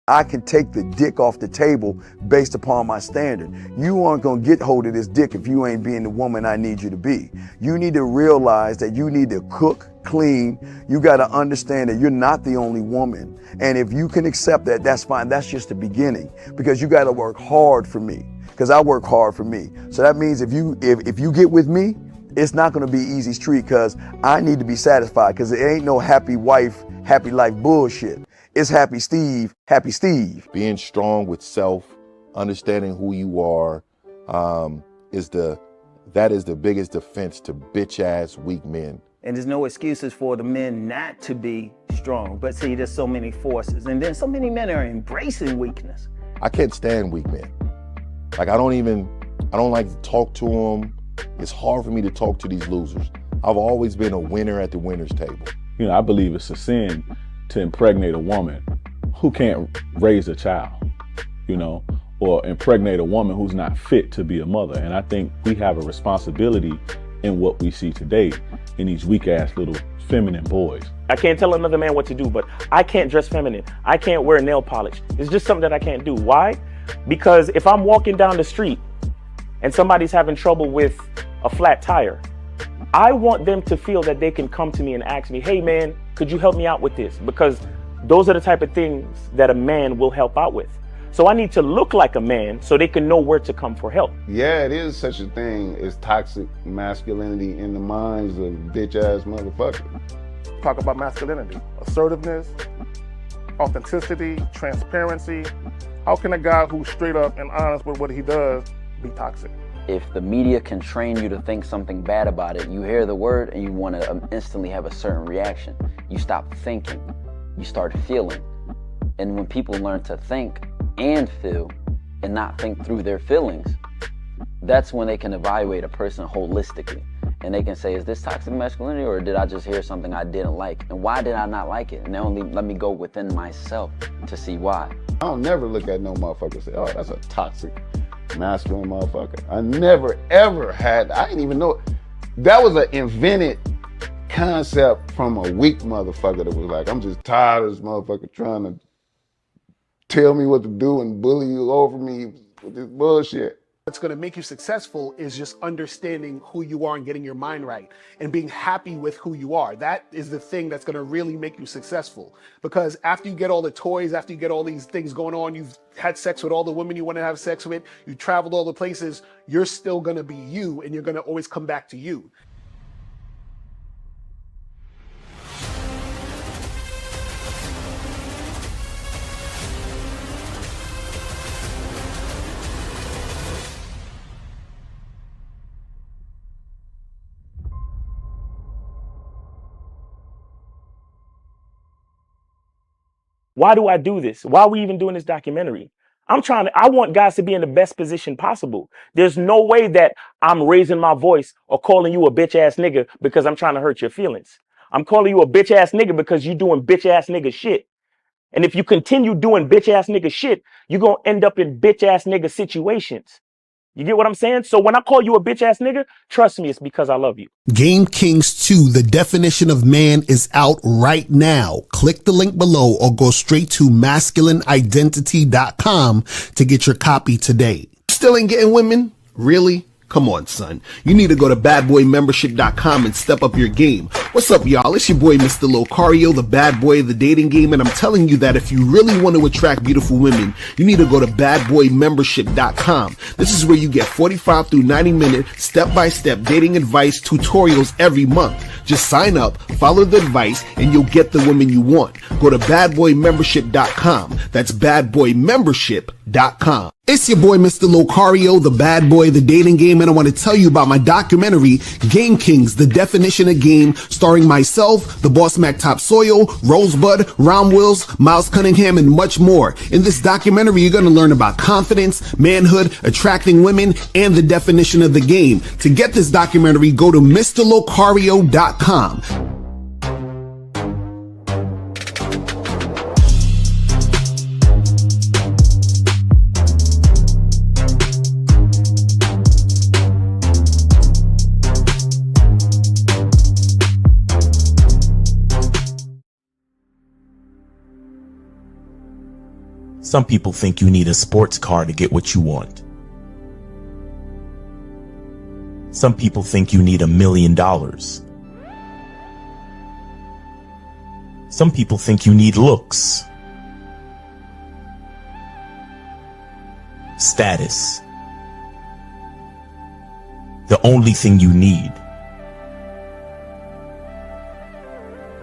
I can take the dick off the table based upon my standard. You aren't gonna get hold of this dick if you ain't being the woman I need you to be. You need to realize that you need to cook, clean. You gotta understand that you're not the only woman. And if you can accept that, that's fine. That's just the beginning, because you gotta work hard for me, because I work hard for me. So that means if you get with me, it's not gonna be easy street, because I need to be satisfied, because it ain't no happy wife, happy life bullshit. It's happy Steve, happy Steve. Being strong with self, understanding who you are, that is the biggest defense to bitch ass weak men. And there's no excuses for the men not to be strong. But see, there's so many forces. And then so many men are embracing weakness. I can't stand weak men. Like, I don't like to talk to them. It's hard for me to talk to these losers. I've always been a winner at the winner's table. You know, I believe it's a sin to impregnate a woman who can't raise a child, you know, or impregnate a woman who's not fit to be a mother. And I think we have a responsibility in what we see today in these weak ass little feminine boys. I can't tell another man what to do, but I can't dress feminine. I can't wear nail polish. It's just something that I can't do. Why? Because if I'm walking down the street and somebody's having trouble with a flat tire, I want them to feel that they can come to me and ask me, hey man, could you help me out with this? Because those are the type of things that a man will help out with. So I need to look like a man so they can know where to come for help. Yeah, it is such a thing as toxic masculinity in the minds of bitch ass motherfuckers. Talk about masculinity, assertiveness, authenticity, transparency. How can a guy who's straight up and honest with what he does be toxic? If the media can train you to think something bad about it, you hear the word and you want to instantly have a certain reaction. You stop thinking, you start feeling. And when people learn to think and feel and not think through their feelings, that's when they can evaluate a person holistically. And they can say, is this toxic masculinity, or did I just hear something I didn't like? And why did I not like it? And they only let me go within myself to see why. I don't never look at no motherfucker and say, oh, that's a toxic masculine motherfucker. I never ever had, I didn't even know, that was an invented concept from a weak motherfucker that was like, I'm just tired of this motherfucker trying to tell me what to do and bully you over me with this bullshit. What's going to make you successful is just understanding who you are and getting your mind right and being happy with who you are. That is the thing that's going to really make you successful. Because after you get all the toys, after you get all these things going on, you've had sex with all the women you want to have sex with, you traveled all the places, you're still going to be you, and you're going to always come back to you. Why do I do this? Why are we even doing this documentary? I want guys to be in the best position possible. There's no way that I'm raising my voice or calling you a bitch ass nigga because I'm trying to hurt your feelings. I'm calling you a bitch ass nigga because you're doing bitch ass nigga shit. And if you continue doing bitch ass nigga shit, you're going to end up in bitch ass nigga situations. You get what I'm saying? So when I call you a bitch ass nigga, trust me, it's because I love you. Game Kings 2, the definition of man, is out right now. Click the link below or go straight to masculineidentity.com to get your copy today. Still ain't getting women? Really? Come on, son. You need to go to badboymembership.com and step up your game. What's up, y'all? It's your boy, Mr. Locario, the bad boy of the dating game, and I'm telling you that if you really want to attract beautiful women, you need to go to badboymembership.com. This is where you get 45 through 90-minute step-by-step dating advice tutorials every month. Just sign up, follow the advice, and you'll get the women you want. Go to badboymembership.com. That's badboymembership.com. It's your boy, Mr. Locario, the bad boy of the dating game, and I want to tell you about my documentary, Game Kings, the definition of game, starring myself, the Boss Mac Topsoil, Rosebud, Ron Wills, Miles Cunningham, and much more. In this documentary, you're going to learn about confidence, manhood, attracting women, and the definition of the game. To get this documentary, go to MrLocario.com. Some people think you need a sports car to get what you want. Some people think you need $1 million. Some people think you need looks, status. The only thing you need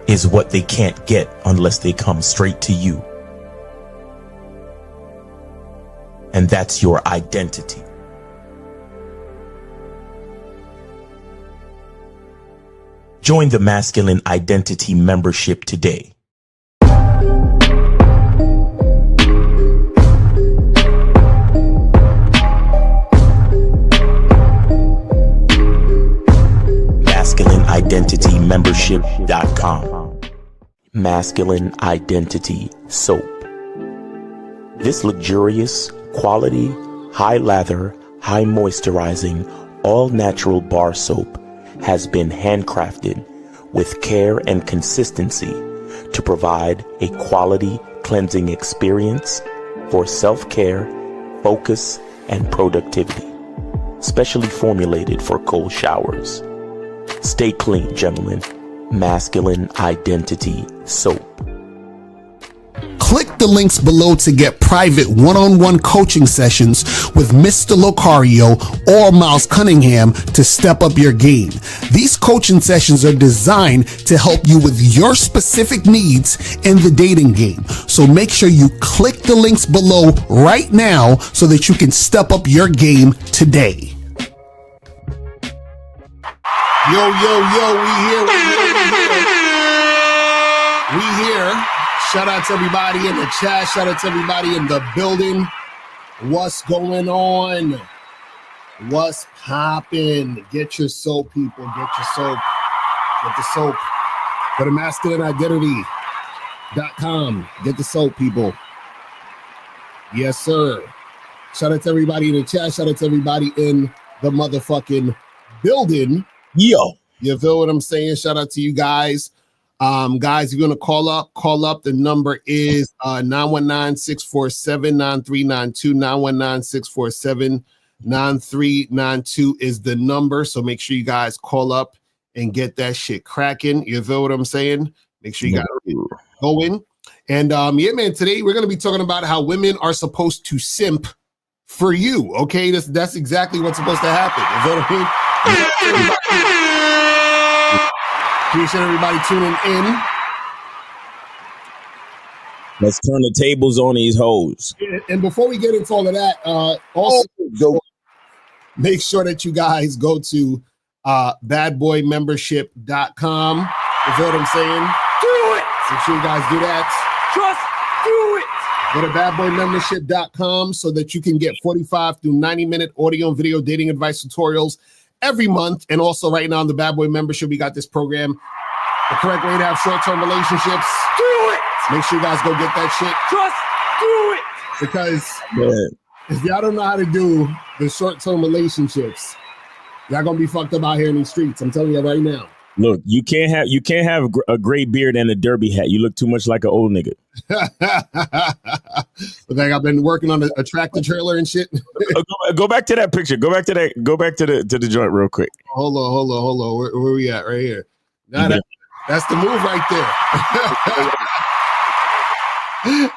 is what they can't get unless they come straight to you. And that's your identity. Join the Masculine Identity membership today. MasculineIdentityMembership.com. Masculine Identity Soap. This luxurious, quality, high lather, high moisturizing, all natural bar soap has been handcrafted with care and consistency to provide a quality cleansing experience for self-care, focus, and productivity. Specially formulated for cold showers. Stay clean, gentlemen. Masculine Identity Soap. Click the links below to get private one-on-one coaching sessions with Mr. Locario or Miles Cunningham to step up your game. These coaching sessions are designed to help you with your specific needs in the dating game. So make sure you click the links below right now so that you can step up your game today. Yo, we here. Shout out to everybody in the chat. Shout out to everybody in the building. What's going on? What's poppin'? Get your soap, people. Get your soap. Get the soap. Go to masculineidentity.com. Get the soap, people. Yes, sir. Shout out to everybody in the chat. Shout out to everybody in the motherfucking building. Yo. You feel what I'm saying? Shout out to you guys. Guys, if you're gonna call up. The number is 919-647-9392. 919-647-9392 is the number. So make sure you guys call up and get that shit cracking. You feel what I'm saying? Make sure you guys go in. And yeah, man, today we're gonna be talking about how women are supposed to simp for you. Okay, that's exactly what's supposed to happen. You feel what I mean? Appreciate everybody tuning in. Let's turn the tables on these hoes. And before we get into all of that, also make sure that you guys go to badboymembership.com. You feel what I'm saying? Do it! Make sure you guys do that. Just do it! Go to badboymembership.com so that you can get 45 through 90-minute audio and video dating advice tutorials every month. And also right now in the Bad Boy membership, we got this program, the correct way to have short-term relationships. Do it! Make sure you guys go get that shit. Just do it! Because if y'all don't know how to do the short-term relationships, y'all gonna be fucked up out here in these streets. I'm telling you right now. Look, you can't have a gray beard and a derby hat. You look too much like an old nigga. Look like I've been working on a tractor trailer and shit. Go back to that picture. Go back to the joint real quick. Hold on. Where we at? Right here. Nah, that's the move right there.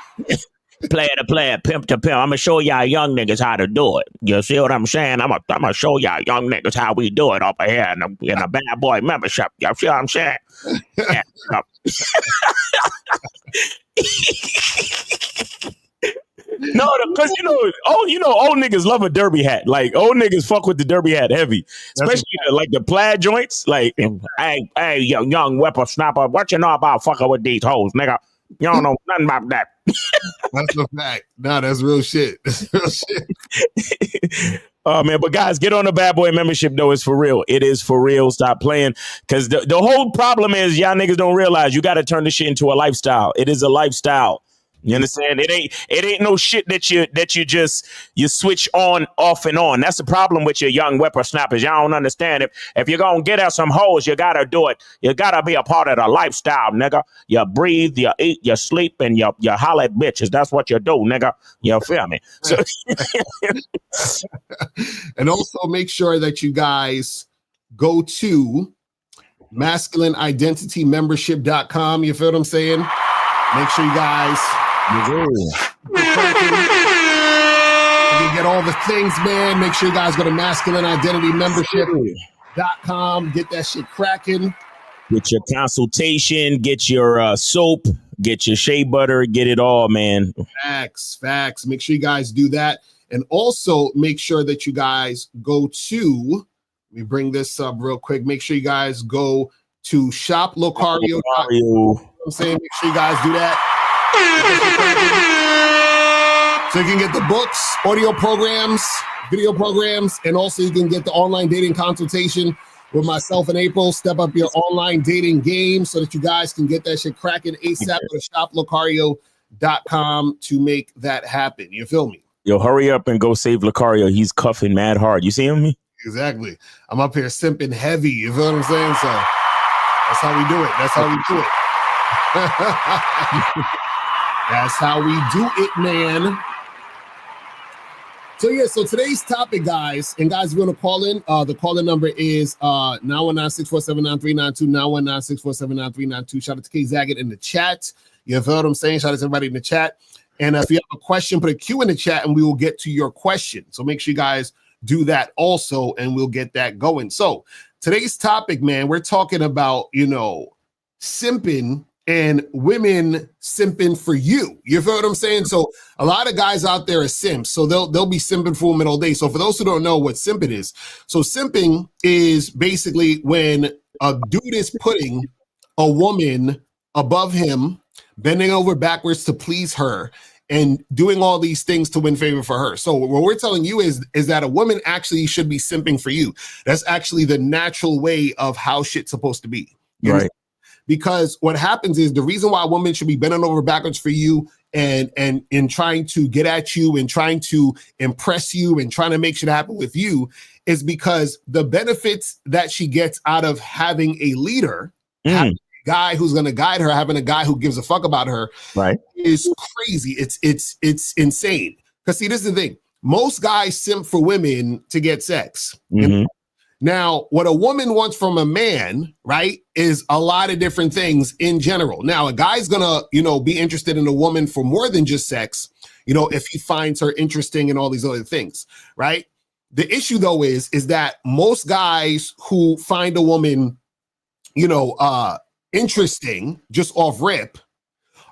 Player to player, pimp to pimp. I'm gonna show y'all young niggas how to do it. You see what I'm saying? I'm gonna show y'all young niggas how we do it over here in the Bad Boy membership. You see what I'm saying? Yeah. No, because old niggas love a derby hat. Like old niggas fuck with the derby hat heavy, especially like the plaid joints. Like, hey, young whippersnapper, what you know about fucking with these hoes, nigga? You don't know nothing about that. That's a fact. No, that's real shit. That's real shit. Oh man, but guys, get on the Bad Boy membership though. It's for real. It is for real. Stop playing. Because the whole problem is y'all niggas don't realize you got to turn this shit into a lifestyle. It is a lifestyle. You understand? It ain't no shit that you just you switch on, off and on. That's the problem with your young whippersnappers. Y'all don't understand. If you're gonna get at some hoes, you gotta do it. You gotta be a part of the lifestyle, nigga. You breathe, you eat, you sleep, and you holler at bitches. That's what you do, nigga. You feel me? So and also make sure that you guys go to masculineidentitymembership.com. You feel what I'm saying? Make sure you guys you get all the things, man. Make sure you guys go to masculineidentitymembership.com. Get that shit cracking. Get your consultation, get your soap, get your shea butter, get it all, man. Facts. Make sure you guys do that. And also make sure that you guys go to, let me bring this up real quick. Make sure you guys go to shoplocario.com. I'm saying make sure you guys do that. So you can get the books, audio programs, video programs, and also you can get the online dating consultation with myself and April. Step up your online dating game so that you guys can get that shit cracking ASAP. Go to shoplocario.com to make that happen. You feel me? Yo, hurry up and go save Lucario. He's cuffing mad hard. You see him? Exactly. I'm up here simping heavy. You feel what I'm saying? So that's how we do it. That's how we do it. That's how we do it, man. So yeah, so today's topic, guys, and guys, if you want to call in, the call-in number is 919-647-9392, 919-647-9392. Shout out to K Zagat in the chat. You feel what I'm saying? Shout out to everybody in the chat. And if you have a question, put a Q in the chat and we will get to your question. So make sure you guys do that also, and we'll get that going. So today's topic, man, we're talking about, simping and women simping for you. You feel what I'm saying? So a lot of guys out there are simps. So they'll be simping for women all day. So for those who don't know what simping is, so simping is basically when a dude is putting a woman above him, bending over backwards to please her, and doing all these things to win favor for her. So what we're telling you is that a woman actually should be simping for you. That's actually the natural way of how shit's supposed to be. Right. Because what happens is the reason why a woman should be bending over backwards for you and in trying to get at you and trying to impress you and trying to make shit happen with you is because the benefits that she gets out of having a leader, having a guy who's going to guide her, having a guy who gives a fuck about her, right, is crazy. It's insane. Because see, this is the thing. Most guys simp for women to get sex. Mm-hmm. Now, what a woman wants from a man, right, is a lot of different things in general. Now, a guy's gonna, be interested in a woman for more than just sex, if he finds her interesting and all these other things, right? The issue, though, is that most guys who find a woman, interesting just off rip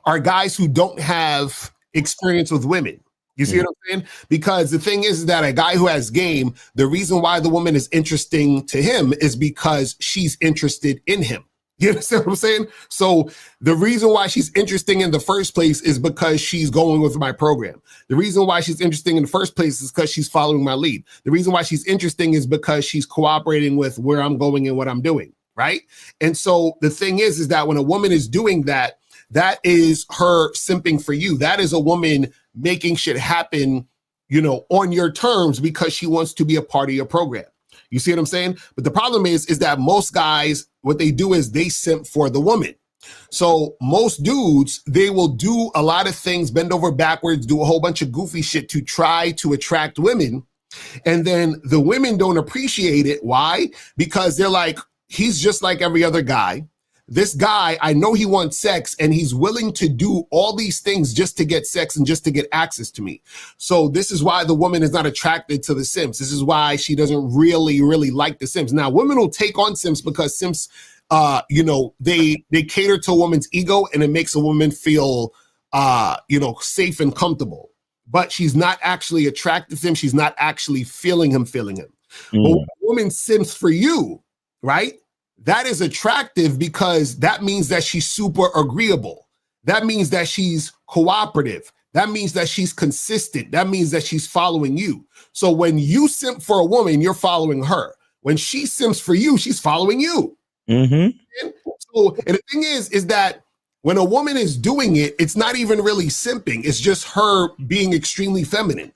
are guys who don't have experience with women. You see what I'm saying? Because the thing is that a guy who has game, the reason why the woman is interesting to him is because she's interested in him. You understand what I'm saying? So the reason why she's interesting in the first place is because she's going with my program. The reason why she's interesting in the first place is because she's following my lead. The reason why she's interesting is because she's cooperating with where I'm going and what I'm doing, right? And so the thing is that when a woman is doing that, that is her simping for you. That is a woman making shit happen, on your terms because she wants to be a part of your program. You see what I'm saying? But the problem is that most guys, what they do is they simp for the woman. So most dudes, they will do a lot of things, bend over backwards, do a whole bunch of goofy shit to try to attract women. And then the women don't appreciate it. Why? Because they're like, he's just like every other guy. This guy, I know he wants sex and he's willing to do all these things just to get sex and just to get access to me. So this is why the woman is not attracted to the simps. This is why she doesn't really like the simps. Now, women will take on simps because simps, they cater to a woman's ego and it makes a woman feel, safe and comfortable. But she's not actually attracted to him. She's not actually feeling him. But when a woman simps for you, right? That is attractive because that means that she's super agreeable. That means that she's cooperative. That means that she's consistent. That means that she's following you. So when you simp for a woman, you're following her. When she simps for you, she's following you. Mm-hmm. So, and the thing is that when a woman is doing it, it's not even really simping. It's just her being extremely feminine.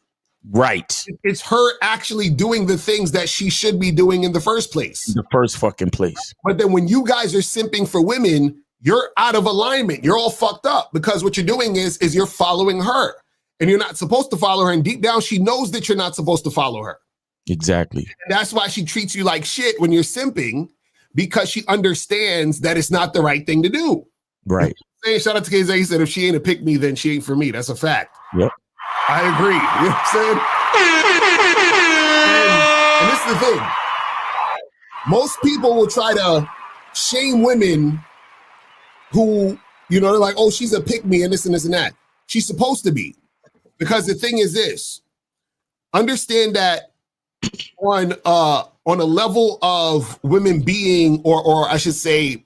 Right. It's her actually doing the things that she should be doing in the first place. The first fucking place. But then when you guys are simping for women, you're out of alignment. You're all fucked up because what you're doing is you're following her, and you're not supposed to follow her. And deep down, she knows that you're not supposed to follow her. Exactly. And that's why she treats you like shit when you're simping, because she understands that it's not the right thing to do. Right. Saying, shout out to KZ, he said, if she ain't a pick me, then she ain't for me. That's a fact. Yep. I agree. You know what I'm saying? And this is the thing. Most people will try to shame women who, you know, they're like, oh, she's a pick me and this and this and that. She's supposed to be. Because the thing is this, understand that on a level of women being, or I should say,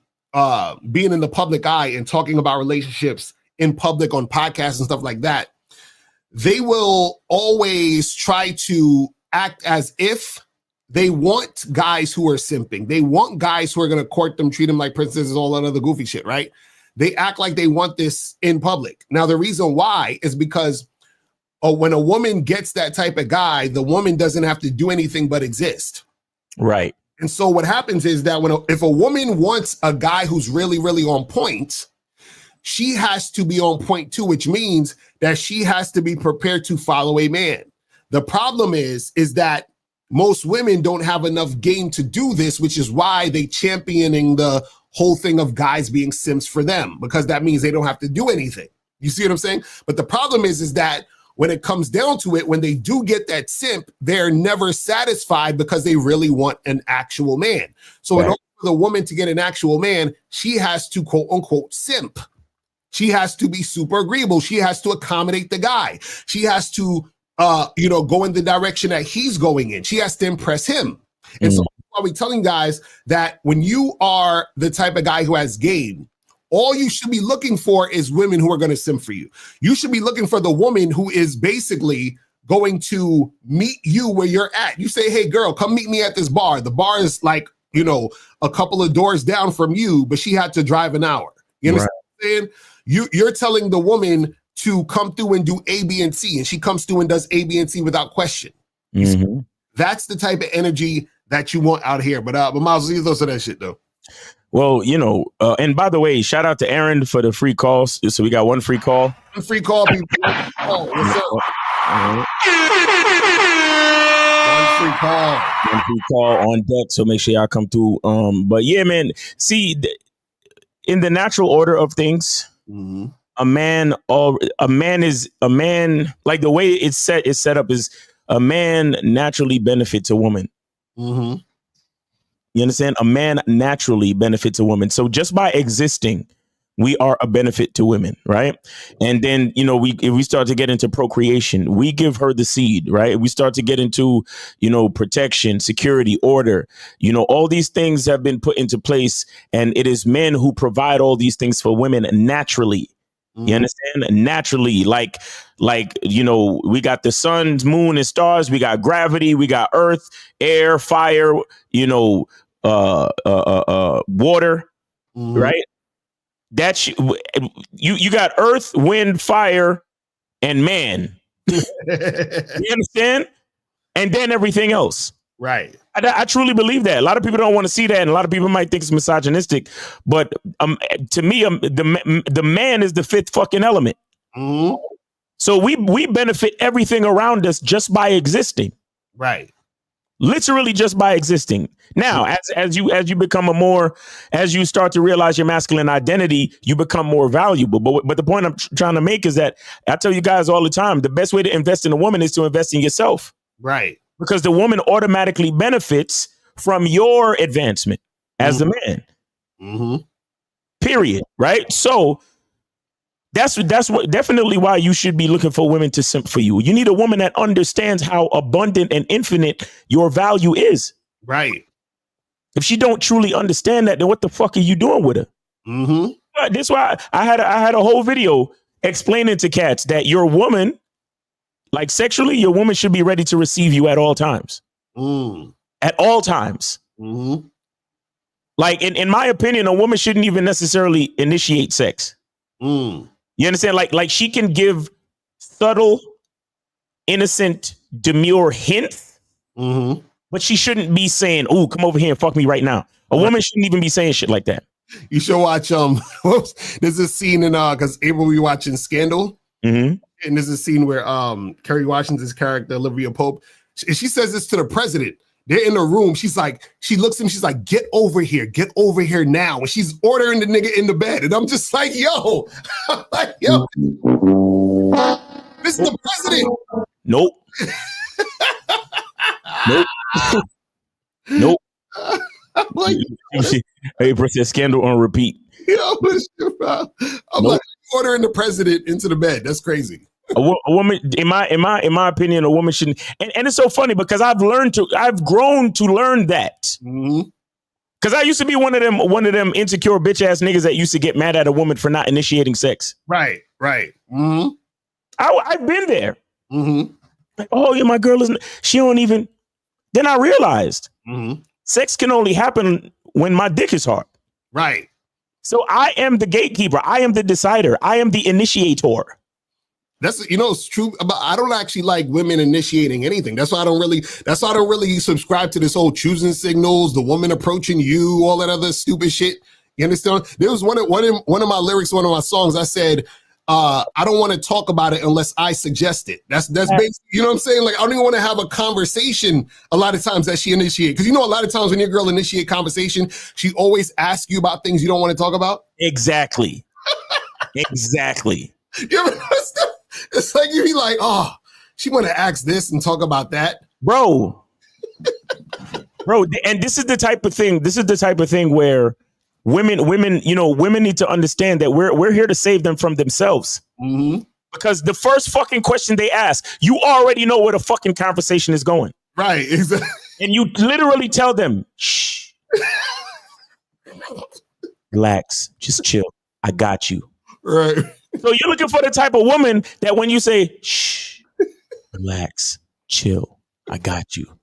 being in the public eye and talking about relationships in public on podcasts and stuff like that, they will always try to act as if they want guys who are simping. They want guys who are going to court them, treat them like princesses, all that other goofy shit, right? They act like they want this in public. Now, the reason why is because when a woman gets that type of guy, the woman doesn't have to do anything but exist. Right. And so what happens is that if a woman wants a guy who's really, really on point, she has to be on point too, which means that she has to be prepared to follow a man. The problem is that most women don't have enough game to do this, which is why they championing the whole thing of guys being simps for them, because that means they don't have to do anything. You see what I'm saying? But the problem is that when it comes down to it, when they do get that simp, they're never satisfied because they really want an actual man. So in order for the woman to get an actual man, she has to quote unquote simp. She has to be super agreeable. She has to accommodate the guy. She has to, go in the direction that he's going in. She has to impress him. And so are we telling guys that when you are the type of guy who has game, all you should be looking for is women who are going to simp for you. You should be looking for the woman who is basically going to meet you where you're at. You say, hey, girl, come meet me at this bar. The bar is like, a couple of doors down from you, but she had to drive an hour. You understand what I'm saying? You're telling the woman to come through and do A, B, and C, and she comes through and does A, B, and C without question. Mm-hmm. That's the type of energy that you want out here. But Miles, you those of that shit though. Well, and by the way, shout out to Aaron for the free calls. So we got one free call. One free call, people. Oh, what's up? One free call. One free call on deck. So make sure y'all come through. But yeah, man. See, in the natural order of things, a man, like the way it's set up is a man naturally benefits a woman. Mm-hmm. You understand? A man naturally benefits a woman. So just by existing, we are a benefit to women, right? And then, if we start to get into procreation, we give her the seed, right? We start to get into, protection, security, order, all these things have been put into place. And it is men who provide all these things for women naturally. You understand? Naturally, like, we got the sun, moon, and stars. We got gravity. We got earth, air, fire, water, right? That's you got earth, wind, fire, and man. You understand? And then everything else. Right. I truly believe that. A lot of people don't want to see that, and a lot of people might think it's misogynistic. But to me, the man is the fifth fucking element. Mm-hmm. So we benefit everything around us just by existing. Right. Literally just by existing. Now, as you become as you start to realize your masculine identity, you become more valuable. But the point I'm trying to make is that I tell you guys all the time, the best way to invest in a woman is to invest in yourself. Right. Because the woman automatically benefits from your advancement as the man. Mm-hmm. Period. Right. So that's what definitely why you should be looking for women to simp for you. You need a woman that understands how abundant and infinite your value is. Right. If she don't truly understand that, then what the fuck are you doing with her? Mm-hmm. That's why I had a whole video explaining to cats that your woman, like sexually, your woman should be ready to receive you at all times. At all times. Mm-hmm. Like in my opinion, a woman shouldn't even necessarily initiate sex. You understand? Like she can give subtle, innocent, demure hints, but she shouldn't be saying, "Oh, come over here and fuck me right now." A woman shouldn't even be saying shit like that. You should watch there's a scene in because April we watching Scandal, and there's a scene where Kerry Washington's character Olivia Pope, she says this to the president. They're in the room. She looks at him. She's like, get over here now. And she's ordering the nigga in the bed. And I'm just like, yo, this is the president. Nope. Nope. I'm like, April said Scandal on repeat. Yo, I'm like, ordering the president into the bed. That's crazy. A woman, in my opinion, a woman shouldn't. And it's so funny because I've grown to learn that. Because I used to be one of them insecure bitch ass niggas that used to get mad at a woman for not initiating sex. Right. I've been there. Like, oh yeah, my girl she don't even. Then I realized sex can only happen when my dick is hard. Right. So I am the gatekeeper. I am the decider. I am the initiator. That's, it's true. But I don't actually like women initiating anything. That's why I don't really subscribe to this whole choosing signals, the woman approaching you, all that other stupid shit. You understand? There was one of my lyrics, one of my songs. I said, I don't want to talk about it unless I suggest it. That's basically, you know what I'm saying? Like, I don't even want to have a conversation a lot of times that she initiates. Because a lot of times when your girl initiate conversation, she always asks you about things you don't want to talk about. Exactly. Exactly. You ever notice that? It's like you be like, oh, she want to ask this and talk about that, bro. And this is the type of thing. This is the type of thing where women need to understand that we're here to save them from themselves. Because the first fucking question they ask, you already know where the fucking conversation is going. Right. Exactly. And you literally tell them, shh, relax, just chill. I got you. Right. So you're looking for the type of woman that when you say, shh, relax, chill, I got you.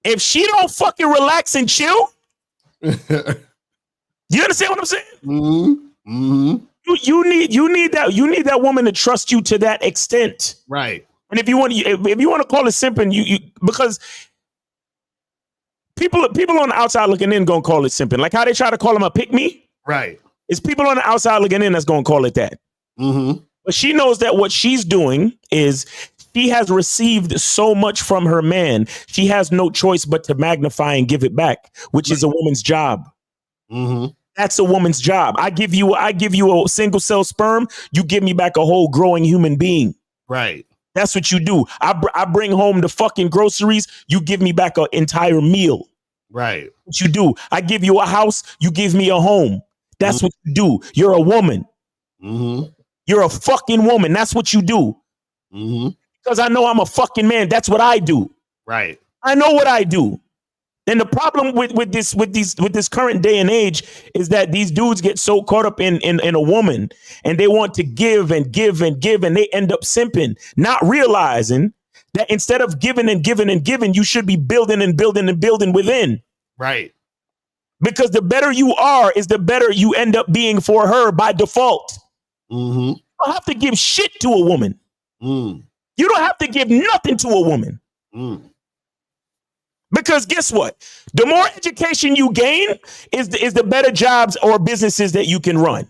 If she don't fucking relax and chill, you understand what I'm saying? You need that woman to trust you to that extent. Right. And if you want to call it simping, you because people on the outside looking in gonna call it simping. Like how they try to call him a pick me. Right. It's people on the outside looking in that's going to call it that. But she knows that what she's doing is she has received so much from her man. She has no choice but to magnify and give it back, which is a woman's job. That's a woman's job. I give you a single cell sperm. You give me back a whole growing human being. Right. That's what you do. I bring home the fucking groceries. You give me back an entire meal. Right. What you do. I give you a house. You give me a home. That's what you do. You're a woman. You're a fucking woman. That's what you do. Because I know I'm a fucking man. That's what I do. Right. I know what I do. And the problem with this current day and age is that these dudes get so caught up in a woman and they want to give and give and give and they end up simping, not realizing that instead of giving and giving and giving, you should be building and building and building within. Right. Because the better you are is the better you end up being for her by default. You don't have to give shit to a woman. You don't have to give nothing to a woman. Because guess what? The more education you gain is the better jobs or businesses that you can run.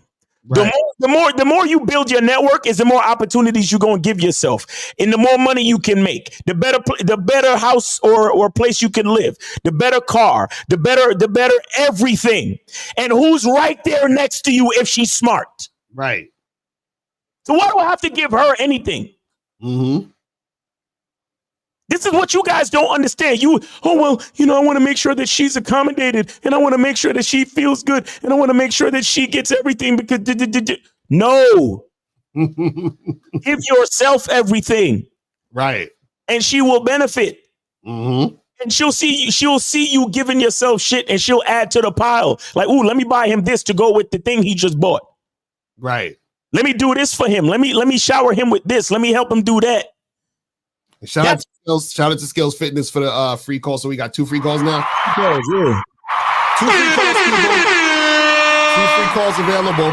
Right. The more you build your network is the more opportunities you're going to give yourself. And the more money you can make, the better house or place you can live, the better car, the better everything. And who's right there next to you if she's smart? Right. So why do I have to give her anything? This is what you guys don't understand. I want to make sure that she's accommodated and I want to make sure that she feels good and I want to make sure that she gets everything because no. Give yourself everything. Right. And she will benefit. And she'll see you giving yourself shit and she'll add to the pile. Like, ooh, let me buy him this to go with the thing he just bought. Right. Let me do this for him. Let me shower him with this. Let me help him do that. Shout out to Skills Fitness for the free call. So we got 2 free calls now. Yeah. 2 free calls, people. 2 free calls available.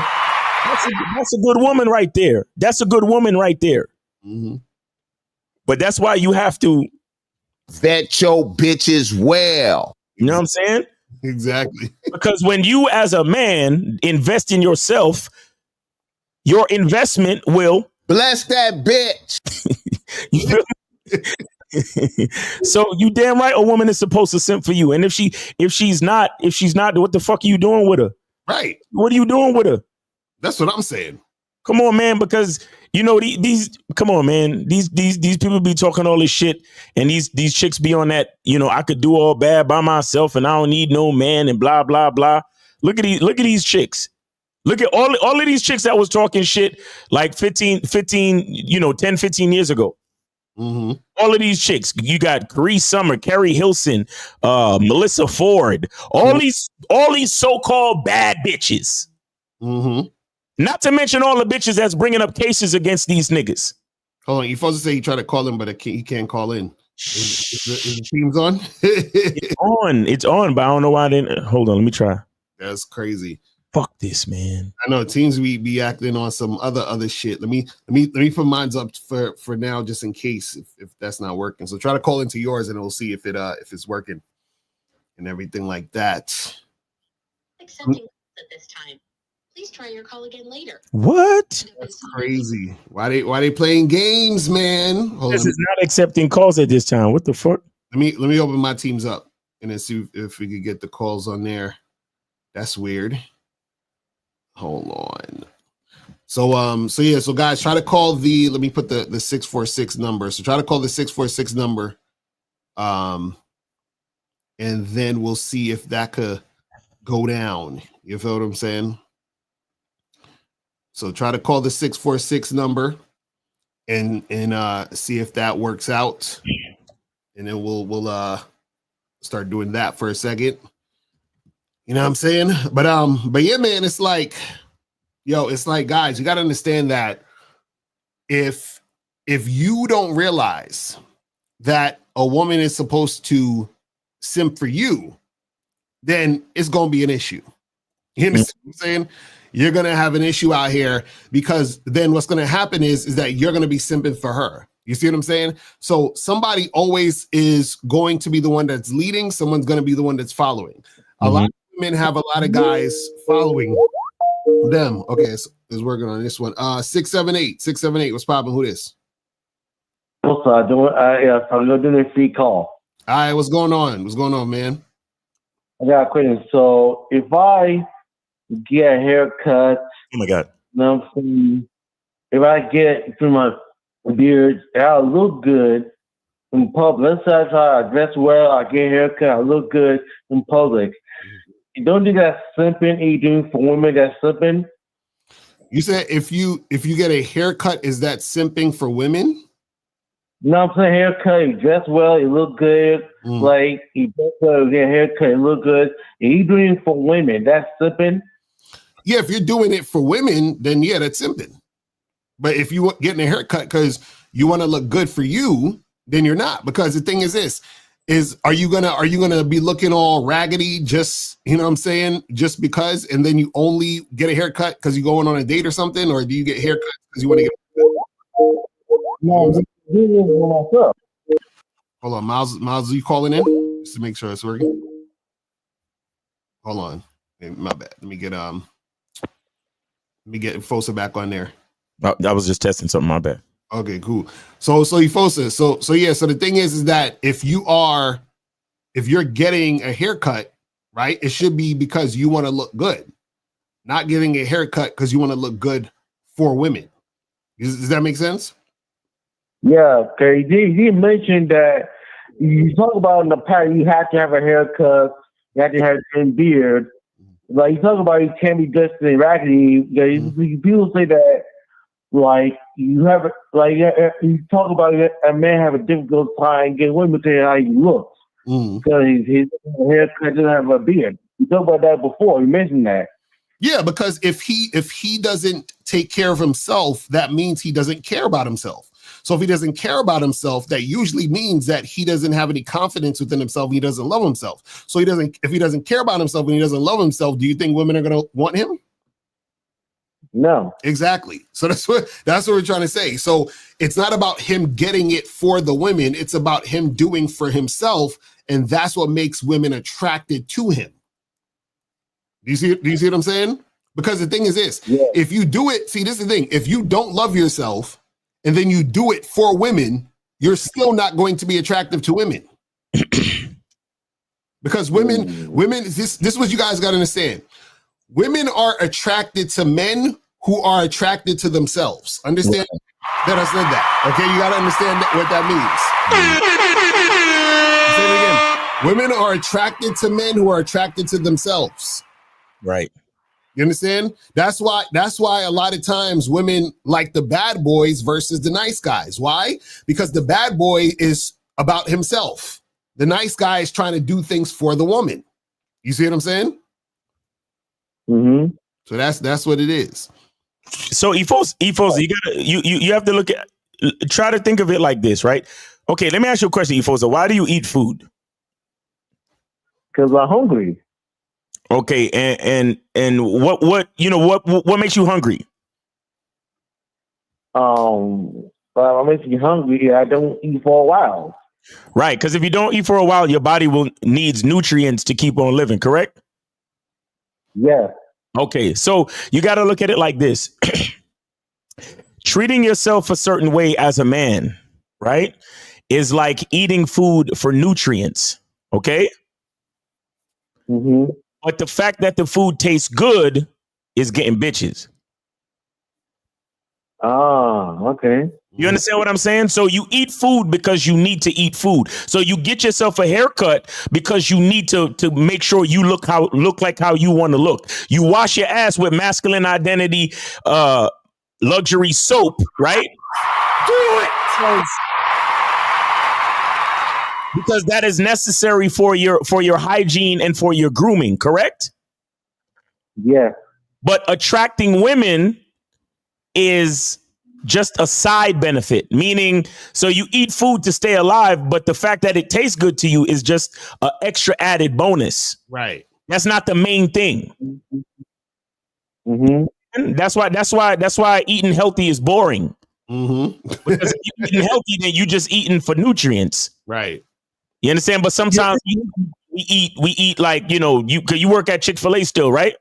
That's a good woman right there. That's a good woman right there. Mm-hmm. But that's why you have to vet your bitches well. You know what I'm saying? Exactly. Because when you as a man invest in yourself, your investment will bless that bitch. You feel me? So you damn right a woman is supposed to simp for you. And if she's not, what the fuck are you doing with her? Right. What are you doing with her? That's what I'm saying. Come on, man, because you know these come on, man. These people be talking all this shit, and these chicks be on that, you know, I could do all bad by myself and I don't need no man and blah blah blah. Look at these chicks. Look at all of these chicks that was talking shit like 15, 10, 15 years ago. Mm-hmm. All of these chicks. You got Cree Summer, Carrie Hilson, Melissa Ford, all these so-called bad bitches. Mm-hmm. Not to mention all the bitches that's bringing up cases against these niggas. Hold on, you're supposed to say you try to call him, but he can't call in. Is the team's on? It's on, but I don't know why I didn't. Hold on, let me try. That's crazy. Fuck this, man. I know teams be acting on some other shit. Let me put mine up for now, just in case if that's not working. So try to call into yours, and we'll see if it's working and everything like that. Accepting at this time. Please try your call again later. What? That's crazy. Why they playing games, man? Hold This on. is not accepting calls at this time. What the fuck? Let me open my teams up and then see if we could get the calls on there. That's weird. Hold on. So guys, try to call let me put the 646 number. So try to call the 646 number. And then we'll see if that could go down. You feel what I'm saying? So try to call the 646 number and see if that works out. And then we'll start doing that for a second. You know what I'm saying? But yeah, man, it's like, guys, you got to understand that if you don't realize that a woman is supposed to simp for you, then it's going to be an issue. You understand what I'm saying? You're going to have an issue out here because then what's going to happen is that you're going to be simping for her. You see what I'm saying? So somebody always is going to be the one that's leading. Someone's going to be the one that's following. A lot of women have a lot of guys following them. Okay, so is working on this one. 678. What's popping? Who this? What's up? I'm gonna do this free call. All right, what's going on? What's going on, man? I got a question. So if I get a haircut, oh my god, you know what I'm saying? If I get through my beard, I look good in public. Let's say I try to dress well, I get a haircut, I look good in public. You don't think that's simping? You doing for women that's simping? You said if you get a haircut, is that simping for women? No, I'm saying haircut, you dress well, you look good. Like you dress well, you get a haircut, you look good. And you doing it for women, that's simping? Yeah, if you're doing it for women, then yeah, that's simping. But if you getting a haircut because you want to look good for you, then you're not. Because the thing is this. Are you gonna be looking all raggedy just, you know what I'm saying, just because, and then you only get a haircut because you're going on a date or something, or do you get haircut because you want to get No, hold on, Miles, are you calling in just to make sure it's working? Hold on. Hey, my bad. Let me get Fosa back on there. I was just testing something, my bad. Okay, cool. So Efosa, so yeah, so the thing is that if you're getting a haircut, right, it should be because you want to look good, not getting a haircut because you want to look good for women. Does that make sense? Yeah, okay. He mentioned that you talk about in the past you have to have a haircut, you have to have a beard. Like you talk about you can't be dressed in raggedy. People say that like you have you talk about a man have a difficult time getting women to how he looks because his haircut doesn't have a beard. You talked about that before. You mentioned that. Yeah, because if he doesn't take care of himself, that means he doesn't care about himself. So if he doesn't care about himself, that usually means that he doesn't have any confidence within himself. He doesn't love himself. So if he doesn't care about himself and he doesn't love himself, do you think women are going to want him? No. Exactly. So that's what we're trying to say. So it's not about him getting it for the women. It's about him doing for himself. And that's what makes women attracted to him. Do you see what I'm saying? Because the thing is this, if you do it, see, this is the thing. If you don't love yourself and then you do it for women, you're still not going to be attractive to women. Because women, this is what you guys got to understand. Women are attracted to men who are attracted to themselves. Understand that I said that. Okay, you got to understand what that means. Say it again. Women are attracted to men who are attracted to themselves. Right. You understand? That's why a lot of times women like the bad boys versus the nice guys. Why? Because the bad boy is about himself. The nice guy is trying to do things for the woman. You see what I'm saying? Mm-hmm. So that's what it is. So Ethos, you have to try to think of it like this, right? Okay, let me ask you a question, Ethos. Why do you eat food? Because I'm hungry. Okay, and what makes you hungry? Well, what makes me hungry? I don't eat for a while. Right, because if you don't eat for a while, your body needs nutrients to keep on living, correct? Yeah. Okay, so you got to look at it like this. Treating yourself a certain way as a man, right, is like eating food for nutrients, okay? Mm-hmm. But the fact that the food tastes good is getting bitches. Ah, okay. You understand what I'm saying? So you eat food because you need to eat food. So you get yourself a haircut because you need to make sure you look like how you want to look. You wash your ass with masculine identity luxury soap, right? Do it. Because that is necessary for your hygiene and for your grooming, correct? Yeah. But attracting women is just a side benefit, meaning so you eat food to stay alive, but the fact that it tastes good to you is just an extra added bonus. Right. That's not the main thing. Mm-hmm. That's why eating healthy is boring. Mm-hmm. Because if you're eating healthy, then you just eating for nutrients. Right. You understand? But sometimes we eat like, you work at Chick-fil-A still, right?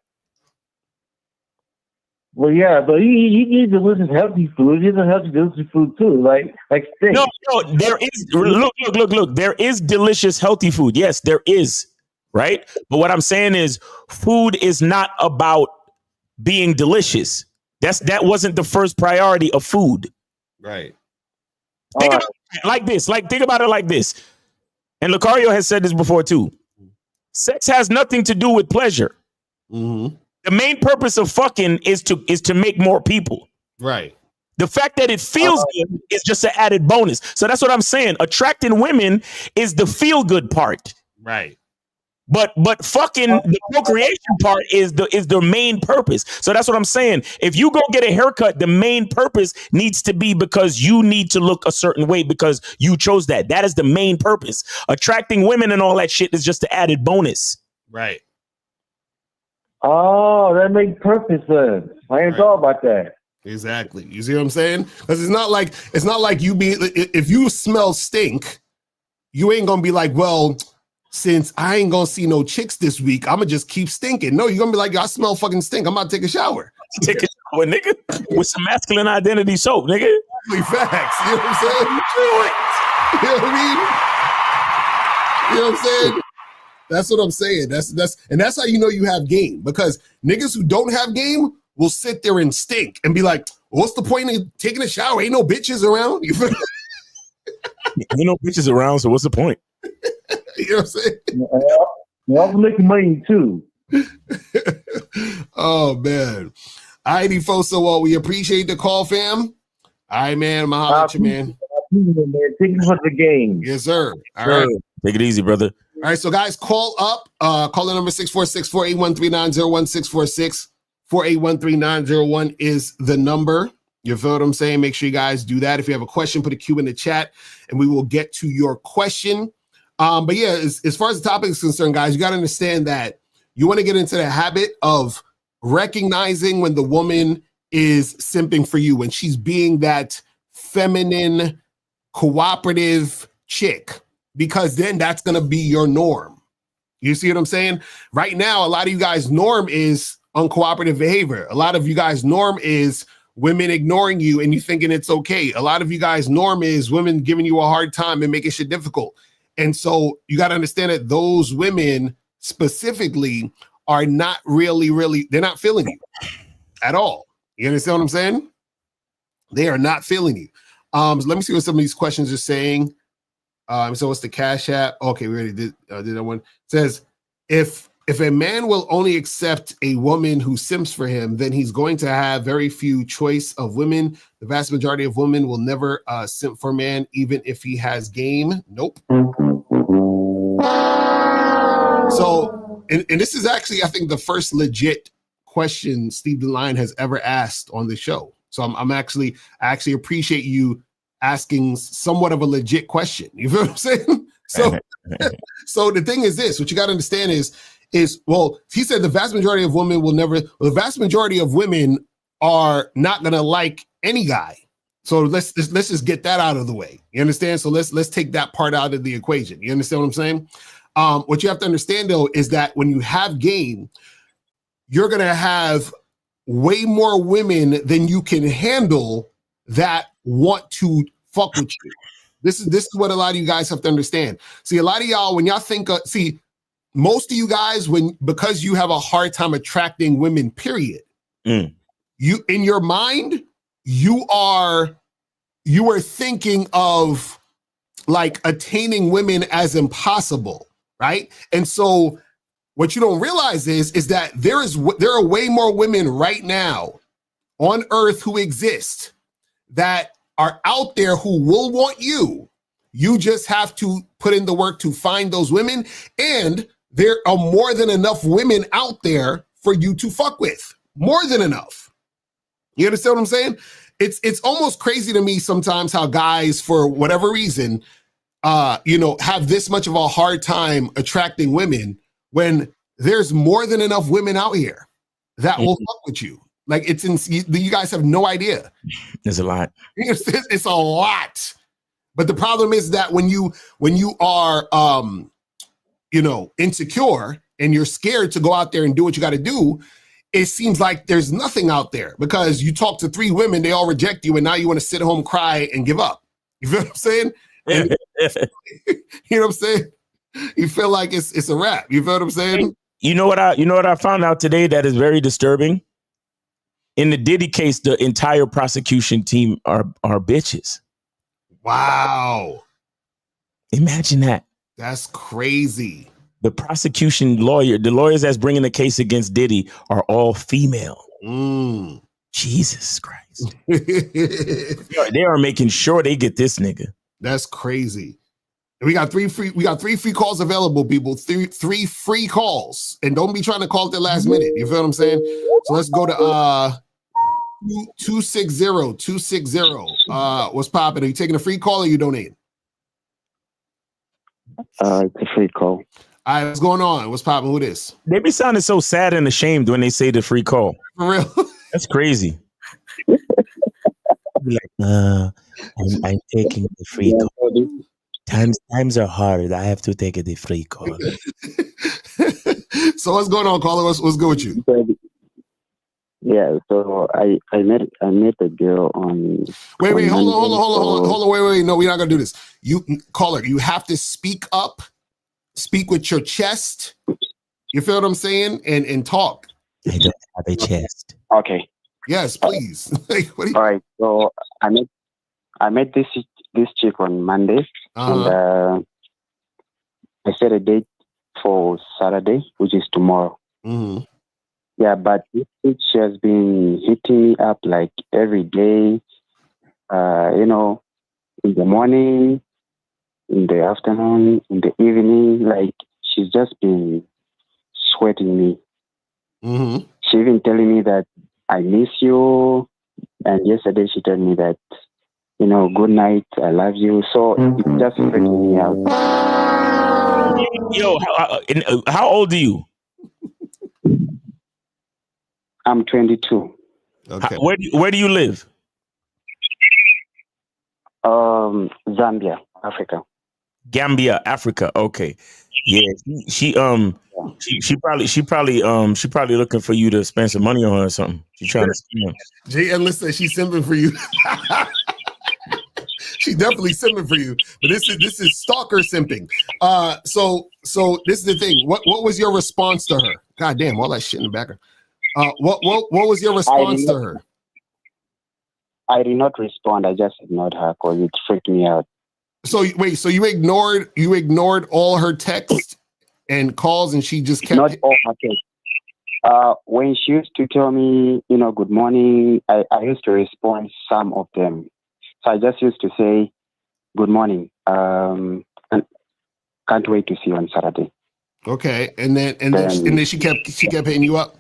Well, yeah, but you eat delicious healthy food. You eat healthy delicious food too, like steak. No, there is look. There is delicious healthy food. Yes, there is, right? But what I'm saying is, food is not about being delicious. That wasn't the first priority of food. Right. Think about it like this. Think about it like this. And Lucario has said this before too. Sex has nothing to do with pleasure. Mm-hmm. The main purpose of fucking is to make more people. Right. The fact that it feels good is just an added bonus. So that's what I'm saying. Attracting women is the feel good part. Right. But fucking the procreation part is the main purpose. So that's what I'm saying. If you go get a haircut, the main purpose needs to be because you need to look a certain way because you chose that. That is the main purpose. Attracting women and all that shit is just the added bonus. Right. Oh, that makes perfect sense. I ain't thought about that. Exactly. You see what I'm saying? Because it's not like you be, if you smell stink, you ain't gonna be like, well, since I ain't gonna see no chicks this week, I'm gonna just keep stinking. No, you're gonna be like, I smell fucking stink. I'm about to take a shower. Take a shower, nigga, with some masculine identity soap, nigga. Facts. You know what I'm saying? You know what I mean? You know what I'm saying? That's what I'm saying. That's how you know you have game, because niggas who don't have game will sit there and stink and be like, what's the point of taking a shower? Ain't no bitches around. You feel me? Ain't no bitches around, so what's the point? You know what I'm saying? Y'all making money too. Oh man. All righty, folks. So we appreciate the call, fam. All right, man. I'm holler at you, man. Thank you for the game. Yes, sir. All right. Take it easy, brother. All right, so guys, call up. Call the number 646-481-3901, 646-481-3901 is the number. You feel what I'm saying? Make sure you guys do that. If you have a question, put a Q in the chat, and we will get to your question. But yeah, as far as the topic is concerned, guys, you got to understand that you want to get into the habit of recognizing when the woman is simping for you, when she's being that feminine, cooperative chick, because then that's going to be your norm. You see what I'm saying? Right now, a lot of you guys' norm is uncooperative behavior. A lot of you guys' norm is women ignoring you and you thinking it's okay. A lot of you guys' norm is women giving you a hard time and making shit difficult. And so you got to understand that those women specifically are not really, they're not feeling you at all. You understand what I'm saying? They are not feeling you. So let me see what some of these questions are saying. So what's the Cash App? Okay, we already did that one. It says, if a man will only accept a woman who simps for him, then he's going to have very few choice of women. The vast majority of women will never simp for a man, even if he has game. Nope. So, and this is actually, I think, the first legit question Steve Line has ever asked on the show. So I actually appreciate you asking somewhat of a legit question. You feel what I'm saying? So the thing is this, what you got to understand is, well, he said the vast majority of women will never, the vast majority of women are not going to like any guy. So let's just get that out of the way. You understand? So let's take that part out of the equation. You understand what I'm saying? What you have to understand though, is that when you have game, you're going to have way more women than you can handle that want to fuck with you. This is what a lot of you guys have to understand. See, a lot of y'all, when y'all think, most of you guys, because you have a hard time attracting women, period. You, in your mind, you are thinking of like attaining women as impossible, right? And so what you don't realize is that there are way more women right now on earth who exist that are out there who will want you. You just have to put in the work to find those women, and there are more than enough women out there for you to fuck with. More than enough. You understand what I'm saying? It's almost crazy to me sometimes how guys, for whatever reason, have this much of a hard time attracting women when there's more than enough women out here that will fuck with you. Like you guys have no idea. There's a lot. It's a lot. But the problem is that when you are insecure and you're scared to go out there and do what you got to do, it seems like there's nothing out there because you talk to 3 women, they all reject you, and now you want to sit home, cry, and give up. You feel what I'm saying? And, you know what I'm saying? You feel like it's a wrap. You feel what I'm saying? You know what I found out today that is very disturbing? In the Diddy case, the entire prosecution team are bitches. Wow. Imagine that. That's crazy. The prosecution lawyer, the lawyers that's bringing the case against Diddy are all female. Jesus Christ. They are making sure they get this nigga. That's crazy. And we got three free calls available, people. Three free calls. And don't be trying to call at the last minute. You feel what I'm saying? So let's go to 260. What's popping? Are you taking a free call or you donating? It's a free call. All right, what's going on? What's popping? Who this? They be sounding so sad and ashamed when they say the free call. For real? That's crazy. Like, I'm taking the free call. Times are hard. I have to take the free call. So what's going on, caller? What's good with you? Yeah, so I met a girl on. Wait, hold on. Wait. No, we're not gonna do this. You, caller, you have to speak up, speak with your chest. You feel what I'm saying? And talk. I don't have a chest. Okay. Yes, please. All right. So I met this chick on Monday, and I set a date for Saturday, which is tomorrow. Mm-hmm. Yeah, but this chick, she has been hitting me up like every day. In the morning, in the afternoon, in the evening. Like she's just been sweating me. Mm-hmm. She even telling me that I miss you. And yesterday she told me that, good night, I love you. So it's just freaking me out. Yo, how old are you? I'm 22. Okay. Where do you live? Zambia, Africa. Gambia, Africa. Okay. Yeah. She probably looking for you to spend some money on her or something. She's trying to scam. JM says she's simping for you. She definitely simping for you, but this is stalker simping. So this is the thing. What was your response to her? God damn, all that shit in the background. What was your response to her? I did not respond. I just ignored her because it freaked me out. So wait, so you ignored all her texts and calls, and she just kept not all her texts. When she used to tell me, good morning, I used to respond some of them. So I just used to say, good morning. And can't wait to see you on Saturday. Okay, and then she kept hitting you up.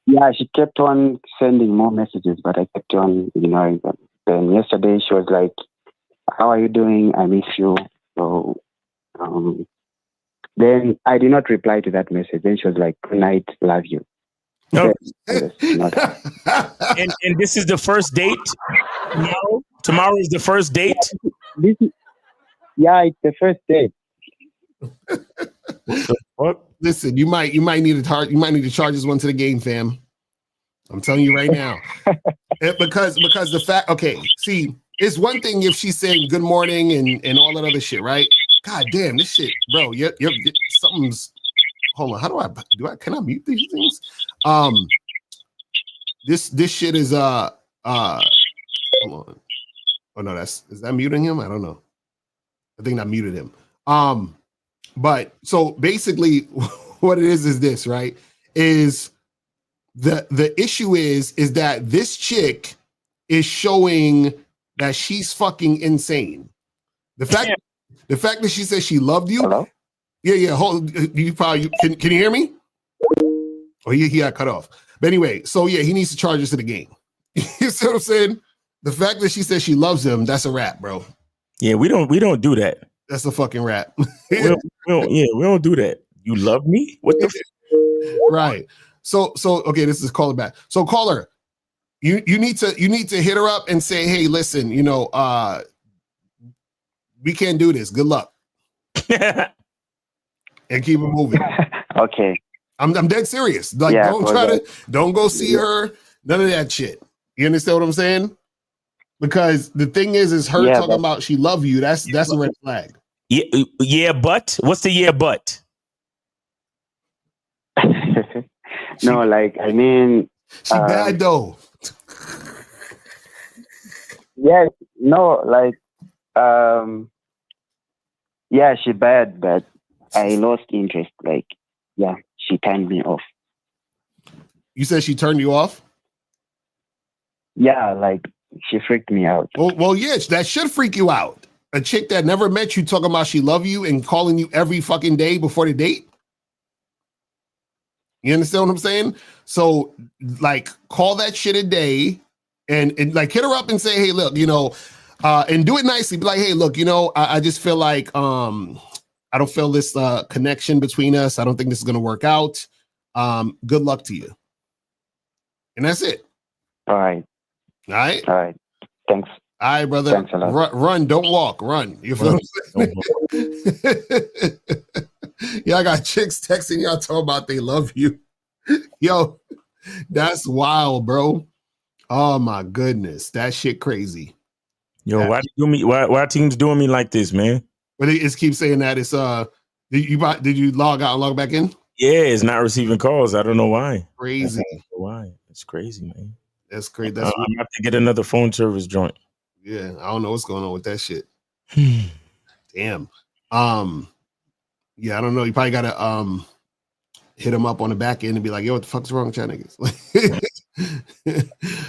Yeah, she kept on sending more messages, but I kept on ignoring them. Then yesterday she was like, "How are you doing? I miss you." So then I did not reply to that message. Then she was like, "Good night, love you." No. And this is the first date. Tomorrow is the first date. Yeah, it's the first date. What? Listen, you might need to charge this one to the game, fam. I'm telling you right now. because the fact, okay, see, it's one thing if she's saying good morning and all that other shit, right? God damn, this shit, bro. Yep, something's. Hold on, how can I mute these things? This shit is hold on. Oh no, is that muting him? I don't know. I think I muted him. But so basically what it is this, right? Is the issue is that this chick is showing that she's fucking insane. The fact that she says she loved you. Hello? Yeah. Hold. You probably can you hear me? Oh, he got cut off. But anyway, so yeah, he needs to charge us to the game. You see what I'm saying? The fact that she says she loves him, that's a wrap, bro. Yeah, we don't do that. That's a fucking rap. we don't do that. You love me? What the right. So okay, this is caller back. So caller, you need to hit her up and say, hey, listen, we can't do this. Good luck. And keep it moving. Okay. I'm dead serious. Like, don't go see her. None of that shit. You understand what I'm saying? Because the thing is her talking about she love you. That's a red flag. Yeah, but what's the yeah, but? No, like, I mean, she bad though. Yes, no, like, yeah, she bad, but I lost interest. Like, yeah, she turned me off. You said she turned you off? Yeah, like, she freaked me out. Well, yes, that should freak you out. A chick that never met you talking about she love you and calling you every fucking day before the date. You understand what I'm saying? So, like, call that shit a day and like hit her up and say, hey, look, and do it nicely. Be like, hey, look, I just feel like I don't feel this connection between us. I don't think this is gonna work out. Good luck to you. And that's it. All right. All right. All right. Thanks. All right, brother. Thanks a lot. Run, don't walk. Run. You feel what I'm saying? Y'all got chicks texting y'all talking about they love you. Yo, that's wild, bro. Oh my goodness, that shit crazy. Yo, why teams doing me like this, man? But it keep saying that it's did you log out and log back in? Yeah, it's not receiving calls. I don't know why. Crazy. Why? It's crazy, man. That's crazy. I'm gonna have to get another phone service joint. Yeah, I don't know what's going on with that shit. Damn. Yeah, I don't know. You probably gotta hit them up on the back end and be like, yo, what the fuck's wrong with y'all niggas?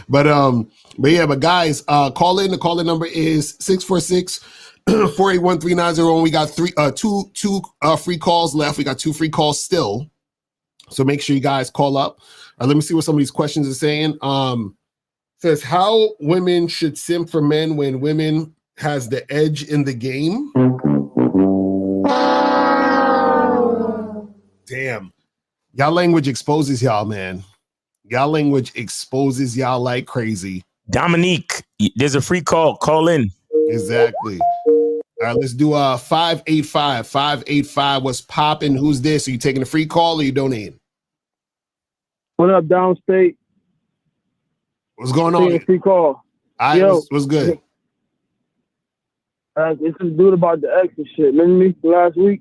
but guys, call in. The call in number is 646-481-390. And we got two free calls left. We got 2 free calls still. So make sure you guys call up. Let me see what some of these questions are saying. Says how women should simp for men when women has the edge in the game. Damn. Y'all language exposes y'all, man. Y'all language exposes y'all like crazy. Dominique, there's a free call. Call in. Exactly. All right, let's do 585. 585. What's popping? Who's this? Are you taking a free call or you donating? What up, downstate? What's going on? Taking a free call. All right, Yo, what's good? It's this dude about the ex and shit. Remember me last week?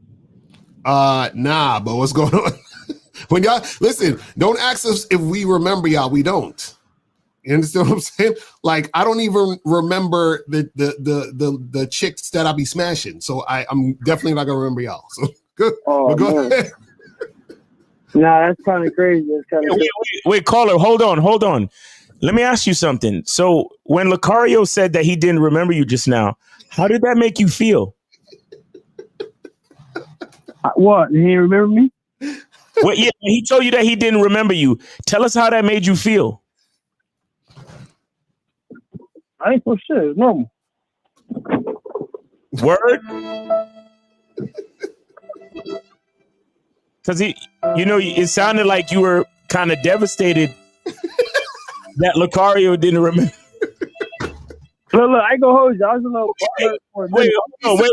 Nah, but what's going on? When y'all listen, don't ask us if we remember y'all. We don't. You understand what I'm saying? Like, I don't even remember the chicks that I be smashing. So I'm definitely not gonna remember y'all. So good. Oh, go ahead. Nah, that's kind of crazy. That's kind of Wait, caller, hold on. Let me ask you something. So when Lucario said that he didn't remember you just now, how did that make you feel? What? He didn't remember me? Well, yeah, he told you that he didn't remember you. Tell us how that made you feel. I ain't for shit. It's normal. Word? Because it sounded like you were kind of devastated that Lucario didn't remember. Look, I ain't gonna hold you. I was a little butthurt for a minute. Wait.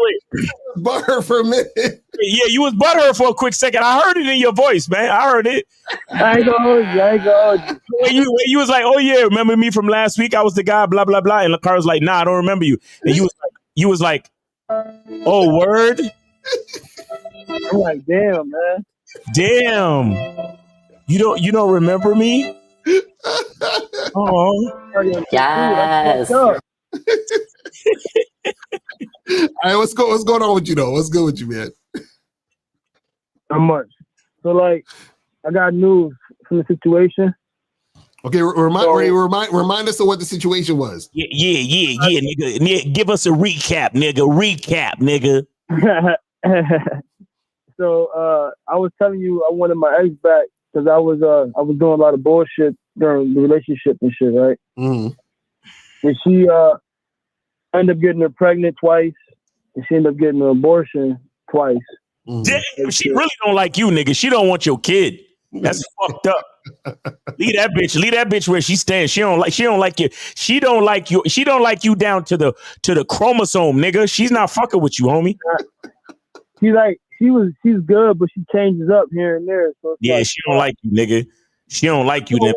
Butthurt for a minute. Yeah, you was butthurt for a quick second. I heard it in your voice, man. I heard it. I ain't gonna hold you. When you was like, oh yeah, remember me from last week? I was the guy, blah, blah, blah. And Lucario was like, nah, I don't remember you. And you was like, oh, word? I'm like, damn, man. Damn. You don't remember me? Oh. Yes. All right, what's going on with you though? What's good with you, man? Not much. So like, I got news from the situation. Okay, remind us of what the situation was. Yeah, nigga. Give us a recap, nigga. So I was telling you I wanted my ex back because I was doing a lot of bullshit during the relationship and shit, right? Mm-hmm. And she ended up getting her pregnant twice, and she ended up getting an abortion twice. Mm-hmm. Damn, she really don't like you, nigga. She don't want your kid. That's fucked up. Leave that bitch where she stands. She don't like you. She don't like you down to the chromosome, nigga. She's not fucking with you, homie. She's good, but she changes up here and there. So she don't like you, nigga. She don't like you, nigga.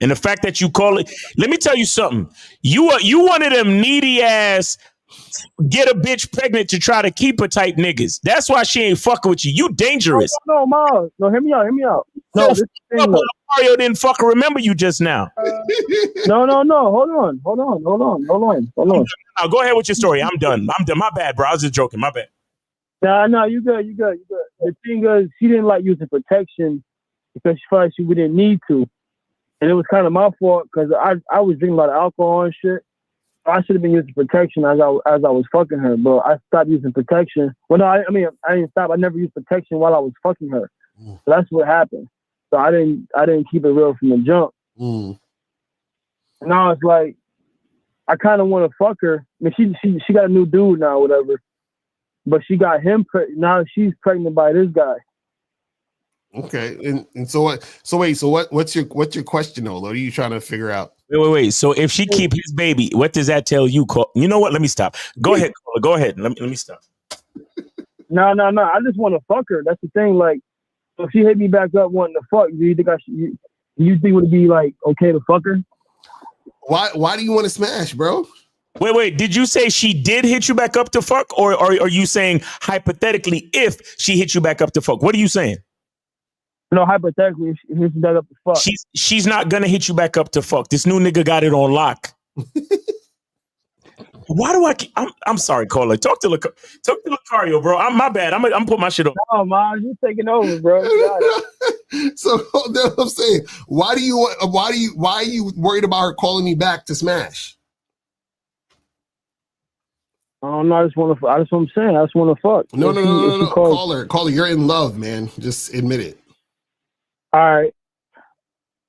And the fact that you call it, let me tell you something. You one of them needy ass get a bitch pregnant to try to keep her type niggas. That's why she ain't fucking with you. You dangerous. No, Miles. No, hear me out. No, this thing. Mario didn't fucking remember you just now. No. Hold on. Now, go ahead with your story. I'm done. My bad, bro. I was just joking. My bad. No, you good. The thing is, she didn't like using protection because she felt like we didn't need to. And it was kind of my fault because I was drinking a lot of alcohol and shit. I should have been using protection as I was fucking her, but I stopped using protection. Well, no, I didn't stop. I never used protection while I was fucking her. So that's what happened. So I didn't keep it real from the jump. Now it's like I kind of want to fuck her. I mean, she got a new dude now, whatever. But she got him now. She's pregnant by this guy. Okay, and so what? So wait, what's your question though? What are you trying to figure out? Wait. So if she keep his baby, what does that tell you? You know what? Let me stop. Go ahead. Go ahead. Let me stop. No. I just want to fuck her. That's the thing. Like, if she hit me back up wanting to fuck, do you think you think it would be like okay to fuck her? Why do you want to smash, bro? Wait. Did you say she did hit you back up to fuck, or are you saying hypothetically if she hit you back up to fuck? What are you saying? No, hypothetically, if she hits you back up to fuck. She's not gonna hit you back up to fuck. This new nigga got it on lock. Why do I'm sorry, caller. Talk to Lucario, bro. My bad. I'm putting my shit on. No, man, you taking over, bro. So that's what I'm saying. Why are you worried about her calling me back to smash? I don't know. That's what I'm saying. I just want to fuck. No. Caller, you're in love, man. Just admit it. All right.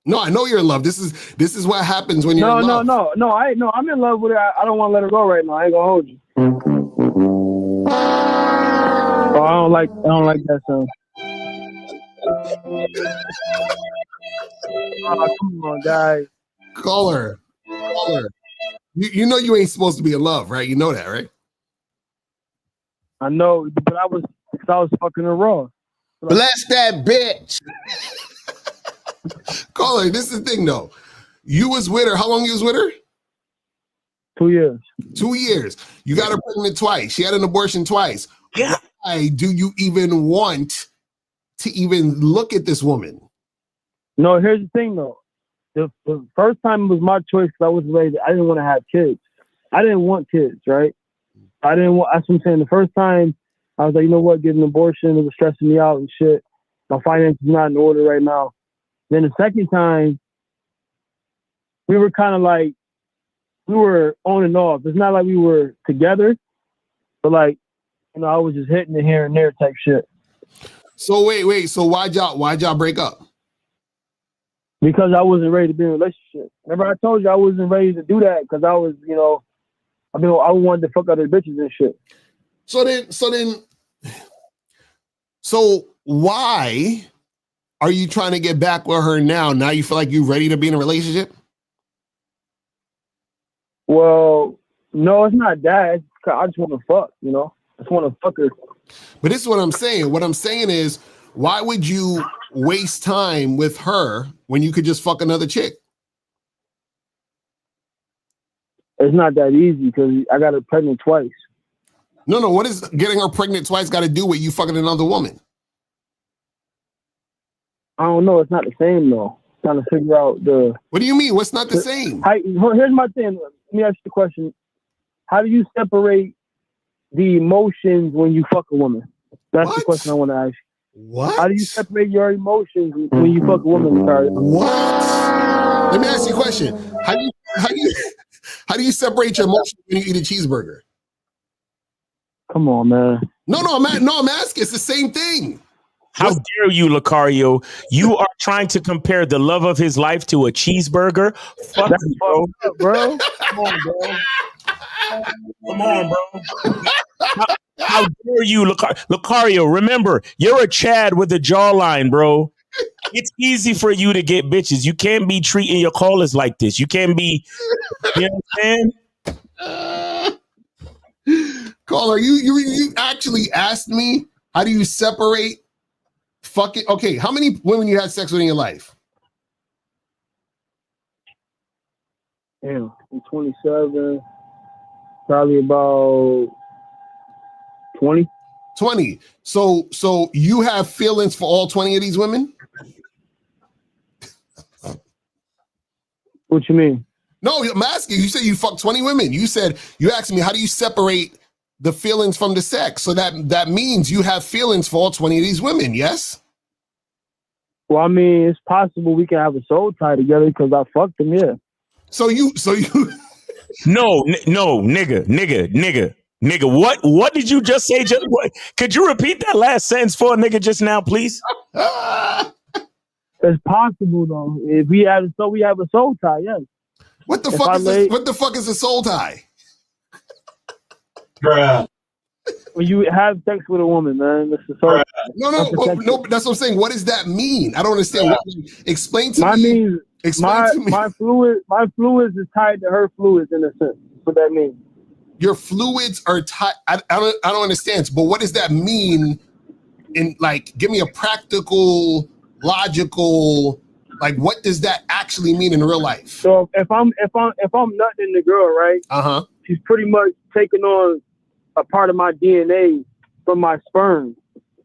No, I know you're in love. This is what happens when you're in love. No. I'm in love with her. I don't want to let her go right now. I ain't gonna hold you. Oh, I don't like that song. Oh, come on, guys. Caller. You know you ain't supposed to be in love, right? You know that, right? I know, but I was fucking her raw. Bless that bitch. Caller, this is the thing though. You was with her. How long you was with her? 2 years. 2 years. You got her pregnant twice. She had an abortion twice. Yeah. Why do you even want to even look at this woman? No, here's the thing though. The first time was my choice because I was raised. I didn't want to have kids. I didn't want kids, right? That's what I'm saying. The first time I was like, you know what, get an abortion. It was stressing me out and shit. My finances not in order right now. Then the second time, we were kind of like, we were on and off. It's not like we were together, but like, you know, I was just hitting it here and there type shit. So wait. So why'd y'all break up? Because I wasn't ready to be in a relationship. Remember I told you I wasn't ready to do that because I was, you know, I wanted to fuck other bitches and shit. So why are you trying to get back with her now? Now you feel like you're ready to be in a relationship? Well, no, it's not that. I just want to fuck, you know? I just want to fuck her. But this is what I'm saying. What I'm saying is, why would you waste time with her when you could just fuck another chick? It's not that easy because I got her pregnant twice. No. What is getting her pregnant twice got to do with you fucking another woman? I don't know. It's not the same though. Trying to figure out the. What do you mean? What's not the same? Here's my thing. Let me ask you the question. How do you separate the emotions when you fuck a woman? That's the question I want to ask you. What? How do you separate your emotions when you fuck a woman? Sorry. What? Let me ask you a question. How do you separate your emotions when you eat a cheeseburger? Come on, man. No, I'm asking. It's the same thing. How dare you, Lucario? You are trying to compare the love of his life to a cheeseburger? Fuck you, bro. Bro. Come on, bro. Come on, bro. How dare you, Lucario? Remember, you're a Chad with a jawline, bro. It's easy for you to get bitches. You can't be treating your callers like this. You can't be, you know what I'm saying? Caller, you actually asked me, how do you separate fucking, okay, how many women you had sex with in your life? Damn, I'm 27, probably about 20. 20. So you have feelings for all 20 of these women? What you mean? No, I'm asking. You said you fucked 20 women. You asked me, how do you separate the feelings from the sex? So that means you have feelings for all 20 of these women, yes? Well, I mean, it's possible we can have a soul tie together because I fucked them, yeah. So you No, nigga. What did you just say? Could you repeat that last sentence for a nigga just now, please? It's possible though. If we have a soul tie, yes. What the fuck is a soul tie? Bruh. When you have sex with a woman, man, that's a soul tie. No, that's what I'm saying. What does that mean? I don't understand. Explain to me. My fluids is tied to her fluids in a sense. What that means? Your fluids are tied. I don't understand. But what does that mean? Give me a practical, logical. What does that actually mean in real life? So if I'm nutting the girl, right? She's pretty much taking on a part of my DNA from my sperm.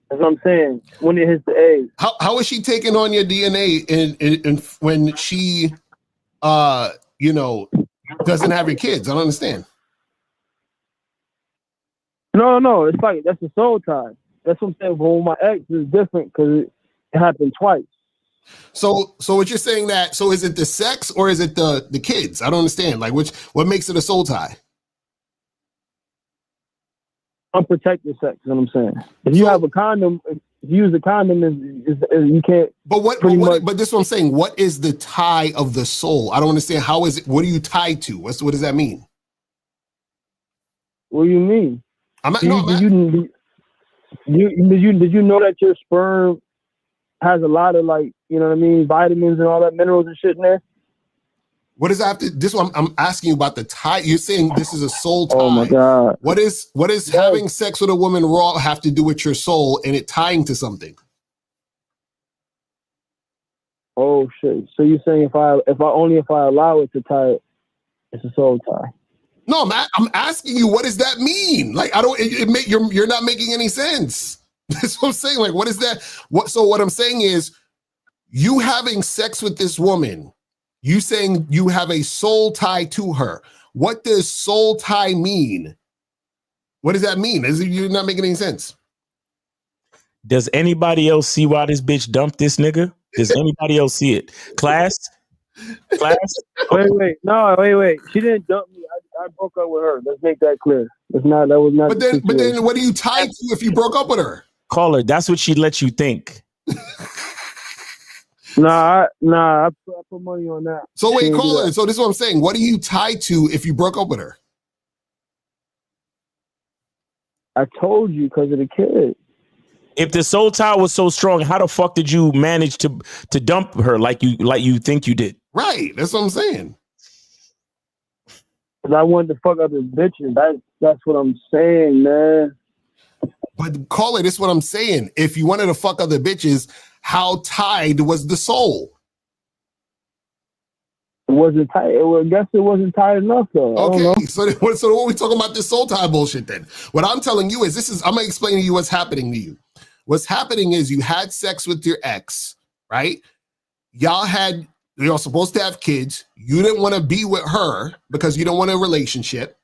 That's what I'm saying. When it hits the egg. How is she taking on your DNA in when she doesn't have your kids? I don't understand. No. It's like that's a soul tie. That's what I'm saying. But with my ex is different because it happened twice. So what you're saying so is it the sex or is it the kids? I don't understand. What makes it a soul tie? Unprotected sex is what I'm saying. If you have a condom, if you use a condom, you can't. But this is what I'm saying. What is the tie of the soul? I don't understand. How is it? What are you tied to? What does that mean? What do you mean? Did you know that your sperm has a lot of you know what I mean, vitamins and all that, minerals and shit in there. What does that have to? This one I'm asking you about the tie. You're saying this is a soul tie. Oh my God. What is having sex with a woman raw have to do with your soul and it tying to something? Oh shit. So you're saying if I allow it to tie it, it's a soul tie. No, I'm asking you, what does that mean? Like, I don't. You're not making any sense. That's what I'm saying. Like, what is that? So what I'm saying is, you having sex with this woman, you saying you have a soul tie to her. What does soul tie mean? What does that mean? You're not making any sense. Does anybody else see why this bitch dumped this nigga? Does anybody else see it? Class? Wait. She didn't dump me. I broke up with her. Let's make that clear. That was not. But then, what do you tie to if you broke up with her? Caller, that's what she let you think. Nah, I put money on that. So wait, caller. So this is what I'm saying. What do you tie to if you broke up with her? I told you, because of the kid. If the soul tie was so strong, how the fuck did you manage to dump her like you think you did? Right. That's what I'm saying. Because I wanted to fuck other bitches. That's what I'm saying, man. But caller, this is what I'm saying. If you wanted to fuck other bitches, how tied was the soul? It wasn't tight. I guess it wasn't tight enough, though. Okay, so what are we talking about this soul tie bullshit then? What I'm telling you is I'm going to explain to you what's happening to you. What's happening is you had sex with your ex, right? You're supposed to have kids. You didn't want to be with her because you don't want a relationship.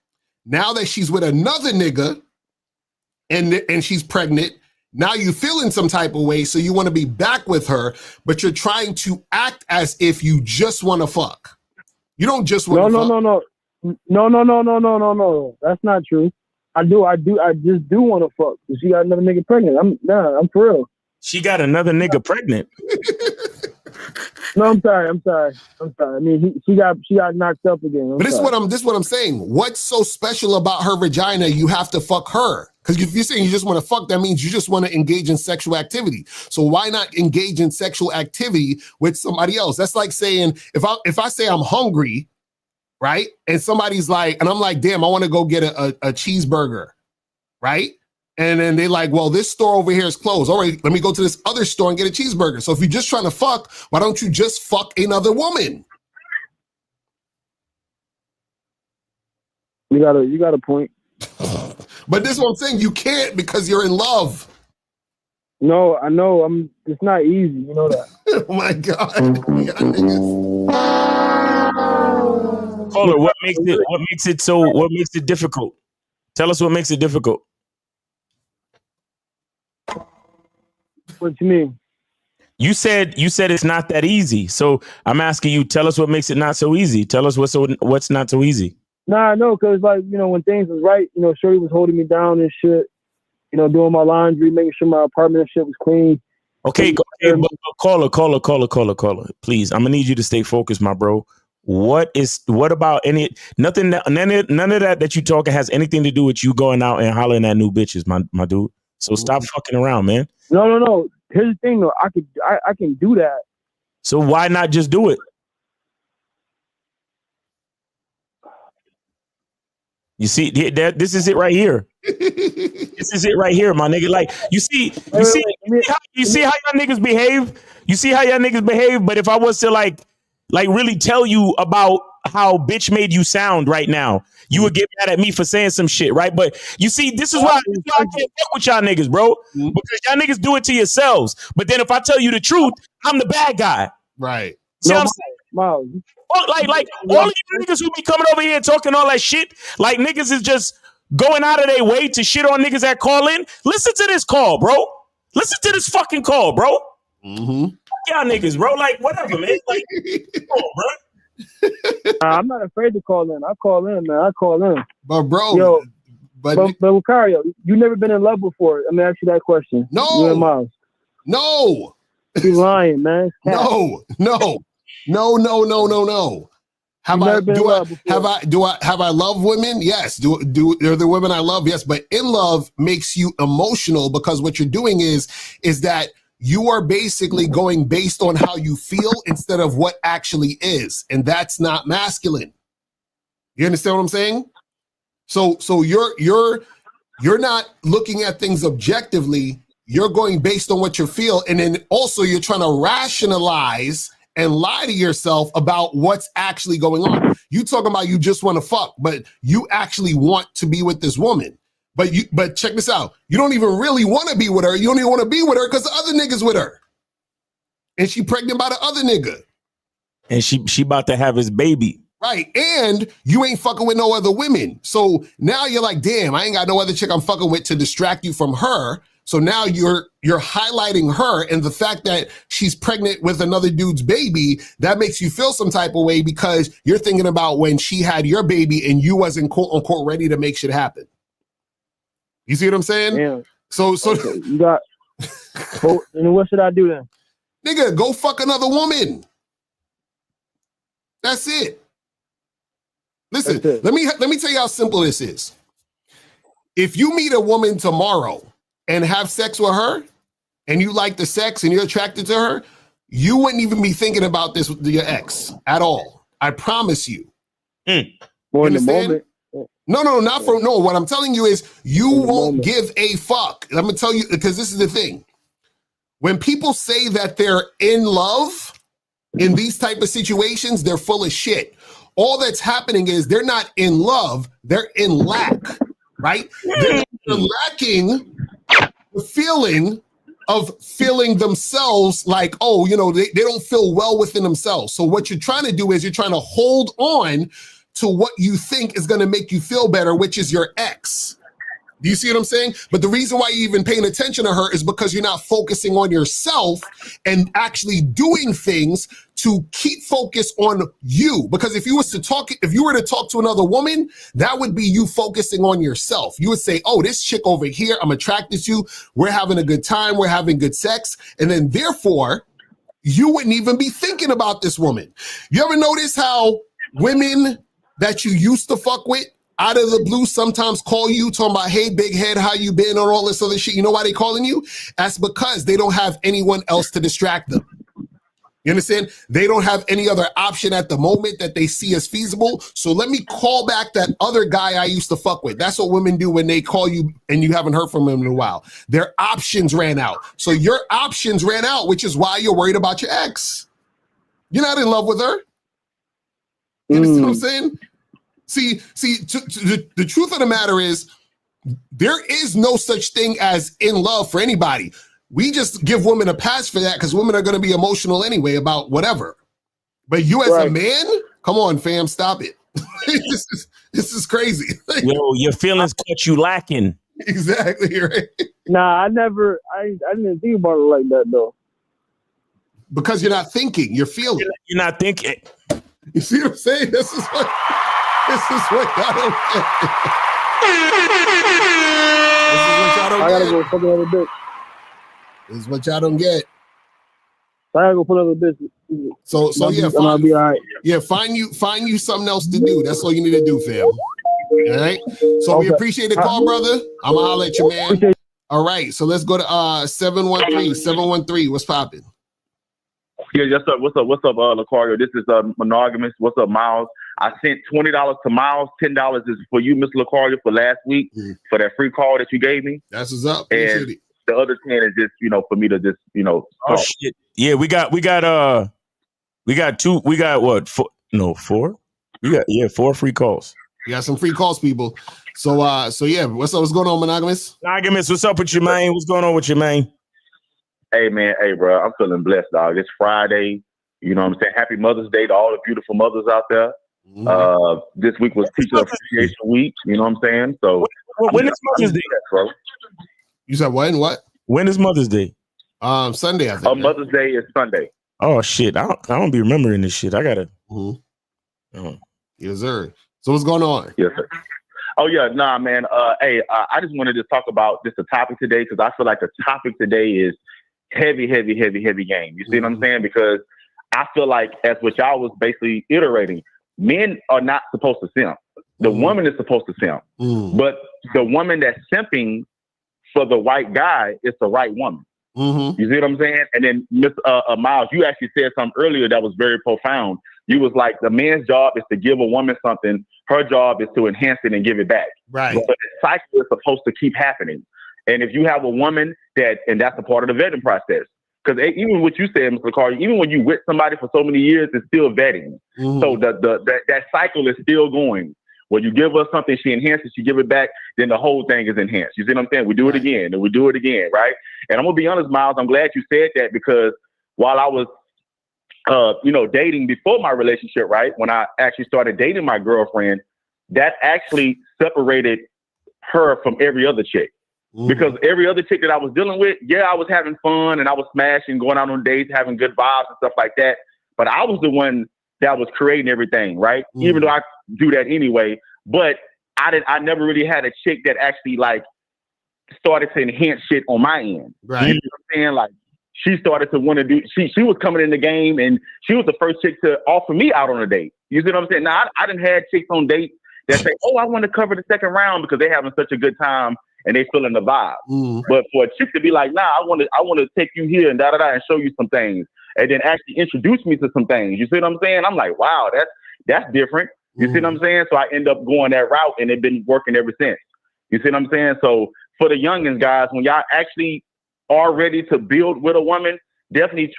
Now that she's with another nigga and she's pregnant, now you feel in some type of way, so you want to be back with her, but you're trying to act as if you just want to fuck. You don't just want to fuck. No. That's not true. I just do want to fuck. She got another nigga pregnant. I'm for real. She got another nigga pregnant. No, I'm sorry. I mean, she got knocked up again. But this is what I'm saying. What's so special about her vagina? You have to fuck her. Because if you're saying you just want to fuck, that means you just want to engage in sexual activity. So why not engage in sexual activity with somebody else? That's like saying, if I say I'm hungry, right? And somebody's like, and I'm like, damn, I want to go get a cheeseburger, right? And then they like, well, this store over here is closed. All right, let me go to this other store and get a cheeseburger. So if you're just trying to fuck, why don't you just fuck another woman? You got a point. But this is what I'm saying. You can't because you're in love. No, I know. It's not easy. You know that. Oh my God. Caller, what makes it difficult? Tell us what makes it difficult. What you mean? You said it's not that easy. So I'm asking you, tell us what makes it not so easy. Tell us what's not so easy. Nah, no, because when things was right, Shorty was holding me down and shit, doing my laundry, making sure my apartment and shit was clean. Okay, but caller, please, I'm gonna need you to stay focused, my bro. What about none of that you talking has anything to do with you going out and hollering at new bitches, my dude. So stop fucking around, man. No. Here's the thing, though. I can do that. So why not just do it? You see, this is it right here. This is it right here, my nigga. Like, you see how y'all niggas behave? You see how y'all niggas behave? But if I was to like really tell you about how bitch made you sound right now, you would get mad at me for saying some shit, right? But you see, this is why I can't fuck with y'all niggas, bro. Because y'all niggas do it to yourselves. But then if I tell you the truth, I'm the bad guy. Right. See what I'm saying? Miles. Like all of you niggas who be coming over here talking all that shit, like niggas is just going out of their way to shit on niggas that call in. Listen to this call, bro. Listen to this fucking call, bro. Mm-hmm. Y'all niggas, bro. Like, whatever, man. Like, come on, bro. I'm not afraid to call in. I call in, man. I call in. But bro, yo, but Lucario, you never been in love before. Let me ask you that question. No. You and Miles. No. You lying, man. No. Have I loved women? Yes. Do the women I love? Yes. But in love makes you emotional because what you're doing is that you are basically going based on how you feel instead of what actually is. And that's not masculine. You understand what I'm saying? So you're not looking at things objectively. You're going based on what you feel. And then also you're trying to rationalize and lie to yourself about what's actually going on. You talking about you just want to fuck, but you actually want to be with this woman. But check this out. You don't even really want to be with her. You don't even want to be with her because the other nigga's with her. And she pregnant by the other nigga. And she about to have his baby. Right. And you ain't fucking with no other women. So now you're like, damn, I ain't got no other chick I'm fucking with to distract you from her. So now you're highlighting her, and the fact that she's pregnant with another dude's baby, that makes you feel some type of way because you're thinking about when she had your baby and you wasn't quote unquote ready to make shit happen. You see what I'm saying? Yeah. So okay, you got. And what should I do then? Nigga, go fuck another woman. That's it. Listen, let me tell you how simple this is. If you meet a woman tomorrow and have sex with her, and you like the sex and you're attracted to her, you wouldn't even be thinking about this with your ex at all. I promise you. More in the moment. No, not for no. What I'm telling you is you won't give a fuck. I'm gonna tell you because this is the thing. When people say that they're in love in these type of situations, they're full of shit. All that's happening is they're not in love, they're in lack, right? They're lacking the feeling of feeling themselves like, oh, you know, they don't feel well within themselves. So what you're trying to do is you're trying to hold on to what you think is going to make you feel better, which is your ex. Do you see what I'm saying? But the reason why you're even paying attention to her is because you're not focusing on yourself and actually doing things to keep focus on you. Because if you were to talk to another woman, that would be you focusing on yourself. You would say, oh, this chick over here, I'm attracted to, we're having a good time, we're having good sex. And then therefore, you wouldn't even be thinking about this woman. You ever notice how women that you used to fuck with out of the blue sometimes call you talking about, hey, big head, how you been, or all this other shit? You know why they calling you? That's because they don't have anyone else to distract them. You understand? They don't have any other option at the moment that they see as feasible. So let me call back that other guy I used to fuck with. That's what women do when they call you and you haven't heard from them in a while. Their options ran out. So your options ran out, which is why you're worried about your ex. You're not in love with her. You understand what I'm saying? See, the truth of the matter is there is no such thing as in love for anybody. We just give women a pass for that because women are going to be emotional anyway about whatever. But you as a man, come on, fam, stop it. This is crazy. Yo, your feelings cut you lacking. Exactly, right? Nah, I didn't think about it like that though. Because you're not thinking, you're feeling. You're not thinking. You see what I'm saying? This is what y'all don't get. I gotta go fuck another bitch. This is what y'all don't get. I gotta go put another bitch. So yeah, I'll be all right. Yeah, find you something else to do. That's all you need to do, fam. All right. So we appreciate the call, brother. I'm gonna holler at you, man. All right. So let's go to 713. 713. What's popping? Yeah, yes, sir. What's up, Lacario? This is Monogamous. What's up, Miles? I sent $20 to Miles. $10 is for you, Mr. Lacario, for last week for that free call that you gave me. That's what's up. And the other 10 is just, for me to just, Oh shit! Yeah, we got two. We got what? Four. We got 4 free calls. You got some free calls, people. So yeah, what's up? What's going on, Monogamous? Monogamous, what's up with you, man? What's going on with you, man? Hey, man. Hey, bro. I'm feeling blessed, dog. It's Friday. You know what I'm saying? Happy Mother's Day to all the beautiful mothers out there. This week was Teacher Appreciation Week. You know what I'm saying? So when is Mother's Day, bro? You said when? What? When is Mother's Day? Sunday, I think. Mother's Day is Sunday. Oh shit! I don't be remembering this shit. I gotta. Yes, sir. So what's going on? Yes, sir. Oh yeah, nah, man. Hey, I just wanted to talk about just the topic today because I feel like the topic today is heavy game. You see what I'm saying? Because I feel like, as what y'all was basically iterating, men are not supposed to simp. The woman is supposed to simp. But the woman that's simping for the white guy is the right woman. You see what I'm saying? And then Miles, you actually said something earlier that was very profound. You was like, the man's job is to give a woman something. Her job is to enhance it and give it back. Right. But the cycle is supposed to keep happening. And if you have a woman and that's a part of the vetting process. Because even what you said, Mr. Carter, even when you with somebody for so many years, it's still vetting. So that cycle is still going. When you give her something, she enhances, you give it back, then the whole thing is enhanced. You see what I'm saying? We do it again, and we do it again, right? And I'm gonna be honest, Miles, I'm glad you said that, because while I was dating before my relationship, right? When I actually started dating my girlfriend, that actually separated her from every other chick. Because every other chick that I was dealing with, I was having fun and I was smashing, going out on dates, having good vibes and stuff like that. But I was the one that was creating everything, right? Even though I do that anyway. But I never really had a chick that actually like started to enhance shit on my end. Right. You know what I'm saying? Like, she started to want to do, she was coming in the game, and she was the first chick to offer me out on a date. You see what I'm saying? Now, I didn't have chicks on dates that say, oh, I want to cover the second round because they're having such a good time and they feeling the vibe. But for a chick to be like, nah, I want to take you here and da-da-da and show you some things, and then actually introduce me to some things. You see what I'm saying? I'm like, wow, that's different. You see what I'm saying? So I end up going that route, and it's been working ever since. You see what I'm saying? So for the youngins, guys, when y'all actually are ready to build with a woman, definitely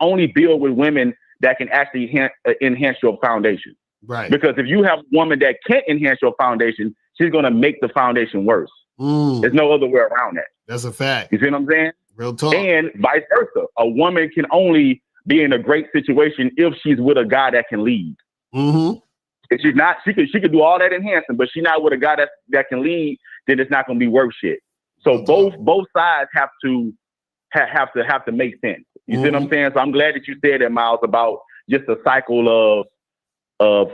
only build with women that can actually enhance your foundation. Right. Because if you have a woman that can't enhance your foundation, she's going to make the foundation worse. There's no other way around that. That's a fact. You see what I'm saying? Real talk. And vice versa. A woman can only be in a great situation if she's with a guy that can lead. If she's not, she could do all that enhancing, but she's not with a guy that can lead, then it's not going to be worth shit. So both sides have to make sense. You see what I'm saying? So I'm glad that you said that, Miles, about just a cycle of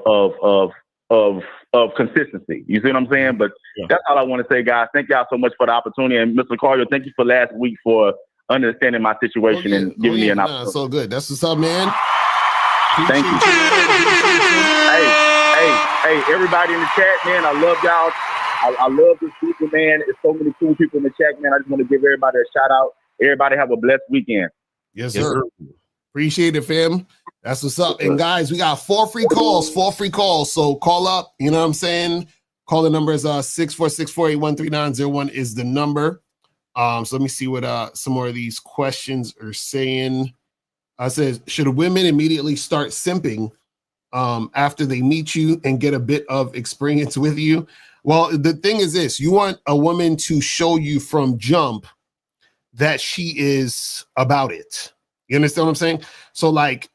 consistency. You see what I'm saying? But that's all I want to say, guys. Thank y'all so much for the opportunity. And Mr. Carter, thank you for last week for understanding my situation and giving me an opportunity. So good. That's what's up, man. Thank you. Hey, everybody in the chat, man, I love y'all. I love this people, man. There's so many cool people in the chat, man. I just want to give everybody a shout out. Everybody have a blessed weekend. Yes, sir. Appreciate it, fam. That's what's up. And guys, we got 4 free calls. So call up. You know what I'm saying? Call the number is 646-481-3901 is the number. So let me see what some more of these questions are saying. Says, should women immediately start simping after they meet you and get a bit of experience with you? Well, the thing is this: you want a woman to show you from jump that she is about it. You understand what I'm saying? So like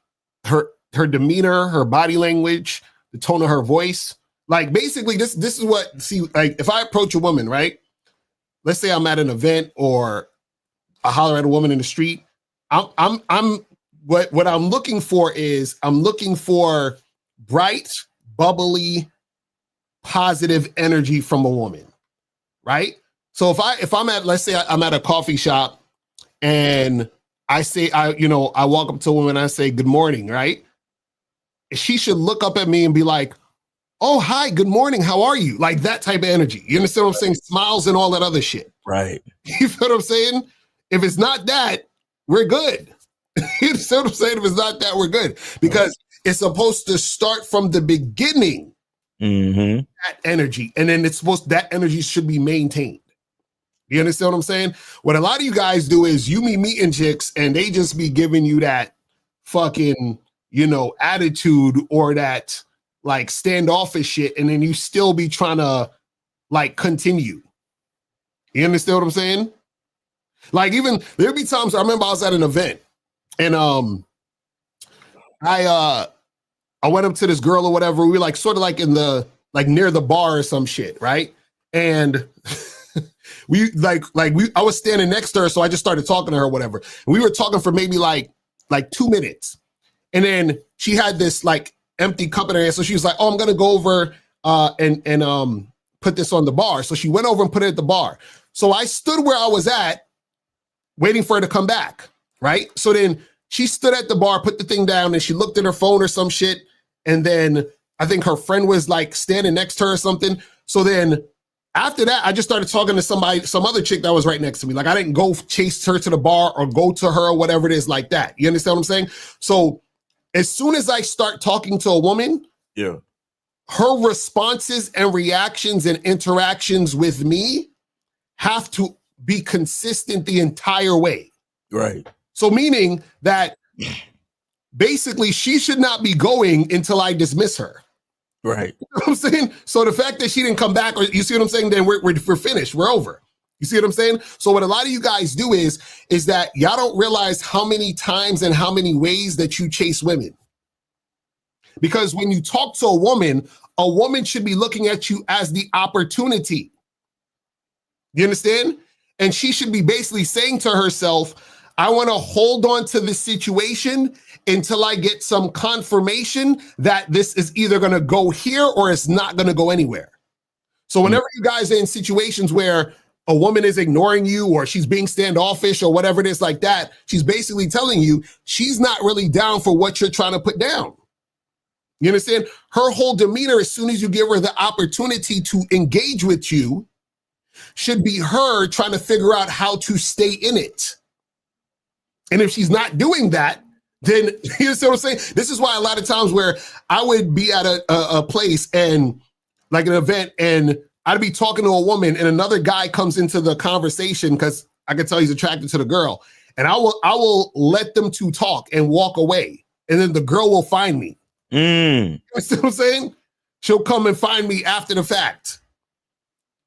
her demeanor, her body language, the tone of her voice, like basically this is what, see, like if I approach a woman, right? Let's say I'm at an event or I holler at a woman in the street. I'm what I'm looking for is I'm looking for bright, bubbly, positive energy from a woman, right? So if I'm at, let's say I'm at a coffee shop and I say, I walk up to a woman and I say, good morning, right? She should look up at me and be like, oh, hi, good morning. How are you? Like that type of energy. You understand what I'm saying? Smiles and all that other shit. Right. You feel what I'm saying? If it's not that, we're good. You understand what I'm saying? If it's not that, we're good. Because it's supposed to start from the beginning. That energy. And then that energy should be maintained. You understand what I'm saying? What a lot of you guys do is you be meeting chicks and they just be giving you that fucking, attitude or that like standoffish shit. And then you still be trying to like continue. You understand what I'm saying? Like even there'd be times I remember I was at an event and I went up to this girl or whatever. We were like sort of like in the like near the bar or some shit, right? And I was standing next to her, so I just started talking to her or whatever. And we were talking for maybe like 2 minutes. And then she had this like empty cup in her hand. So she was like, oh, I'm gonna go over and put this on the bar. So she went over and put it at the bar. So I stood where I was at, waiting for her to come back, right? So then she stood at the bar, put the thing down, and she looked at her phone or some shit. And then I think her friend was like standing next to her or something. So then After that, I just started talking to some other chick that was right next to me. Like, I didn't go chase her to the bar or go to her or whatever it is like that. You understand what I'm saying? So as soon as I start talking to a woman, yeah, her responses and reactions and interactions with me have to be consistent the entire way. Right. So meaning that basically she should not be going until I dismiss her. Right. You know what I'm saying? So the fact that she didn't come back, or you see what I'm saying, then we're finished. We're over. You see what I'm saying? So what a lot of you guys do is that y'all don't realize how many times and how many ways that you chase women. Because when you talk to a woman should be looking at you as the opportunity. You understand? And she should be basically saying to herself, I want to hold on to this situation until I get some confirmation that this is either going to go here or it's not going to go anywhere. So whenever you guys are in situations where a woman is ignoring you or she's being standoffish or whatever it is like that, she's basically telling you she's not really down for what you're trying to put down. You understand? Her whole demeanor, as soon as you give her the opportunity to engage with you, should be her trying to figure out how to stay in it. And if she's not doing that, then you see what I'm saying? This is why a lot of times where I would be at a place and like an event and I'd be talking to a woman and another guy comes into the conversation because I can tell he's attracted to the girl. And I will let them two talk and walk away. And then the girl will find me. You see what I'm saying? She'll come and find me after the fact.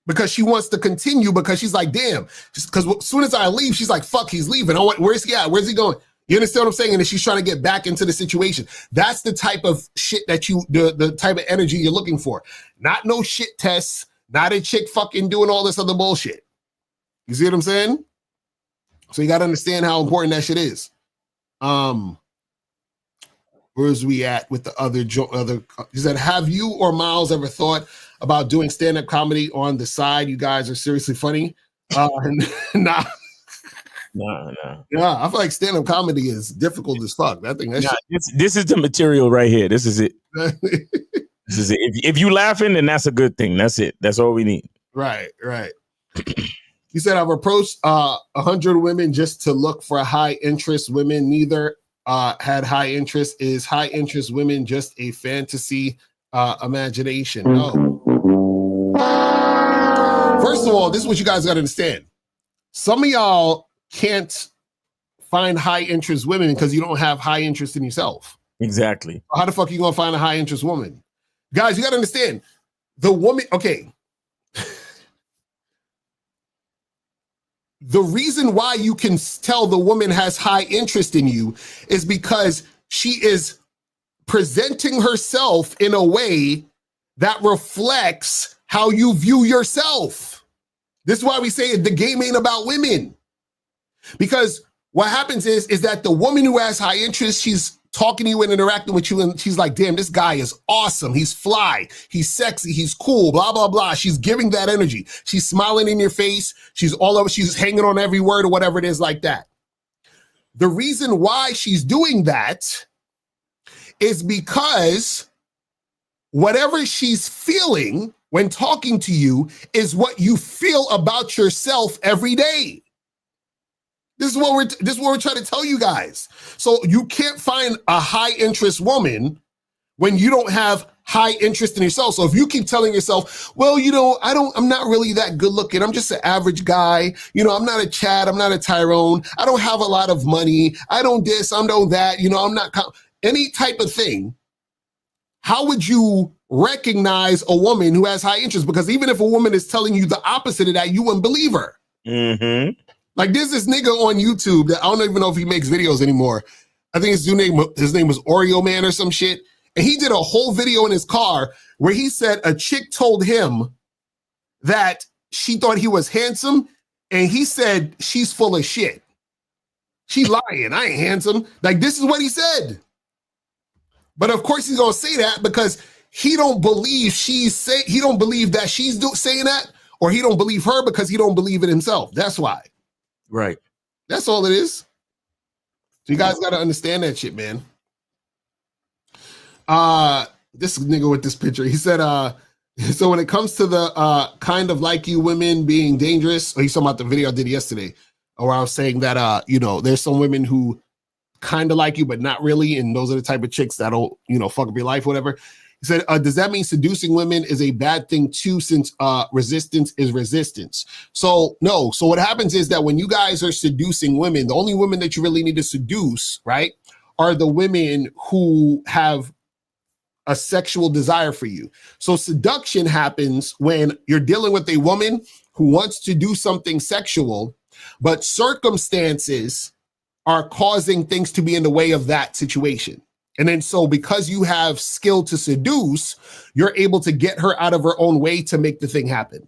Because she wants to continue because she's like, damn. Because as soon as I leave, she's like, fuck, he's leaving. Where's he at? Where's he going? You understand what I'm saying? And then she's trying to get back into the situation. That's the type of shit that the type of energy you're looking for. Not no shit tests, not a chick fucking doing all this other bullshit. You see what I'm saying? So you got to understand how important that shit is. Where's we at with the other? He said, have you or Miles ever thought about doing stand-up comedy on the side? You guys are seriously funny. Nah. Yeah, I feel like stand-up comedy is difficult as fuck. I think this is the material right here. This is it. This is it. If you laughing, then that's a good thing. That's it. That's all we need. Right. He said, I've approached 100 women just to look for high interest women. Neither had high interest. Is high interest women just a fantasy imagination? No. First of all, this is what you guys got to understand. Some of y'all can't find high interest women because you don't have high interest in yourself. Exactly. How the fuck are you going to find a high interest woman? Guys, you got to understand. The woman, okay. The reason why you can tell the woman has high interest in you is because she is presenting herself in a way that reflects how you view yourself. This is why we say the game ain't about women. Because what happens is that the woman who has high interest, she's talking to you and interacting with you, and she's like, damn, this guy is awesome. He's fly. He's sexy. He's cool, blah, blah, blah. She's giving that energy. She's smiling in your face. She's all over. She's hanging on every word or whatever it is like that. The reason why she's doing that is because whatever she's feeling when talking to you is what you feel about yourself every day. This is what we're trying to tell you guys. So you can't find a high interest woman when you don't have high interest in yourself. So if you keep telling yourself, well, I'm not really that good looking. I'm just an average guy. I'm not a Chad. I'm not a Tyrone. I don't have a lot of money. I don't this, I don't that. I'm not any type of thing. How would you recognize a woman who has high interest? Because even if a woman is telling you the opposite of that, you wouldn't believe her. Mm-hmm. Like there's this nigga on YouTube that I don't even know if he makes videos anymore. I think his name was Oreo Man or some shit. And he did a whole video in his car where he said a chick told him that she thought he was handsome. And he said, she's full of shit. She lying. I ain't handsome. Like this is what he said. But of course he's going to say that because he don't believe he don't believe that she's saying that, or he don't believe her because he don't believe it himself. That's why. Right. That's all it is. So you guys got to understand that shit, man. This nigga with this picture, he said, So when it comes to the kind of like you women being dangerous, or you talking about the video I did yesterday, where I was saying that there's some women who kind of like you, but not really, and those are the type of chicks that'll fuck up your life, whatever. He said, does that mean seducing women is a bad thing too, since resistance is resistance? So no. So what happens is that when you guys are seducing women, the only women that you really need to seduce, right, are the women who have a sexual desire for you. So seduction happens when you're dealing with a woman who wants to do something sexual, but circumstances are causing things to be in the way of that situation. And then so because you have skill to seduce, you're able to get her out of her own way to make the thing happen.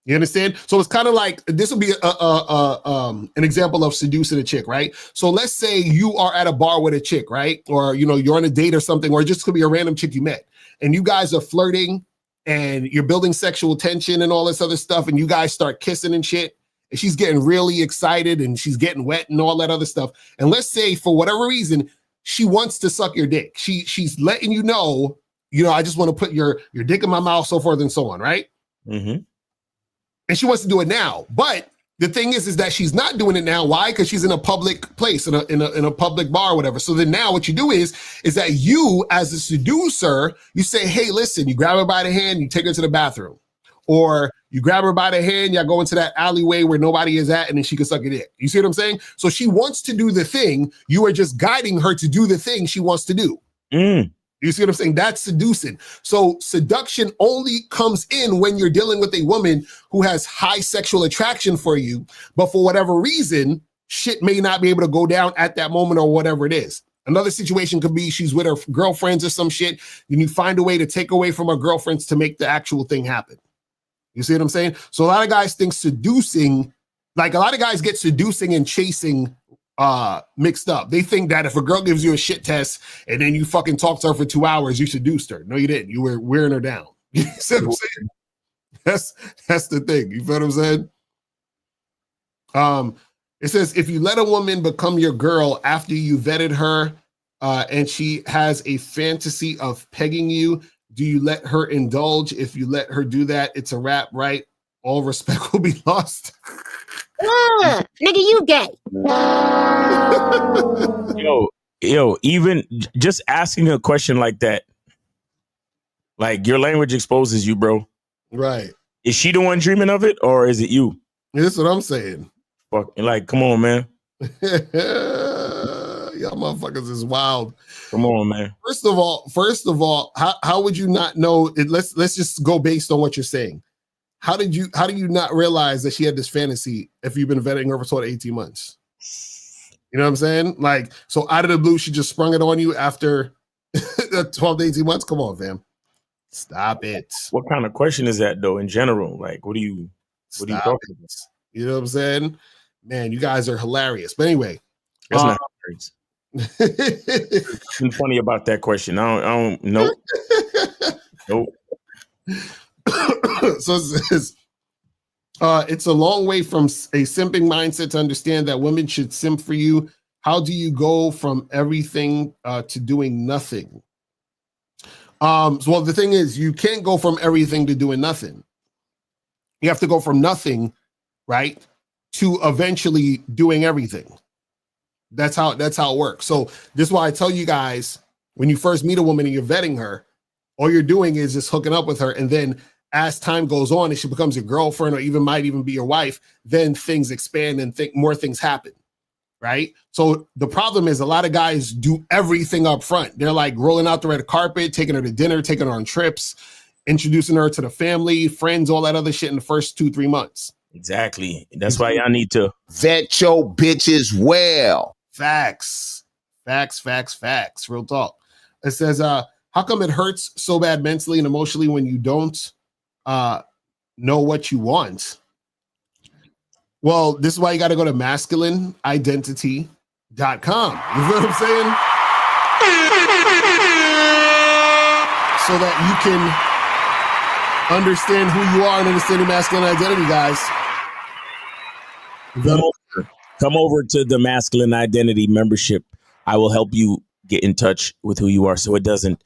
You understand? So it's kind of like, this will be an example of seducing a chick, right? So let's say you are at a bar with a chick, right? Or, you're on a date or something, or it just could be a random chick you met. And you guys are flirting and you're building sexual tension and all this other stuff. And you guys start kissing and shit. And she's getting really excited and she's getting wet and all that other stuff. And let's say for whatever reason, she wants to suck your dick. She's letting you know, I just want to put your dick in my mouth, so forth and so on, right? Mm-hmm. And she wants to do it now. But the thing is that she's not doing it now. Why? Because she's in a public place, in a public bar or whatever. So then now what you do is that you, as a seducer, you say, hey, listen, you grab her by the hand, you take her to the bathroom. Or you grab her by the hand, y'all go into that alleyway where nobody is at, and then she can suck your dick. You see what I'm saying? So she wants to do the thing. You are just guiding her to do the thing she wants to do. You see what I'm saying? That's seducing. So seduction only comes in when you're dealing with a woman who has high sexual attraction for you, but for whatever reason, shit may not be able to go down at that moment or whatever it is. Another situation could be she's with her girlfriends or some shit, and you find a way to take away from her girlfriends to make the actual thing happen. You see what I'm saying? So a lot of guys think seducing, like a lot of guys get seducing and chasing mixed up. They think that if a girl gives you a shit test and then you fucking talk to her for 2 hours, you seduced her. No, you didn't. You were wearing her down. You see what I'm saying? That's the thing. You feel what I'm saying? It says, if you let a woman become your girl after you vetted her and she has a fantasy of pegging you, do you let her indulge? If you let her do that, it's a wrap, right? All respect will be lost. Nigga, you gay. Yo, even just asking a question like that, like your language exposes you, bro. Right. Is she the one dreaming of it, or is it you? That's what I'm saying. Fuck, like, come on, man. Y'all motherfuckers is wild. Come on, man. First of all, how would you not know it? Let's just go based on what you're saying. How do you not realize that she had this fantasy if you've been vetting her for sort of 18 months? You know what I'm saying? Like, so out of the blue, she just sprung it on you after 12 to 18 months? Come on, fam. Stop it. What kind of question is that, though, in general? Like, what are you talking about? You know what I'm saying? Man, you guys are hilarious. But anyway. That's not hilarious. Nothing funny about that question. I don't nope. So it says, it's a long way from a simping mindset to understand that women should simp for you. How do you go from everything to doing nothing? Well, the thing is, you can't go from everything to doing nothing. You have to go from nothing, right, to eventually doing everything. That's how it works. So this is why I tell you guys, when you first meet a woman and you're vetting her, all you're doing is just hooking up with her. And then as time goes on and she becomes your girlfriend or might even be your wife, then things expand and more things happen, right? So the problem is a lot of guys do everything up front. They're like rolling out the red carpet, taking her to dinner, taking her on trips, introducing her to the family, friends, all that other shit in the first 2-3 months. Exactly. That's why y'all need to vet your bitches well. Facts. Real talk. It says, how come it hurts so bad mentally and emotionally when you don't know what you want? Well, this is why you got to go to masculineidentity.com. You feel what I'm saying? So that you can understand who you are and understand your masculine identity, guys. Come over to the Masculine Identity membership. I will help you get in touch with who you are so it doesn't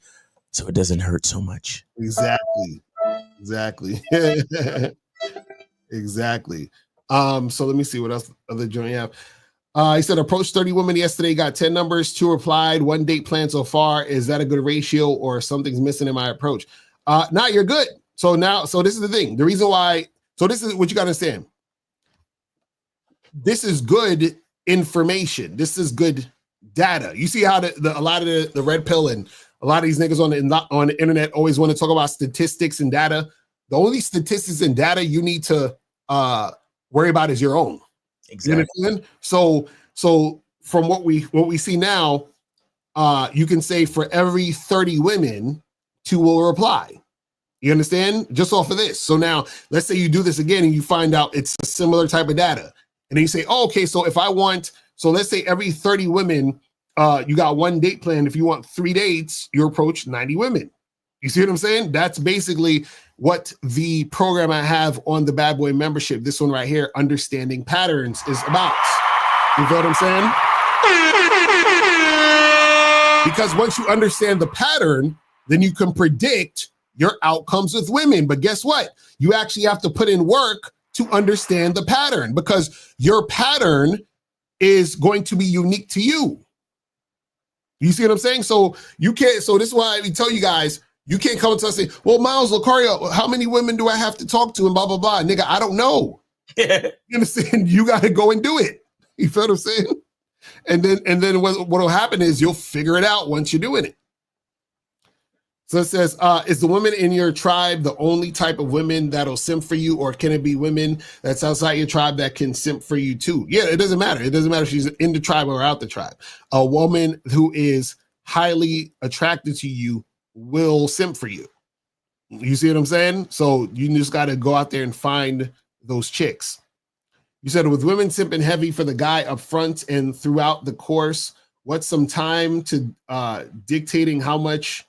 hurt so much. Exactly. Exactly. Exactly. So let me see what else other joint you have. He said approached 30 women yesterday, got 10 numbers, 2 replied, 1 date plan so far. Is that a good ratio or something's missing in my approach? Nah, you're good. So this is the thing. The reason why, so this is what you gotta understand. This is good information. This is good data. You see how a lot of the red pill and a lot of these niggas on the internet always want to talk about statistics and data. The only statistics and data you need to worry about is your own. Exactly. You know, so from what we see now, you can say for every 30 women, 2 will reply. You understand? Just off of this. So now let's say you do this again and you find out it's a similar type of data. And then you say, oh, okay, so if I want, so let's say every 30 women, you got 1 date plan. If you want 3 dates, you approach 90 women. You see what I'm saying? That's basically what the program I have on the Bad Boy membership, this one right here, Understanding Patterns, is about. You feel what I'm saying? Because once you understand the pattern, then you can predict your outcomes with women. But guess what? You actually have to put in work to understand the pattern, because your pattern is going to be unique to you. You see what I'm saying? So you can't, so this is why we tell you guys, you can't come to us and say, well, Miles Lucario, how many women do I have to talk to and blah, blah, blah. Nigga, I don't know. You understand? You got to go and do it. You feel what I'm saying? And then what will happen is you'll figure it out once you're doing it. So it says, is the woman in your tribe the only type of women that'll simp for you, or can it be women that's outside your tribe that can simp for you too? Yeah, it doesn't matter. It doesn't matter if she's in the tribe or out the tribe. A woman who is highly attracted to you will simp for you. You see what I'm saying? So you just got to go out there and find those chicks. You said with women simping heavy for the guy up front and throughout the course, what's some time to dictating how much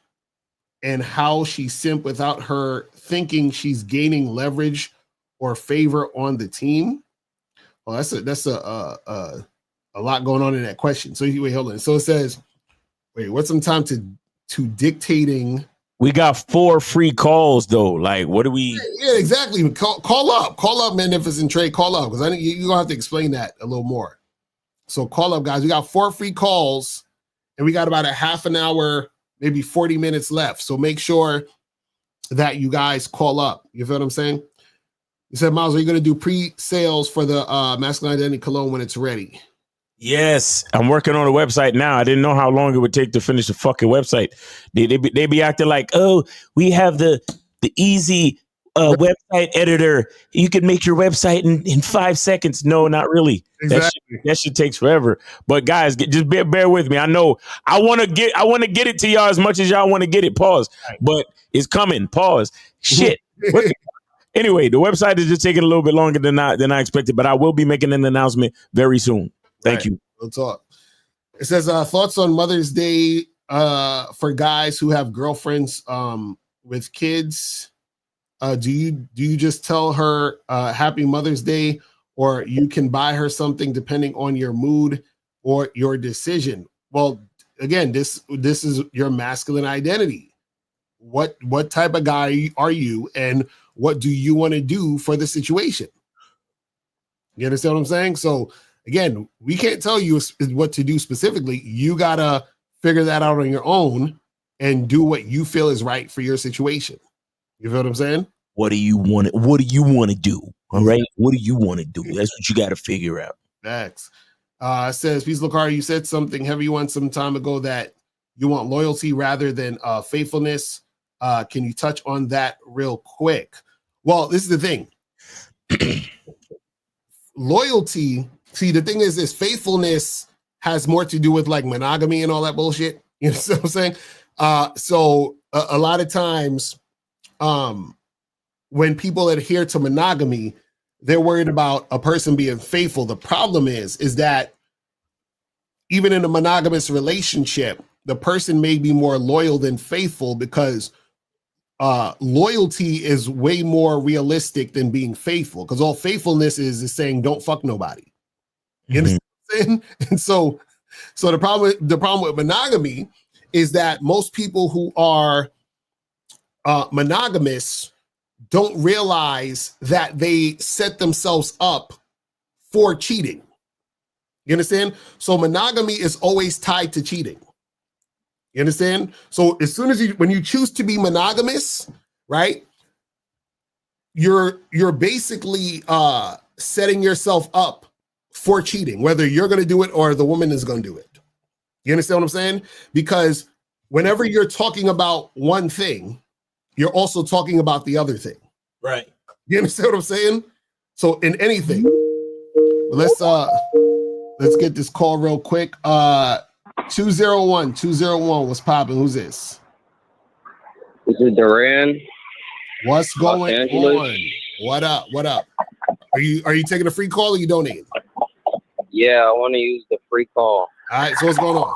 and how she simp without her thinking she's gaining leverage or favor on the team? Well, that's a lot going on in that question. So wait, hold on. So it says, wait, what's some time to dictating? We got 4 free calls though. Like, what do we? Yeah, exactly. Call up, Magnificent Trade. Call up, because I think you're gonna have to explain that a little more. So call up, guys. We got 4 free calls, and we got about a half an hour, maybe 40 minutes left. So make sure that you guys call up. You feel what I'm saying? You said, Miles, are you going to do pre-sales for the Masculine Identity Cologne when it's ready? Yes, I'm working on a website now. I didn't know how long it would take to finish a fucking website. They be acting like, oh, we have the easy website editor. You can make your website in 5 seconds. No, not really. Exactly. That shit takes forever. But guys, just bear with me. I know I want to get it to y'all as much as y'all want to get it. Pause. Right. But it's coming. Pause. Shit. Anyway, the website is just taking a little bit longer than I expected, but I will be making an announcement very soon. Thank you. We'll talk. It says thoughts on Mother's Day for guys who have girlfriends with kids. Do you just tell her Happy Mother's Day, or you can buy her something depending on your mood or your decision? Well, again, this is your masculine identity. What type of guy are you, and what do you want to do for the situation? You understand what I'm saying? So again, we can't tell you what to do specifically. You gotta figure that out on your own and do what you feel is right for your situation. You feel what I'm saying? What do you want to do? All right. What do you want to do? That's what you got to figure out. Facts. It says, Peace Lucario, you said something heavy one some time ago that you want loyalty rather than faithfulness. Can you touch on that real quick? Well, this is the thing. Loyalty, see, the thing is this: faithfulness has more to do with like monogamy and all that bullshit. You know what I'm saying? So a lot of times, when people adhere to monogamy, they're worried about a person being faithful. The problem is that even in a monogamous relationship, the person may be more loyal than faithful, because loyalty is way more realistic than being faithful, because all faithfulness is saying don't fuck nobody. You understand what I'm saying? And so the problem with monogamy is that most people who are monogamous don't realize that they set themselves up for cheating. You understand? So monogamy is always tied to cheating. You understand? So as soon as when you choose to be monogamous, right, you're basically setting yourself up for cheating, whether you're going to do it or the woman is going to do it. You understand what I'm saying? Because whenever you're talking about one thing, you're also talking about the other thing. Right. You understand what I'm saying? So in anything, let's get this call real quick. 201, what's popping? Who's this? Is it Duran? What's going on? What up? What up? Are you taking a free call or you donating? Yeah, I want to use the free call. All right, so what's going on?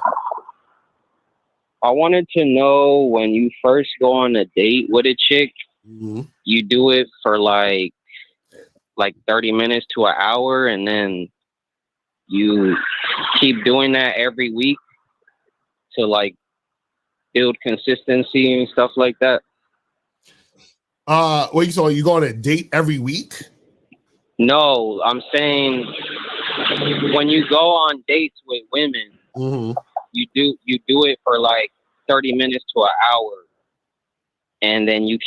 I wanted to know, when you first go on a date with a chick, you do it for like 30 minutes to an hour, and then you keep doing that every week to like build consistency and stuff like that. What you saying? You go on a date every week? No, I'm saying when you go on dates with women, you do it for like 30 minutes to an hour, and then you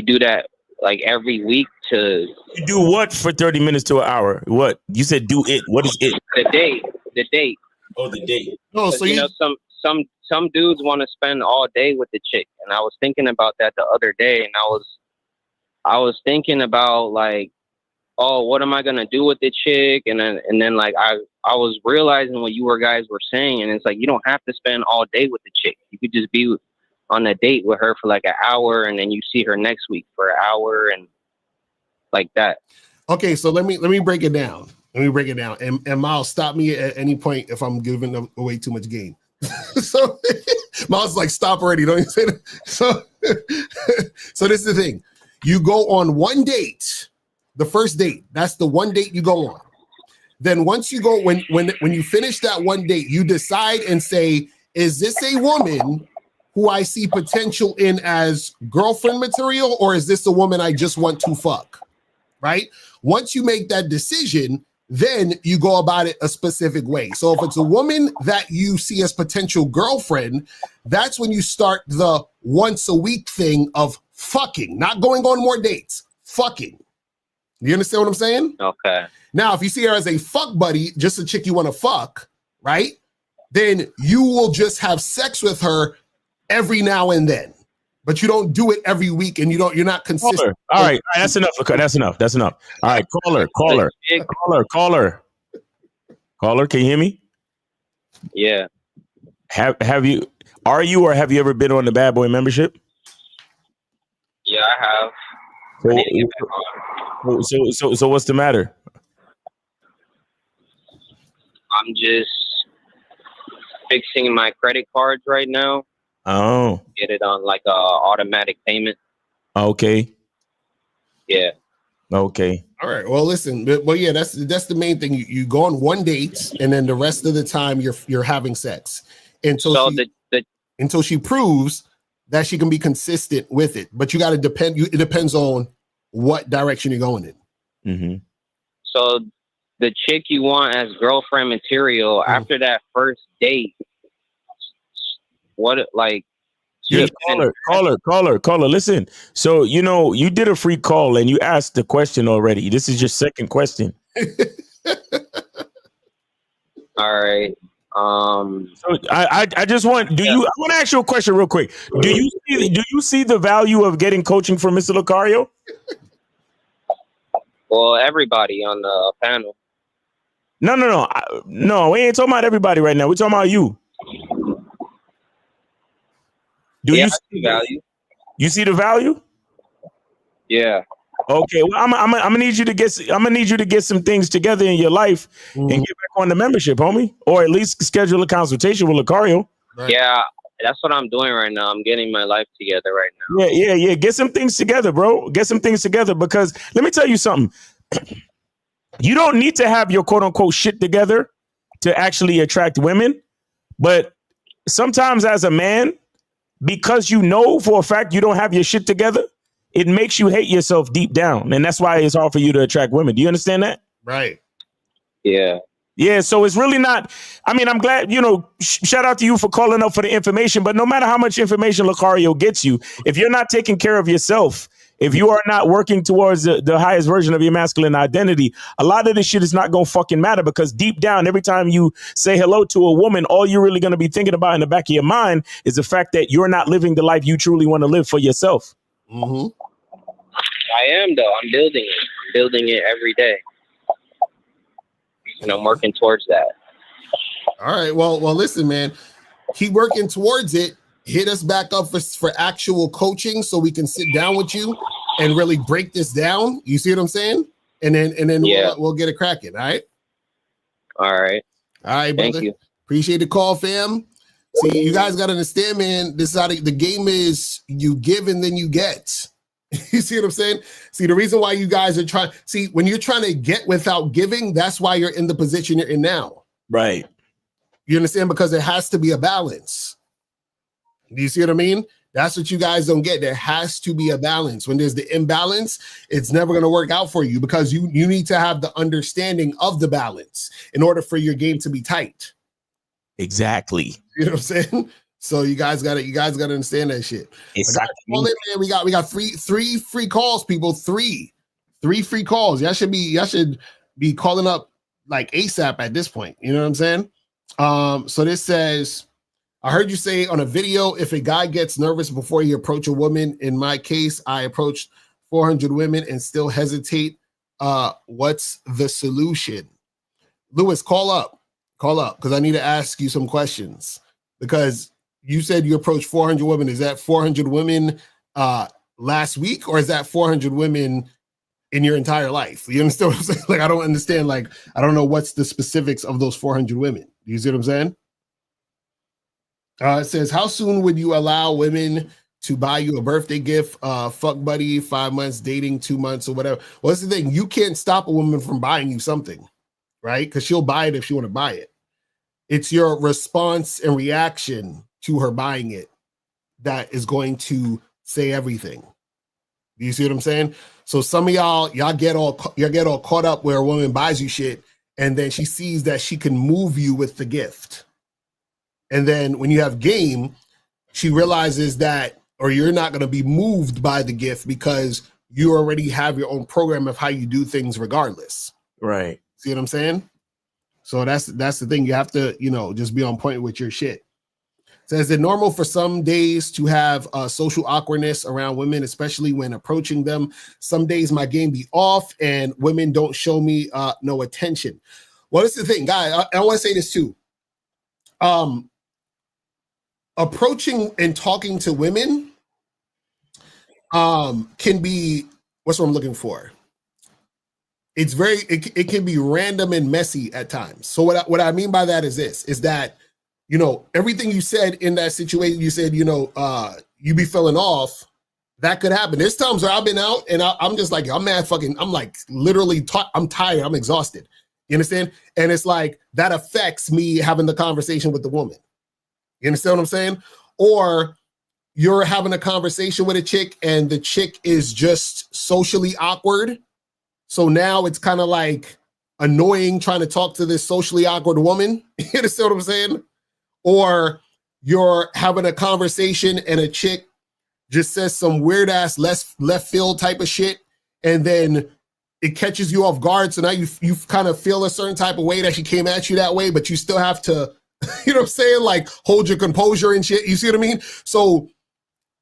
do that like every week to. You do what for 30 minutes to an hour? What? You said do it. What is it? The date. Oh, the date. No, so you know, some dudes want to spend all day with the chick, and I was thinking about that the other day, and I was thinking about like, oh, what am I gonna do with the chick? And then like I was realizing what you guys were saying, and it's like you don't have to spend all day with the chick. You could just be on a date with her for like an hour, and then you see her next week for an hour, and like that. Okay, so let me break it down. And Miles, stop me at any point if I'm giving away too much game. So Miles is like, stop already. Don't you say that? So this is the thing. You go on one date, the first date. That's the one date you go on. Then once you go, when you finish that one date, you decide and say, is this a woman who I see potential in as girlfriend material, or is this a woman I just want to fuck? Right? Once you make that decision, then you go about it a specific way. So if it's a woman that you see as potential girlfriend, that's when you start the once a week thing of fucking, not going on more dates, fucking. You understand what I'm saying? Okay. Now, if you see her as a fuck buddy, just a chick you want to fuck, right? Then you will just have sex with her every now and then. But you don't do it every week, and you're not consistent. All right, that's enough. Okay, that's enough. All right, caller. Can you hear me? Yeah. Have you ever been on the Bad Boy membership? Yeah, I have. So what's the matter? I'm just fixing my credit cards right now. Oh. Get it on like a automatic payment. Okay. Yeah. Okay. All right. Well, listen. Well, yeah, that's the main thing. You go on one date, and then the rest of the time you're having sex until she proves that she can be consistent with it. But you got to depend. It depends on what direction you're going in. Mm-hmm. So the chick you want as girlfriend material after that first date. What like? Yeah, caller. Listen. So you did a free call and you asked the question already. This is your second question. All right. So I just want. I want to ask you a question real quick. Do you see the value of getting coaching from Mr. Lucario? Well, everybody on the panel. No. We ain't talking about everybody right now. We're talking about you. You see value? You see the value? Yeah. Okay. Well, I'm gonna need you to get some things together in your life and get back on the membership, homie, or at least schedule a consultation with Lucario. Right. Yeah, that's what I'm doing right now. I'm getting my life together right now. Yeah. Get some things together, bro. Get some things together, because let me tell you something. You don't need to have your quote unquote shit together to actually attract women, but sometimes as a man, because you know for a fact you don't have your shit together, it makes you hate yourself deep down. And that's why it's hard for you to attract women. Do you understand that? Right. Yeah. Yeah, so it's really not. I mean, I'm glad, shout out to you for calling up for the information. But no matter how much information Lucario gets you, if you're not taking care of yourself, if you are not working towards the highest version of your masculine identity, a lot of this shit is not going to fucking matter, because deep down, every time you say hello to a woman, all you're really going to be thinking about in the back of your mind is the fact that you're not living the life you truly want to live for yourself. Mm-hmm. I am, though. I'm building it. I'm building it every day. And I'm working towards that. All right. Well, listen, man. Keep working towards it. Hit us back up for actual coaching so we can sit down with you and really break this down. You see what I'm saying? And then we'll get it cracking. All right. All right. All right, brother. Thank you. Appreciate the call, fam. See, you guys got to understand, man. This is how the game is. You give and then you get. You see what I'm saying? See, the reason why you guys are trying. See, when you're trying to get without giving, that's why you're in the position you're in now. Right. You understand? Because there has to be a balance. Do you see what I mean? That's what you guys don't get. There has to be a balance. When there's the imbalance, it's never going to work out for you, because you need to have the understanding of the balance in order for your game to be tight. Exactly. You know what I'm saying? So you guys got to understand that shit. Exactly. Call in, man. We got three free calls, people. Three free calls. Y'all should be calling up like ASAP at this point. You know what I'm saying? So this says, I heard you say on a video, if a guy gets nervous before he approach a woman, in my case, I approached 400 women and still hesitate. What's the solution? Lewis, call up, because I need to ask you some questions, because you said you approached 400 women. Is that 400 women last week, or is that 400 women in your entire life? You understand what I'm saying? Like, I don't understand. Like, I don't know what's the specifics of those 400 women. You see what I'm saying? It says, how soon would you allow women to buy you a birthday gift? Fuck buddy, 5 months, dating 2 months, or whatever. Well, that's the thing. You can't stop a woman from buying you something, right? Because she'll buy it if she want to buy it. It's your response and reaction to her buying it that is going to say everything. Do you see what I'm saying? So some of y'all get all caught up where a woman buys you shit, and then she sees that she can move you with the gift. And then when you have game, she realizes that, or you're not going to be moved by the gift, because you already have your own program of how you do things regardless. Right. See what I'm saying? So that's the thing. You have to, just be on point with your shit. It says, is it normal for some days to have social awkwardness around women, especially when approaching them? Some days my game be off and women don't show me no attention. Well, that's the thing, guy. I want to say this too. Approaching and talking to women can be, what's what I'm looking for? It's it can be random and messy at times. So what I mean by that is this, is that, everything you said in that situation, you said, you be feeling off, that could happen. There's times where I've been out and I'm just like, I'm like literally, I'm tired, I'm exhausted. You understand? And it's like, that affects me having the conversation with the woman. You understand what I'm saying? Or you're having a conversation with a chick and the chick is just socially awkward. So now it's kind of like annoying trying to talk to this socially awkward woman. You understand what I'm saying? Or you're having a conversation and a chick just says some weird ass left field type of shit, and then it catches you off guard. So now you kind of feel a certain type of way that she came at you that way, but you still have to, you know what I'm saying? Like, hold your composure and shit. You see what I mean? So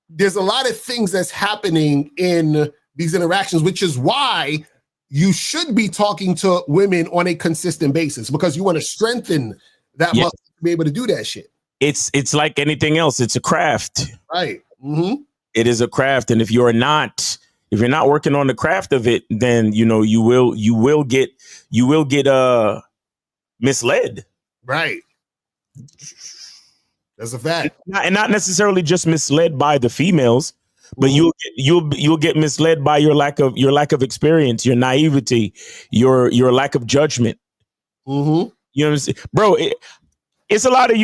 there's a lot of things that's happening in these interactions, which is why you should be talking to women on a consistent basis, because you want to strengthen that muscle to be able to do that shit. It's like anything else. It's a craft. Right. Mm-hmm. It is a craft. And if you're not working on the craft of it, then, you will get misled. Right. That's a fact. And not necessarily just misled by the females, but you'll get misled by your lack of experience, your naivety, your lack of judgment. Mm-hmm. You know what I'm saying? Bro, it's a lot of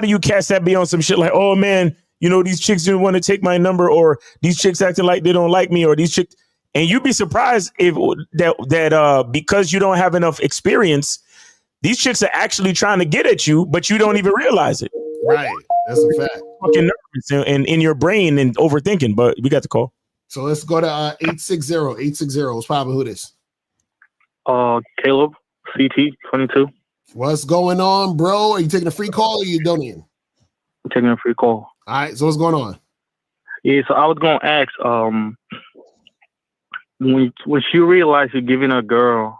you cats that be on some shit like, oh man, you know, these chicks didn't want to take my number, or these chicks acting like they don't like me, or these chicks. And you'd be surprised if that because you don't have enough experience, these chicks are actually trying to get at you, but you don't even realize it. Right. That's a fact. Fucking nervous and in your brain and overthinking. But we got the call. So let's go to 860. 860 is probably who this. Caleb, CT 22. What's going on, bro? Are you taking a free call or you donating? I'm taking a free call. All right. So what's going on? Yeah, so I was gonna ask, when you realize you're giving a girl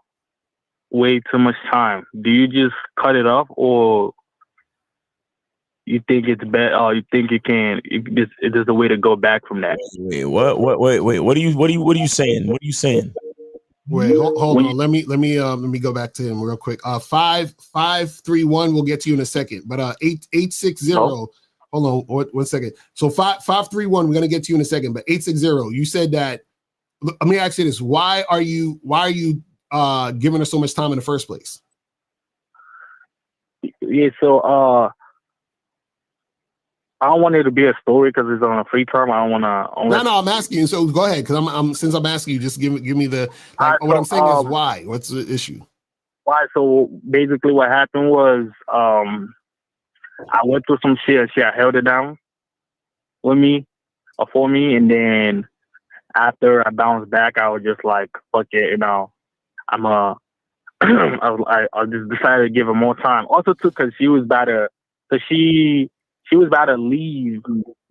way too much time, do you just cut it off, or you think it's bad? You think it is the way to go back from that? Wait, what? Wait. What are you saying? What are you saying? Wait, hold on. Let me go back to him real quick. 5531. We'll get to you in a second. But 860. Oh. Hold on 1 second. So 531. We're gonna get to you in a second. But 860. You said that. Let me ask you this: Why are you giving her so much time in the first place? Yeah. So I don't want it to be a story because it's on a free term. I don't want to. No, I'm asking you. So go ahead, because since I'm asking you, just give me the. What I'm saying is why. What's the issue? Why? So basically, what happened was I went through some shit. She held it down with me, for me, and then after I bounced back, I was just like, fuck it, you know. I just decided to give her more time. Also, too, because she was about to. So she was about to leave.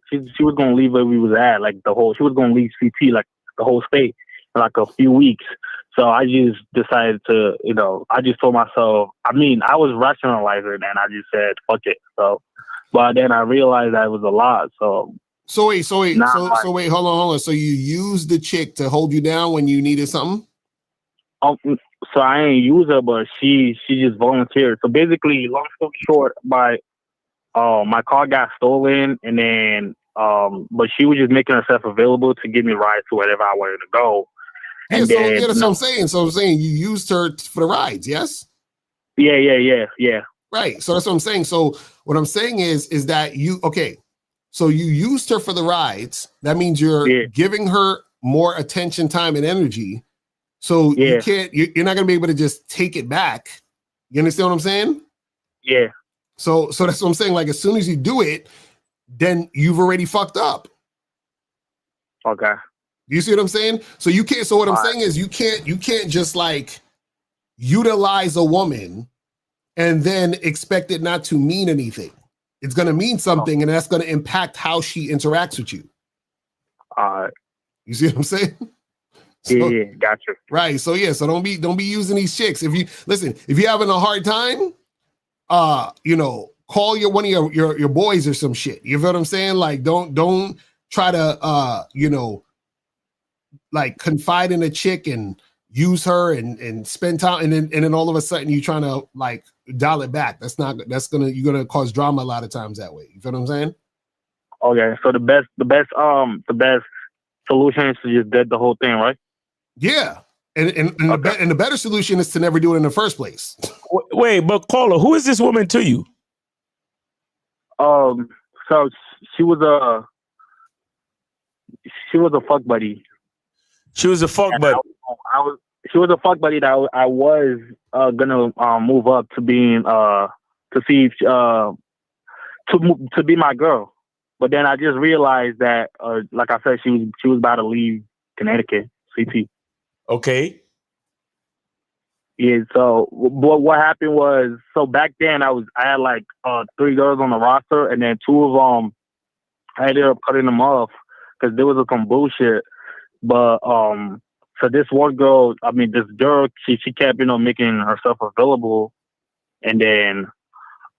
She was gonna leave where we was at, like she was gonna leave CT, like the whole state, in like a few weeks. So I just decided to, you know, I just told myself, I was rationalizing and I just said, fuck it. So, but then I realized that it was a lot. So wait, hold on. So you used the chick to hold you down when you needed something? So I ain't use her, but she just volunteered. So basically, long story short, my car got stolen, and then but she was just making herself available to give me rides to wherever I wanted to go. And that's what I'm saying. So I'm saying you used her for the rides, yes? Yeah. Right. So that's what I'm saying. So what I'm saying is that so you used her for the rides. That means you're giving her more attention, time, and energy. So you're not gonna be able to just take it back. You understand what I'm saying? Yeah. So that's what I'm saying. Like, as soon as you do it, then you've already fucked up. Okay. You see what I'm saying? So you can't. So what I'm saying is you can't just like utilize a woman and then expect it not to mean anything. It's going to mean something, and that's going to impact how she interacts with you. You see what I'm saying? So, yeah, gotcha. Right. So so don't be using these chicks. If you're having a hard time, call one of your boys or some shit. You feel what I'm saying? Like, don't try to like confide in a chick and use her and spend time, and then all of a sudden you trying to like dial it back. You're gonna cause drama a lot of times that way. You feel what I'm saying? Okay. So the best solution is to just dead the whole thing, right? Yeah. And the better solution is to never do it in the first place. Wait, but caller, who is this woman to you? So she was a fuck buddy. She was a fuck buddy. She was a fuck buddy that I was gonna move up to being to see to be my girl, but then I just realized that like I said, she was about to leave Connecticut, CT. Okay. Yeah. So what happened was, so back then I had like 3 girls on the roster, and then 2 of them I ended up cutting them off because there was some bullshit. But so this one girl, this girl, she kept making herself available, and then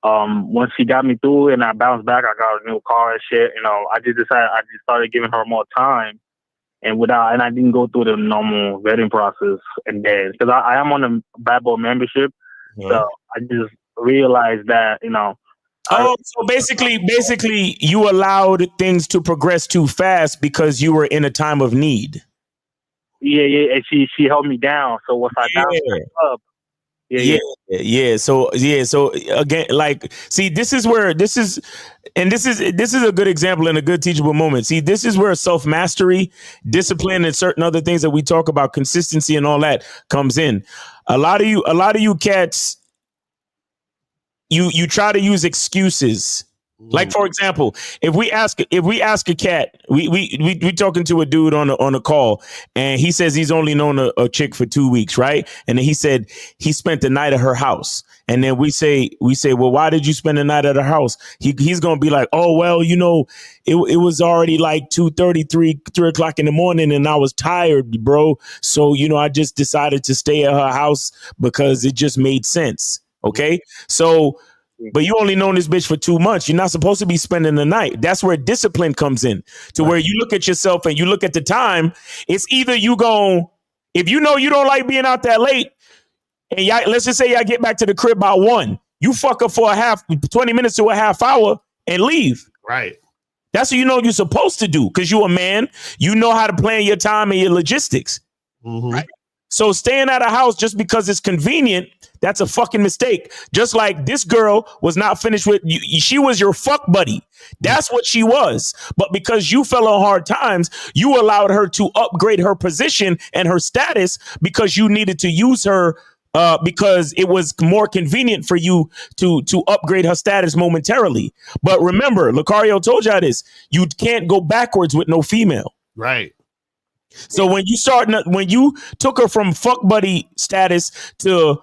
once she got me through and I bounced back, I got a new car and shit. I just started giving her more time. And I didn't go through the normal vetting process, and then because I am on a bad boy membership, so I just realized that so basically, you allowed things to progress too fast because you were in a time of need. Yeah, and she held me down. So once I bounced back up, Yeah. So again, like, see, this is a good example and a good teachable moment. See, this is where self-mastery, discipline, and certain other things that we talk about, consistency and all that, comes in. A lot of you cats, you try to use excuses. Like, for example, if we ask a cat, we talking to a dude on a call, and he says he's only known a chick for 2 weeks, right? And then he said he spent the night at her house, and then we say, well, why did you spend the night at her house? He's gonna be like, oh, well, it was already like 2:30, 3 o'clock in the morning, and I was tired, bro. So I just decided to stay at her house because it just made sense. Okay, so. But you only known this bitch for 2 months. You're not supposed to be spending the night. That's where discipline comes in, to where you look at yourself and you look at the time. It's either you go, if you know you don't like being out that late, and let's just say y'all get back to the crib by 1, you fuck up for 20 minutes to a half hour and leave. Right. That's what you're supposed to do, because you're a man. You know how to plan your time and your logistics. Right? So staying at a house just because it's convenient, that's a fucking mistake. Just like this girl was not finished with you. She was your fuck buddy. That's what she was. But because you fell on hard times, you allowed her to upgrade her position and her status because you needed to use her because it was more convenient for you to upgrade her status momentarily. But remember, Lucario told y'all this. You can't go backwards with no female. Right. So when you took her from fuck buddy status to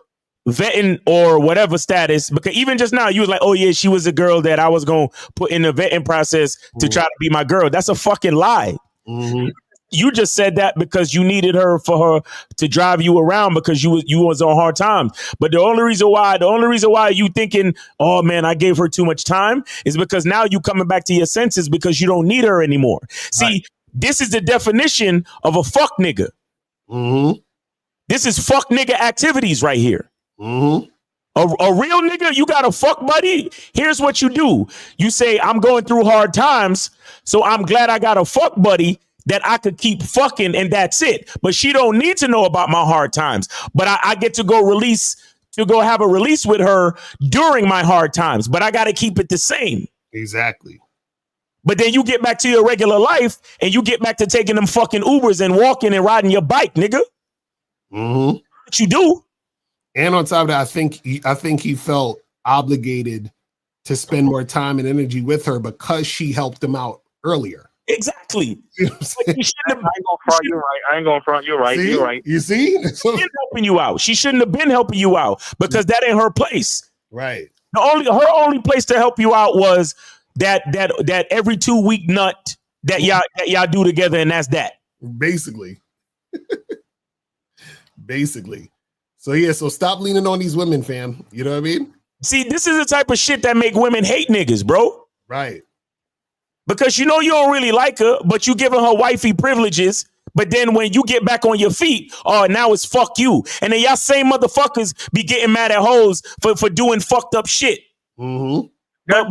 vetting or whatever status, because even just now you was like, oh yeah, she was a girl that I was going to put in the vetting process to try to be my girl. That's a fucking lie. You just said that because you needed her for her to drive you around because you was on hard times. But the only reason why you thinking, oh man, I gave her too much time, is because now you coming back to your senses because you don't need her anymore. See, this is the definition of a fuck nigga. This is fuck nigga activities right here. A real nigga, you got a fuck buddy. Here's what you do. You say, I'm going through hard times, so I'm glad I got a fuck buddy that I could keep fucking, and that's it. But she don't need to know about my hard times. But I get to go have a release with her during my hard times. But I got to keep it the same. Exactly. But then you get back to your regular life and you get back to taking them fucking Ubers and walking and riding your bike, nigga. What you do? And on top of that, I think he felt obligated to spend more time and energy with her because she helped him out earlier. Exactly. You know what I'm saying? I ain't gonna front you right. See? You're right. You see? She been helping you out. She shouldn't have been helping you out because that ain't her place. Right. Her only place to help you out was that every 2 week nut that y'all do together, and that's that. Basically. So yeah, so stop leaning on these women, fam. You know what I mean? See, this is the type of shit that make women hate niggas, bro. Right. Because you don't really like her, but you giving her wifey privileges. But then when you get back on your feet, now it's fuck you. And then y'all same motherfuckers be getting mad at hoes for doing fucked up shit. No, I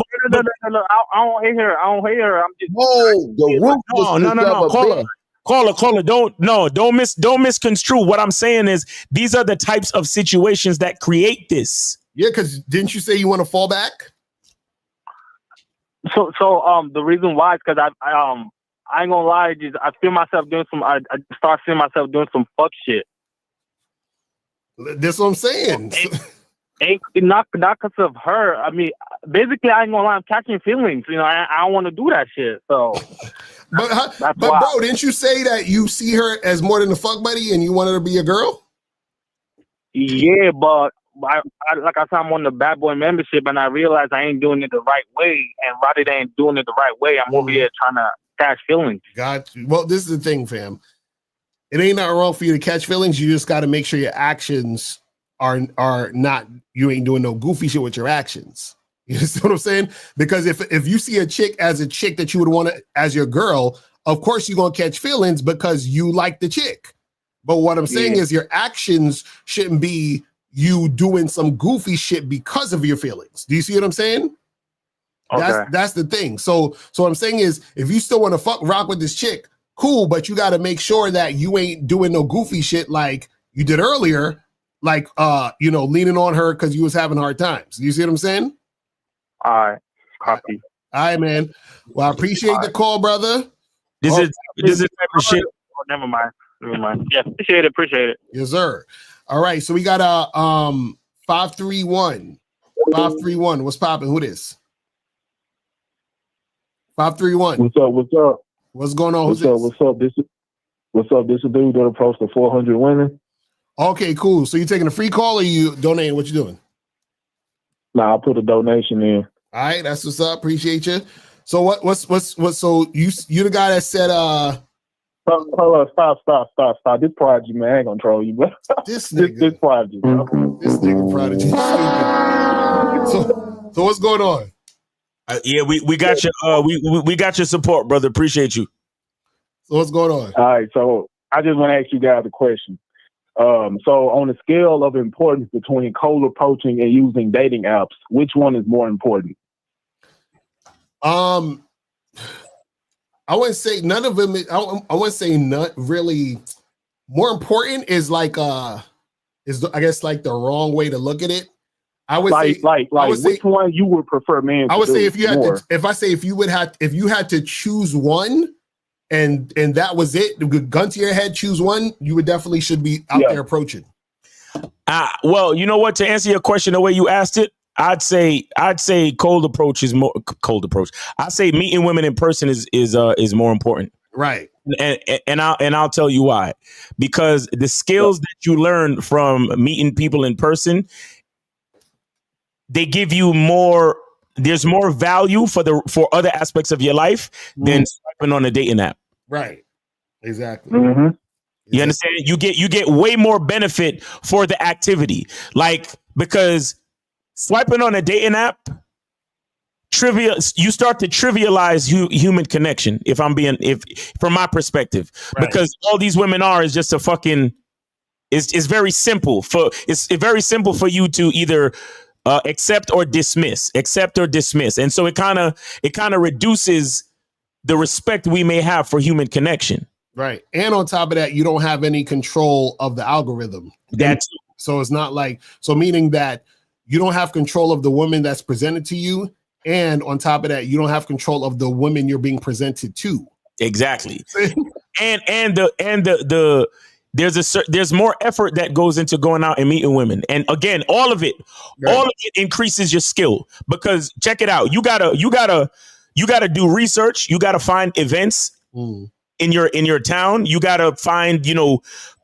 don't hate her. I'm just no. Caller, don't misconstrue. What I'm saying is these are the types of situations that create this. Yeah, because didn't you say you want to fall back? So the reason why is because I ain't gonna lie, just I feel myself doing I start seeing myself doing some fuck shit. That's what I'm saying. Ain't not because of her. I mean, basically, I ain't gonna lie, I'm catching feelings. I don't want to do that shit. So, but bro, didn't you say that you see her as more than a fuck buddy and you want her to be a girl? Yeah, but like I said, I'm on the bad boy membership, and I realized I ain't doing it the right way. And rather than doing it the right way, I'm over here trying to catch feelings. Got you. Well, this is the thing, fam. It ain't not wrong for you to catch feelings. You just got to make sure your actions are not, you ain't doing no goofy shit with your actions. You see what I'm saying? Because if you see a chick as a chick that you would want to, as your girl, of course you're going to catch feelings because you like the chick. But what I'm saying is your actions shouldn't be you doing some goofy shit because of your feelings. Do you see what I'm saying? Okay. That's the thing. So what I'm saying is if you still want to rock with this chick, cool, but you got to make sure that you ain't doing no goofy shit like you did earlier like leaning on her because you was having hard times. You see what I'm saying? All right, copy. All right, man. Well, I appreciate the call, brother. This is type of shit. Oh, never mind. Yeah, appreciate it. Yes, sir. All right, so we got 531. 531. What's popping? Who this? 531. What's up? What's going on? What's up? This is a dude that approached the 400 women. Okay, cool. So you taking a free call or you donating? What you doing? Nah, I put a donation in. All right, that's what's up. Appreciate you. So what's so you the guy that said Hold on, stop. This prodigy, man, I ain't gonna troll you, bro. This prodigy, bro. This nigga prodigy. So what's going on? Yeah, we got your we got your support, brother. Appreciate you. So what's going on? All right, so I just want to ask you guys a question. So on a scale of importance between cold approaching and using dating apps, which one is more important? I wouldn't say none of them. I wouldn't say none really. More important is like is I guess like the wrong way to look at it. I would say which one you would prefer, man? I would say if you had to, if you had to choose one, and that was it, gun to your head, choose one, you would definitely should be out there approaching. Well, you know what? To answer your question the way you asked it, I'd say cold approach is more cold approach. I say meeting women in person is more important. Right. And I'll tell you why. Because the skills that you learn from meeting people in person, they give you more. There's more value for other aspects of your life than swiping on a dating app. Right. Exactly. Mm-hmm. You understand? You get way more benefit for the activity, like because swiping on a dating app, you start to trivialize human connection. If from my perspective, because all these women is just a fucking. It's very simple it's very simple for you to either. Accept or dismiss, and so it kind of reduces the respect we may have for human connection. Right, and on top of that, you don't have any control of the algorithm. So it's not like meaning that you don't have control of the woman that's presented to you, and on top of that, you don't have control of the women you're being presented to. Exactly, and there's more effort that goes into going out and meeting women. And again, all of it increases your skill, because check it out. You gotta do research. You gotta find events in your town. You gotta find,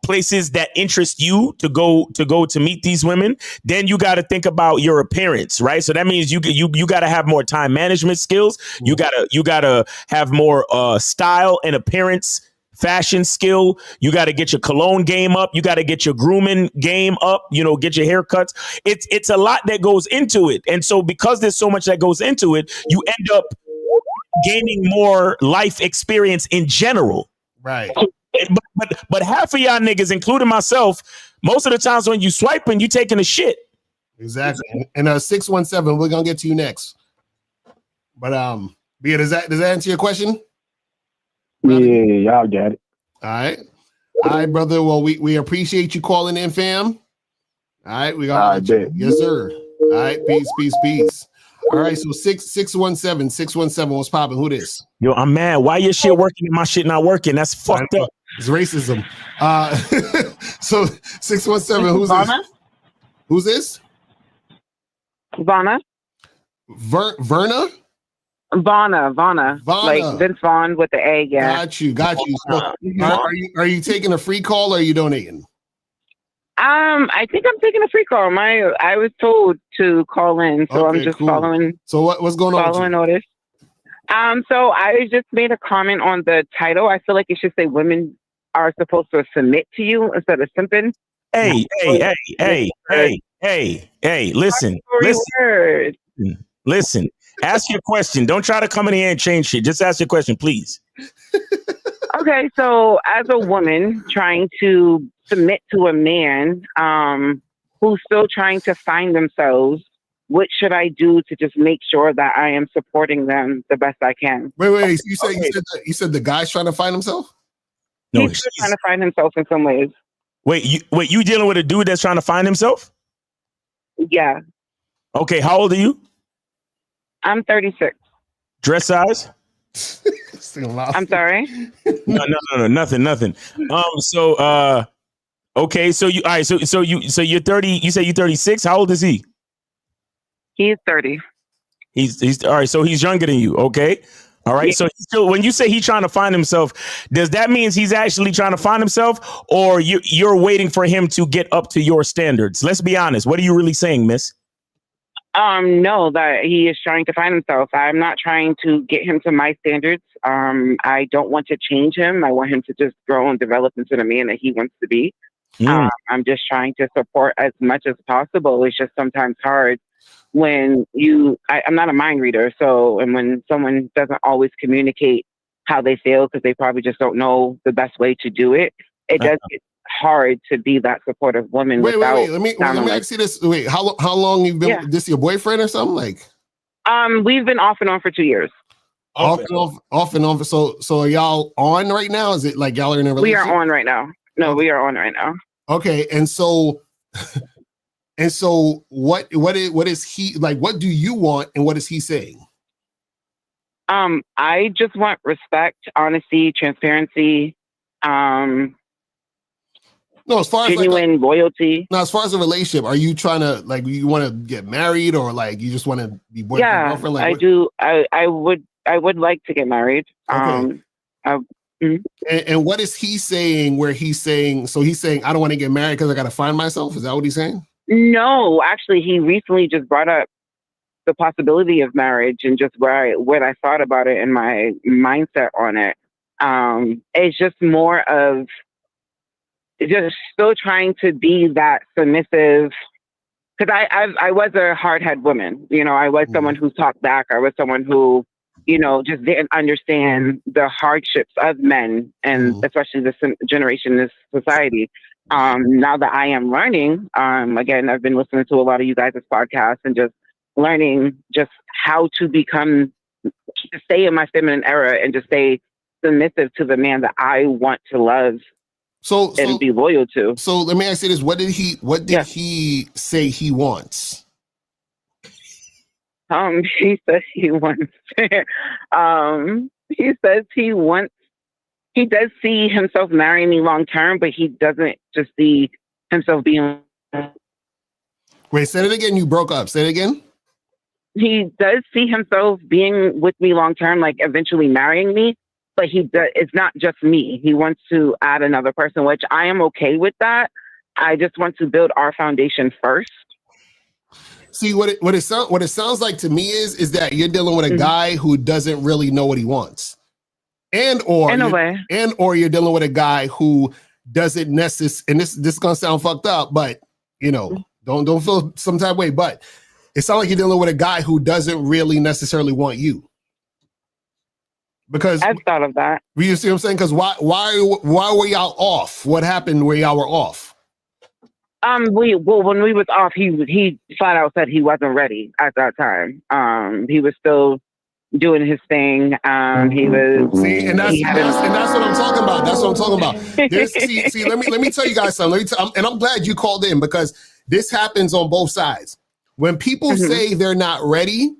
places that interest you to go to meet these women. Then you gotta think about your appearance, right? So that means you gotta have more time management skills. You gotta have more style and appearance, fashion skill. You got to get your cologne game up. You got to get your grooming game up, get your haircuts. It's a lot that goes into it. And so because there's so much that goes into it, you end up gaining more life experience in general. Right. But half of y'all niggas, including myself, most of the times when you swiping, you taking a shit. Exactly. And 617, we're going to get to you next. But Bia, does that answer your question? Yeah, y'all got it. All right, brother. Well, we appreciate you calling in, fam. All right, we got yes, sir. All right, peace. All right, so 617, what's popping? Who this? Yo, I'm mad. Why your shit working and my shit not working? That's fucked up. It's racism. So 617, who's this? Who's this? Vanna. Verna? Vana. Like Vince Vaughn with the A, yeah. Got you. So, are you taking a free call or are you donating? I think I'm taking a free call. I was told to call in, so I'm just following. So what's going on? Following orders. So I just made a comment on the title. I feel like it should say women are supposed to submit to you instead of simping. Hey, listen. Ask your question. Don't try to come in here and change shit. Just ask your question, please. Okay, so as a woman trying to submit to a man who's still trying to find themselves, what should I do to just make sure that I am supporting them the best I can? Wait. You said the guy's trying to find himself? No, he's trying to find himself in some ways. Wait, you dealing with a dude that's trying to find himself? Yeah. Okay, how old are you? I'm 36. Dress size? I'm sorry. No, nothing. Okay, so you all right, so you're 30, you say you're 36. How old is he? He's 30. He's all right, so he's younger than you, okay? All right. Yeah. So when you say he's trying to find himself, does that mean he's actually trying to find himself, or you're waiting for him to get up to your standards? Let's be honest. What are you really saying, miss? No, that he is trying to find himself. I'm not trying to get him to my standards. I don't want to change him. I want him to just grow and develop into the man that he wants to be. I'm just trying to support as much as possible. It's just sometimes hard when I'm not a mind reader. So, and when someone doesn't always communicate how they feel because they probably just don't know the best way to do it, it does get hard to be that supportive woman. Wait. Let me ask you this. Wait, how long you've been with this? Your boyfriend or something like? We've been off and on for 2 years. Off and on. So are y'all on right now? Is it like y'all are in a relationship? We are on right now. No, we are on right now. Okay, and so what is he like? What do you want, and what is he saying? I just want respect, honesty, transparency. No, as far as genuine loyalty. Now, as far as a relationship, are you trying to you want to get married, or like you just want to be boyfriend girlfriend? Like, I do. I would like to get married. Okay. And what is he saying? Where he's saying I don't want to get married because I got to find myself. Is that what he's saying? No, actually, he recently just brought up the possibility of marriage and just what I thought about it and my mindset on it. It's just more of just still trying to be that submissive. Because I was a hard-headed woman. You know, I was someone who talked back. I was someone who, just didn't understand the hardships of men, and especially this generation, this society. Now that I am learning, again, I've been listening to a lot of you guys' podcasts and just learning just how to stay in my feminine era and just stay submissive to the man that I want to love and be loyal to. So let me ask you this: what did he say he wants? He says he wants. He says he wants. He does see himself marrying me long term, but he doesn't just see himself being. Wait, say it again. You broke up. Say it again. He does see himself being with me long term, like eventually marrying me. But it's not just me. He wants to add another person, which I am okay with that. I just want to build our foundation first. See, what it sounds like to me is that you're dealing with a guy who doesn't really know what he wants, or you're dealing with a guy who doesn't necessarily. And this is gonna sound fucked up, but don't feel some type of way. But it sounds like you're dealing with a guy who doesn't really necessarily want you. Because I've thought of that. You see what I'm saying? Because why were y'all off? What happened where y'all were off? When we was off, he flat out said he wasn't ready at that time. He was still doing his thing. He was and that's what I'm talking about. That's what I'm talking about. Let me tell you guys something. And I'm glad you called in because this happens on both sides. When people say they're not ready,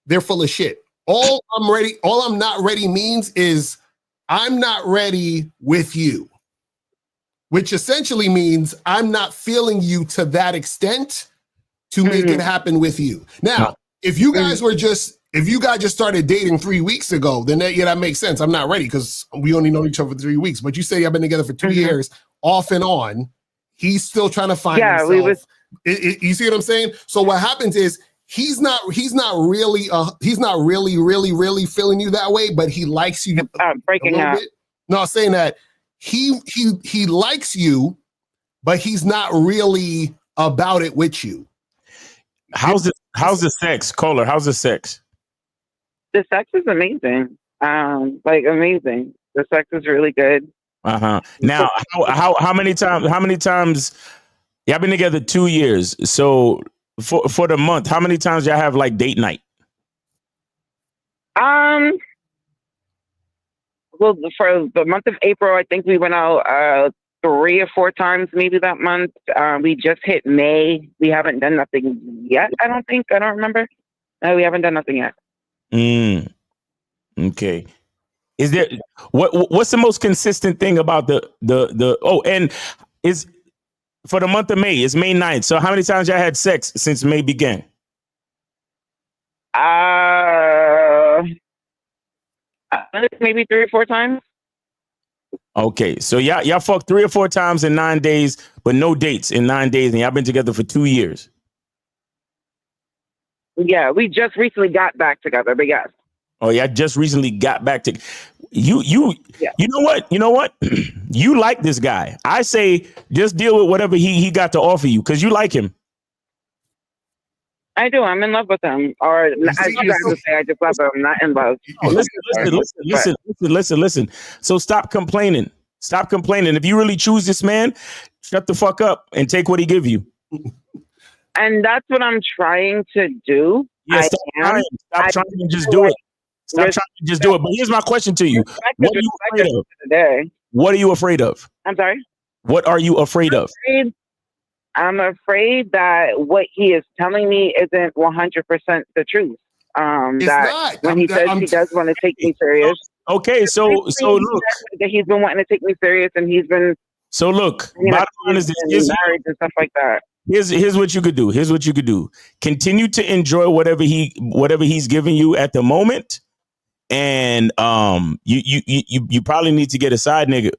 they're full of shit. All I'm not ready means is I'm not ready with you, which essentially means I'm not feeling you to that extent to make it happen with you. Now, if you guys just started dating 3 weeks ago, then that makes sense. I'm not ready because we only know each other for 3 weeks. But you say I've been together for 2 years, off and on. He's still trying to find himself. You see what I'm saying? So what happens is he's not really feeling you that way, but he likes you breaking up. Bit. No, I'm saying that he likes you, but he's not really about it with you. How's the sex, Kohler? How's the sex? The sex is amazing. Amazing. The sex is really good. Now, how many times? Yeah, I've been together 2 years. So for the month, how many times y'all have like date night? Well, for the month of April, I think we went out 3 or 4 times maybe that month. We just hit May. We haven't done nothing yet. I don't think. I don't remember. No, we haven't done nothing yet. Okay. Is there what's the most consistent thing about the and is for the month of May? It's May 9th. So how many times y'all had sex since May began? Maybe 3 or 4 times. Okay, so y'all fucked 3 or 4 times in 9 days, but no dates in 9 days, and y'all been together for 2 years. Yeah, we just recently got back together, but yes. Oh, y'all just recently got back to you. You know what? You like this guy. I say just deal with whatever he got to offer you because you like him. I do. I'm in love with him. Or as you guys would say, I just love him. I'm not in love. Listen. So stop complaining. Stop complaining. If you really choose this man, shut the fuck up and take what he give you. And that's what I'm trying to do. Yeah, stop trying and just do it. Stop trying to just do it. But here's my question to you. What are you afraid of? What are you afraid of? I'm sorry? What are you afraid of? I'm afraid that what he is telling me isn't 100% the truth. That when he says he does want to take me serious. Okay, so look. That he's been wanting to take me serious and he's been. So look, bottom line is this. Married and stuff like that. Here's what you could do. Here's what you could do. Continue to enjoy whatever he's giving you at the moment. And you probably need to get a side nigga.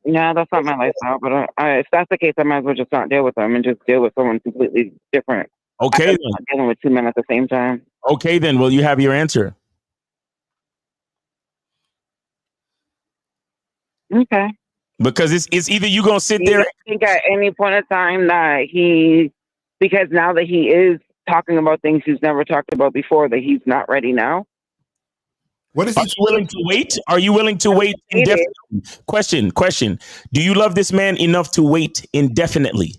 Yeah, that's not my lifestyle. But if that's the case, I might as well just not deal with them and just deal with someone completely different. Okay, I'm not dealing with 2 men at the same time. Okay, then. Well, you have your answer. Okay. Because it's either you gonna sit there. I think at any point in time that because now that he is talking about things he's never talked about before, that he's not ready now. What is he willing to wait? Are you willing to wait indefinitely? Question. Do you love this man enough to wait indefinitely?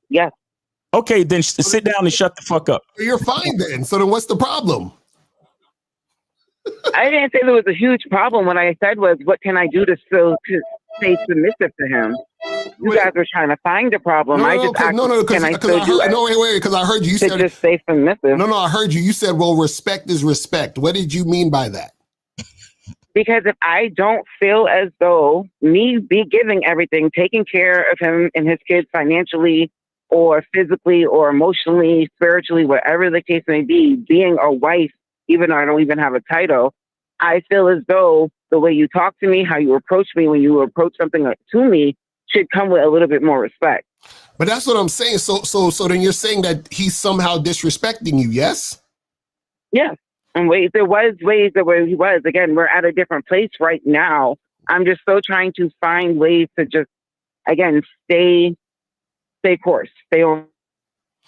Yes. Okay, then sit down and shut the fuck up. You're fine then. So then what's the problem? I didn't say there was a huge problem. What I said was, what can I do to stay submissive to him? You guys were trying to find a problem. Because I heard you. You said just stay submissive. No, I heard you. You said, well, respect is respect. What did you mean by that? Because if I don't feel as though me be giving everything, taking care of him and his kids financially or physically or emotionally, spiritually, whatever the case may be, being a wife, even though I don't even have a title, I feel as though the way you talk to me, how you approach me when you approach something to me should come with a little bit more respect. But that's what I'm saying. So then you're saying that he's somehow disrespecting you, yes? Yes. And there was ways that where he was. Again, we're at a different place right now. I'm just still trying to find ways to just, again, stay course, stay on,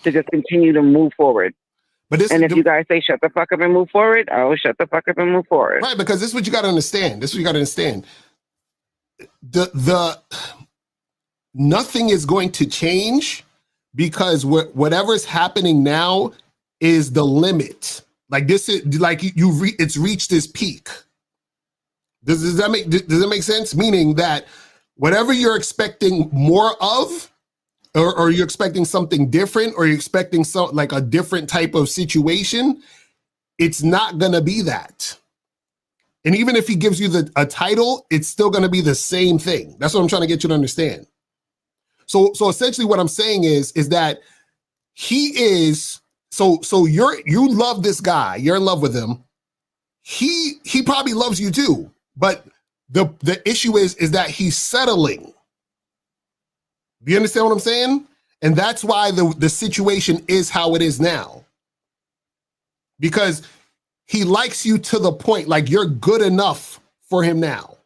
to just continue to move forward. But if you guys say shut the fuck up and move forward, I will shut the fuck up and move forward. Right, because this is what you got to understand. The nothing is going to change because whatever's happening now is the limit. Like this is like it's reached this peak. Does that make sense? Meaning that whatever you're expecting more of, or you're expecting something different, or you're expecting like a different type of situation, it's not gonna be that. And even if he gives you a title, it's still gonna be the same thing. That's what I'm trying to get you to understand. So essentially what I'm saying is that he is, so you love this guy, you're in love with him. He probably loves you too, but the issue is that he's settling. Do you understand what I'm saying? And that's why the situation is how it is now. Because he likes you to the point, like you're good enough for him now.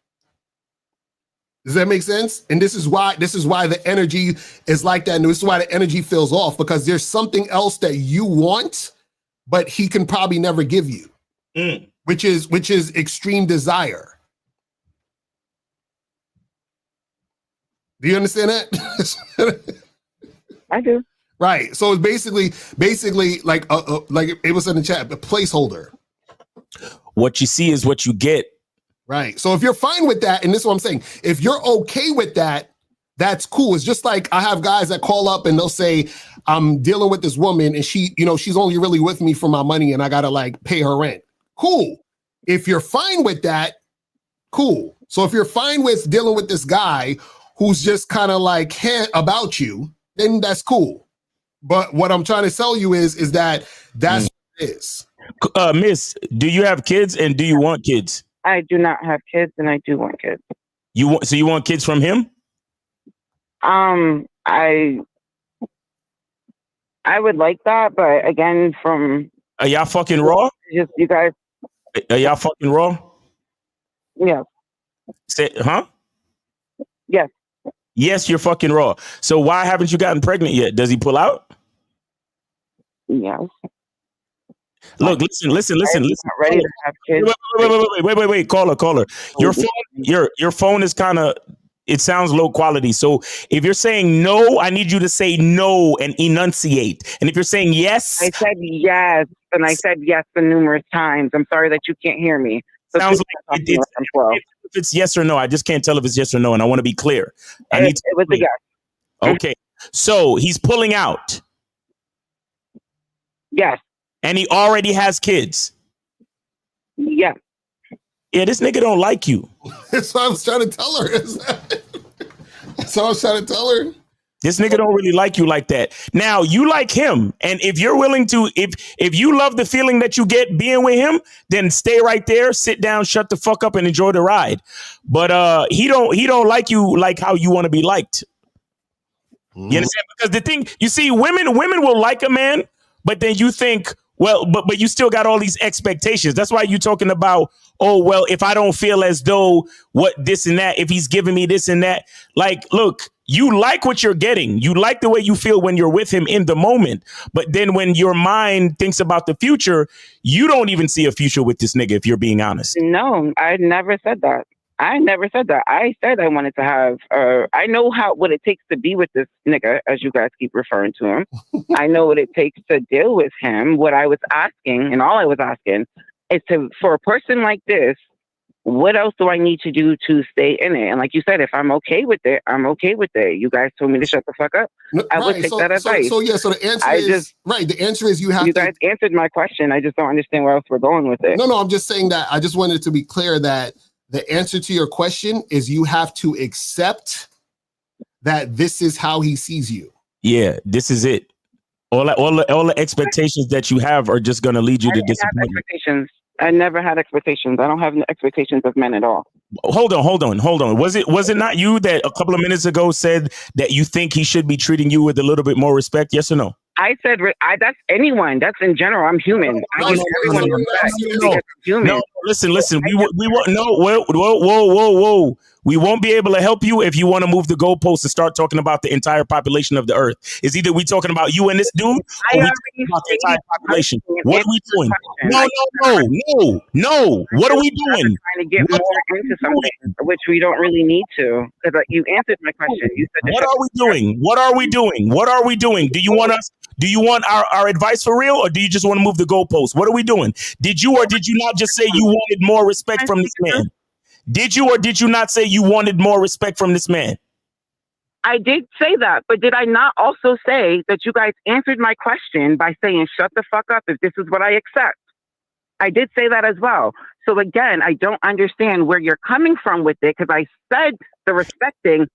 Does that make sense? And this is why the energy is like that. And this is why the energy feels off, because there's something else that you want, but he can probably never give you, which is extreme desire. Do you understand that? I do. Right. So it's basically like it was in the chat, a placeholder. What you see is what you get. Right. So if you're fine with that, and this is what I'm saying, if you're okay with that, that's cool. It's just like I have guys that call up and they'll say, I'm dealing with this woman and she, she's only really with me for my money and I got to like pay her rent. Cool. If you're fine with that, cool. So if you're fine with dealing with this guy who's just kind of like about you, then that's cool. But what I'm trying to tell you is that that's what it is. Miss, do you have kids and do you want kids? I do not have kids and I do want kids. You want kids from him? I would like that, but again, from are y'all fucking raw? Just you guys. Are y'all fucking raw? Yeah. Huh? Yes. Yes, you're fucking raw. So why haven't you gotten pregnant yet? Does he pull out? Yes. Look, listen. Ready to have kids. Wait, caller. Your phone is kind of, it sounds low quality. So if you're saying no, I need you to say no and enunciate. And if you're saying yes. I said yes, and I said yes for numerous times. I'm sorry that you can't hear me. So sounds like if it's yes or no. I just can't tell if it's yes or no. And I want to be clear. It was a yes. Okay. So he's pulling out. Yes. And he already has kids. Yeah. Yeah, this nigga don't like you. That's what I was trying to tell her. That's what I was trying to tell her. This nigga don't really like you like that. Now, you like him. And if you're willing to, if you love the feeling that you get being with him, then stay right there, sit down, shut the fuck up and enjoy the ride. But he don't like you like how you want to be liked. You understand? Because the thing, you see, women will like a man, but then you think, well, but you still got all these expectations. That's why you're talking about, oh, well, if I don't feel as though what this and that, if he's giving me this and that, like, look, you like what you're getting. You like the way you feel when you're with him in the moment. But then when your mind thinks about the future, you don't even see a future with this nigga, if you're being honest. No, I never said that. I never said that. I said I wanted to have, I know what it takes to be with this nigga, as you guys keep referring to him. I know what it takes to deal with him. What I was asking, and all I was asking, is for a person like this, what else do I need to do to stay in it? And like you said, if I'm okay with it, I'm okay with it. You guys told me to shut the fuck up. I would take that advice. So the answer the answer is you guys answered my question. I just don't understand where else we're going with it. No, I'm just saying that I just wanted to be clear that the answer to your question is you have to accept that this is how he sees you. Yeah, this is it. All the expectations that you have are just going to lead you to disappointment. I never had expectations. I don't have expectations of men at all. Hold on. Was it not you that a couple of minutes ago said that you think he should be treating you with a little bit more respect? Yes or no? I said that's anyone. That's in general. I'm human. I give everyone respect. No, listen. We won't. No, whoa. We won't be able to help you if you want to move the goalposts and start talking about the entire population of the earth. It's either we talking about you and this dude, or we talking about the entire population. What are we doing? No. What are we doing? Trying to get more into something, which we don't really need to. Because you answered my question. You said, what are we doing? Do you want us? Do you want our advice for real, or do you just want to move the goalposts? What are we doing? Did you or did you not just say you wanted more respect from this man? Did you or did you not say you wanted more respect from this man? I did say that, but did I not also say that you guys answered my question by saying, shut the fuck up if this is what I accept? I did say that as well. So again, I don't understand where you're coming from with it, because I said the respecting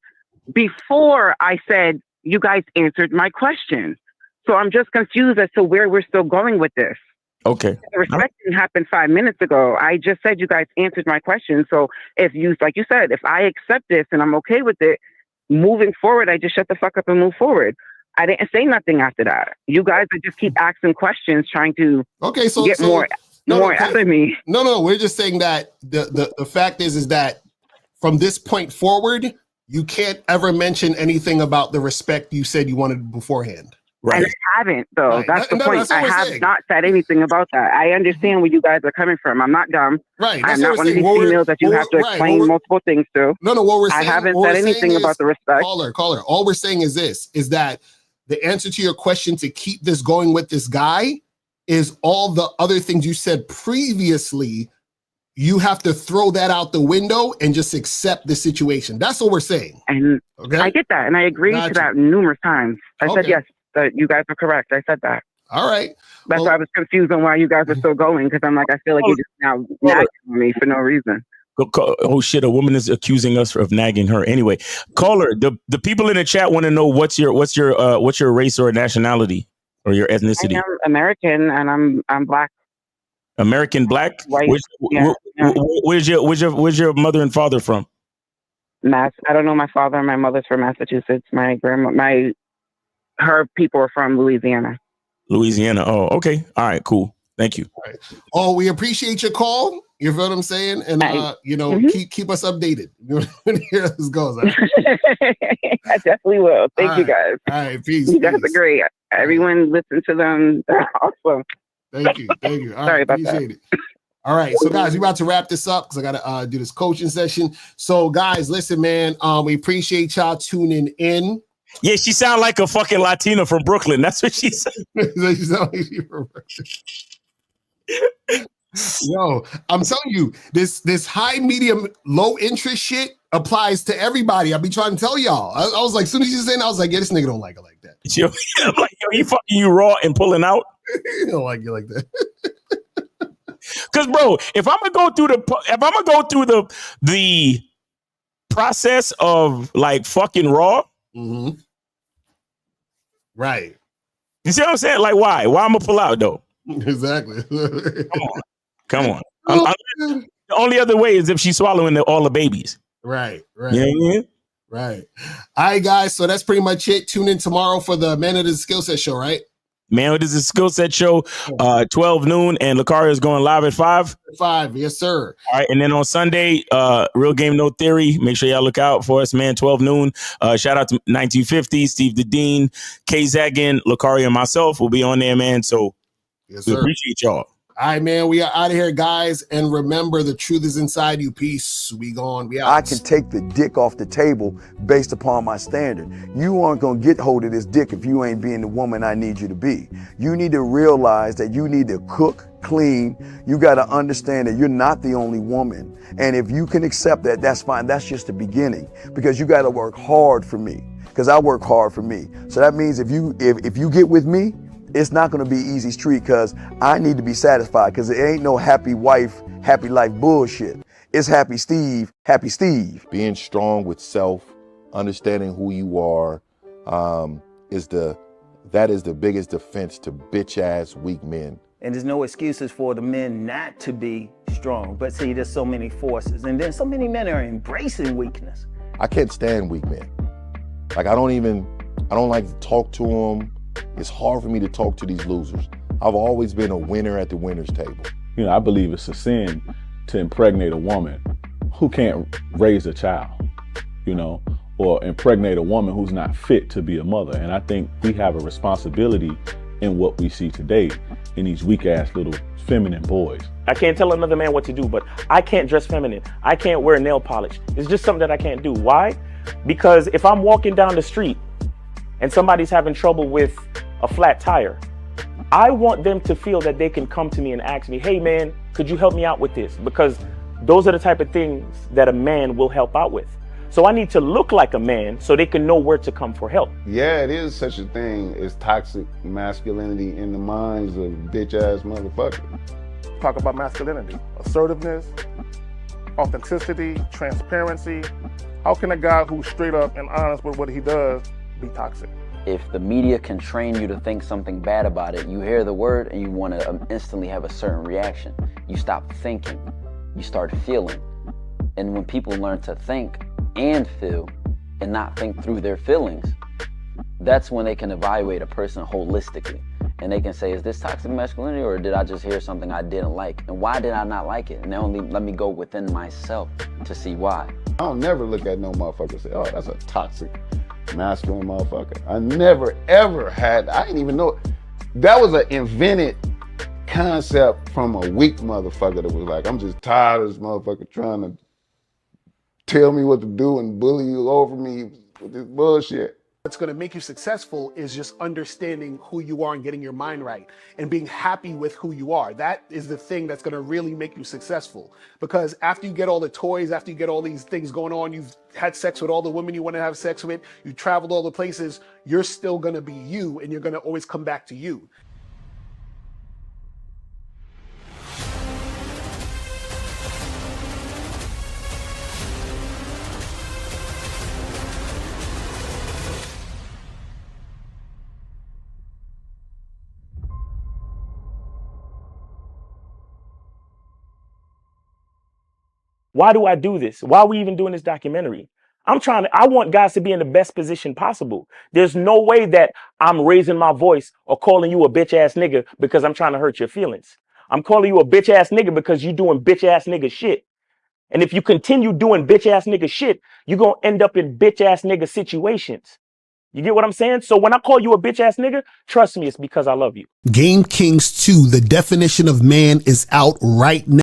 before I said you guys answered my question. So I'm just confused as to where we're still going with this. Okay. The respecting happened 5 minutes ago. I just said you guys answered my question. So if you, like you said, if I accept this and I'm okay with it, moving forward, I just shut the fuck up and move forward. I didn't say nothing after that. You guys would just keep asking questions, trying to get more out of me. No. We're just saying that the fact is that from this point forward, you can't ever mention anything about the respect you said you wanted beforehand. Right. I haven't, though. Right. That's the point. I have not said anything about that. I understand where you guys are coming from. I'm not dumb. Right. I'm not one of these females that you have to explain multiple things to. No. What we're saying, I haven't said anything about the respect. Caller. All we're saying is this: is that the answer to your question to keep this going with this guy is all the other things you said previously. you have to throw that out the window and just accept the situation. That's what we're saying. And okay, I get that, and I agree to that numerous times. I said yes, that you guys are correct. I said that. All right. That's why I was confused on why you guys are still going, because I'm like, I feel like you're just now nagging me for no reason. Oh shit! A woman is accusing us of nagging her. Anyway, caller, the people in the chat want to know what's your race or nationality or your ethnicity. I am American, and I'm black. American black. White. Where's your mother and father from? I don't know my father. My mother's from Massachusetts. Her people are from Louisiana. Louisiana. Oh, okay. All right. Cool. Thank you. All right. Oh, we appreciate your call. You feel what I'm saying? And keep us updated. You know, here this goes. I definitely will. Thank you guys. All right, peace. You guys are great. Everyone listen to them. They're awesome. Thank you. All Sorry right, about appreciate it. All right, so guys, we're about to wrap this up because I gotta do this coaching session. So guys, listen, man, we appreciate y'all tuning in. Yeah, she sound like a fucking Latina from Brooklyn. That's what she said. She sound like she from Brooklyn. Yo, I'm telling you, this high, medium, low interest shit applies to everybody. I be trying to tell y'all. I was like, as soon as you said, I was like, yeah, this nigga don't like it like that. Yo, like, yo, he fucking you raw and pulling out. He don't like it like that. Cause bro, if I'm gonna go through the process of like fucking raw, right? You see what I'm saying? Like, why? Why I'm gonna pull out though? Exactly. Come on. The only other way is if she's swallowing all the babies. Right. You know what I mean? Right. All right, guys. So that's pretty much it. Tune in tomorrow for the Man of the Skill Set show, right? Man, it is a skill set show, 12 noon, and Lucario is going live at 5. 5, yes, sir. All right, and then on Sunday, Real Game No Theory. Make sure y'all look out for us, man. 12 noon. Shout out to 1950, Steve the Dean, K Zagan, Lucario, and myself will be on there, man. So yes, we sir. appreciate y'all. All right, man. We are out of here, guys. And remember, the truth is inside you. Peace. We gone. We out. I can take the dick off the table based upon my standard. You aren't going to get hold of this dick if you ain't being the woman I need you to be. You need to realize that you need to cook, clean. You got to understand that you're not the only woman. And if you can accept that, that's fine. That's just the beginning, because you got to work hard for me, because I work hard for me. So that means if you get with me, it's not going to be easy street, because I need to be satisfied, because it ain't no happy wife, happy life bullshit. It's happy Steve, happy Steve. Being strong with self, understanding who you are, that is the biggest defense to bitch ass weak men. And there's no excuses for the men not to be strong. But see, there's so many forces, and then so many men are embracing weakness. I can't stand weak men. Like I don't like to talk to them. It's hard for me to talk to these losers. I've always been a winner at the winner's table. You know, I believe it's a sin to impregnate a woman who can't raise a child, you know, or impregnate a woman who's not fit to be a mother. And I think we have a responsibility in what we see today in these weak ass little feminine boys. I can't tell another man what to do, but I can't dress feminine. I can't wear nail polish. It's just something that I can't do. Why? Because if I'm walking down the street and somebody's having trouble with a flat tire, I want them to feel that they can come to me and ask me, hey man, could you help me out with this? Because those are the type of things that a man will help out with. So I need to look like a man so they can know where to come for help. Yeah, it is such a thing as toxic masculinity in the minds of bitch ass motherfuckers. Talk about masculinity, assertiveness, authenticity, transparency. How can a guy who's straight up and honest with what he does be toxic? If the media can train you to think something bad about it, you hear the word and you want to instantly have a certain reaction. You stop thinking, you start feeling. And when people learn to think and feel and not think through their feelings, that's when they can evaluate a person holistically. And they can say, is this toxic masculinity, or did I just hear something I didn't like? And why did I not like it? And only let me go within myself to see why. I don't never look at no motherfucker and say, oh, that's a toxic masculine motherfucker. I never ever had, I didn't even know, that was an invented concept from a weak motherfucker that was like, I'm just tired of this motherfucker trying to tell me what to do and bully you over me with this bullshit. What's going to make you successful is just understanding who you are and getting your mind right and being happy with who you are. That is the thing that's going to really make you successful. Because after you get all the toys, after you get all these things going on, you've had sex with all the women you want to have sex with, you traveled all the places, you're still going to be you and you're going to always come back to you. Why do I do this? Why are we even doing this documentary? I want guys to be in the best position possible. There's no way that I'm raising my voice or calling you a bitch ass nigga because I'm trying to hurt your feelings. I'm calling you a bitch ass nigga because you doing bitch ass nigga shit. And if you continue doing bitch ass nigga shit, you're going to end up in bitch ass nigga situations. You get what I'm saying? So when I call you a bitch ass nigga, trust me, it's because I love you. Game Kings 2, the definition of man is out right now.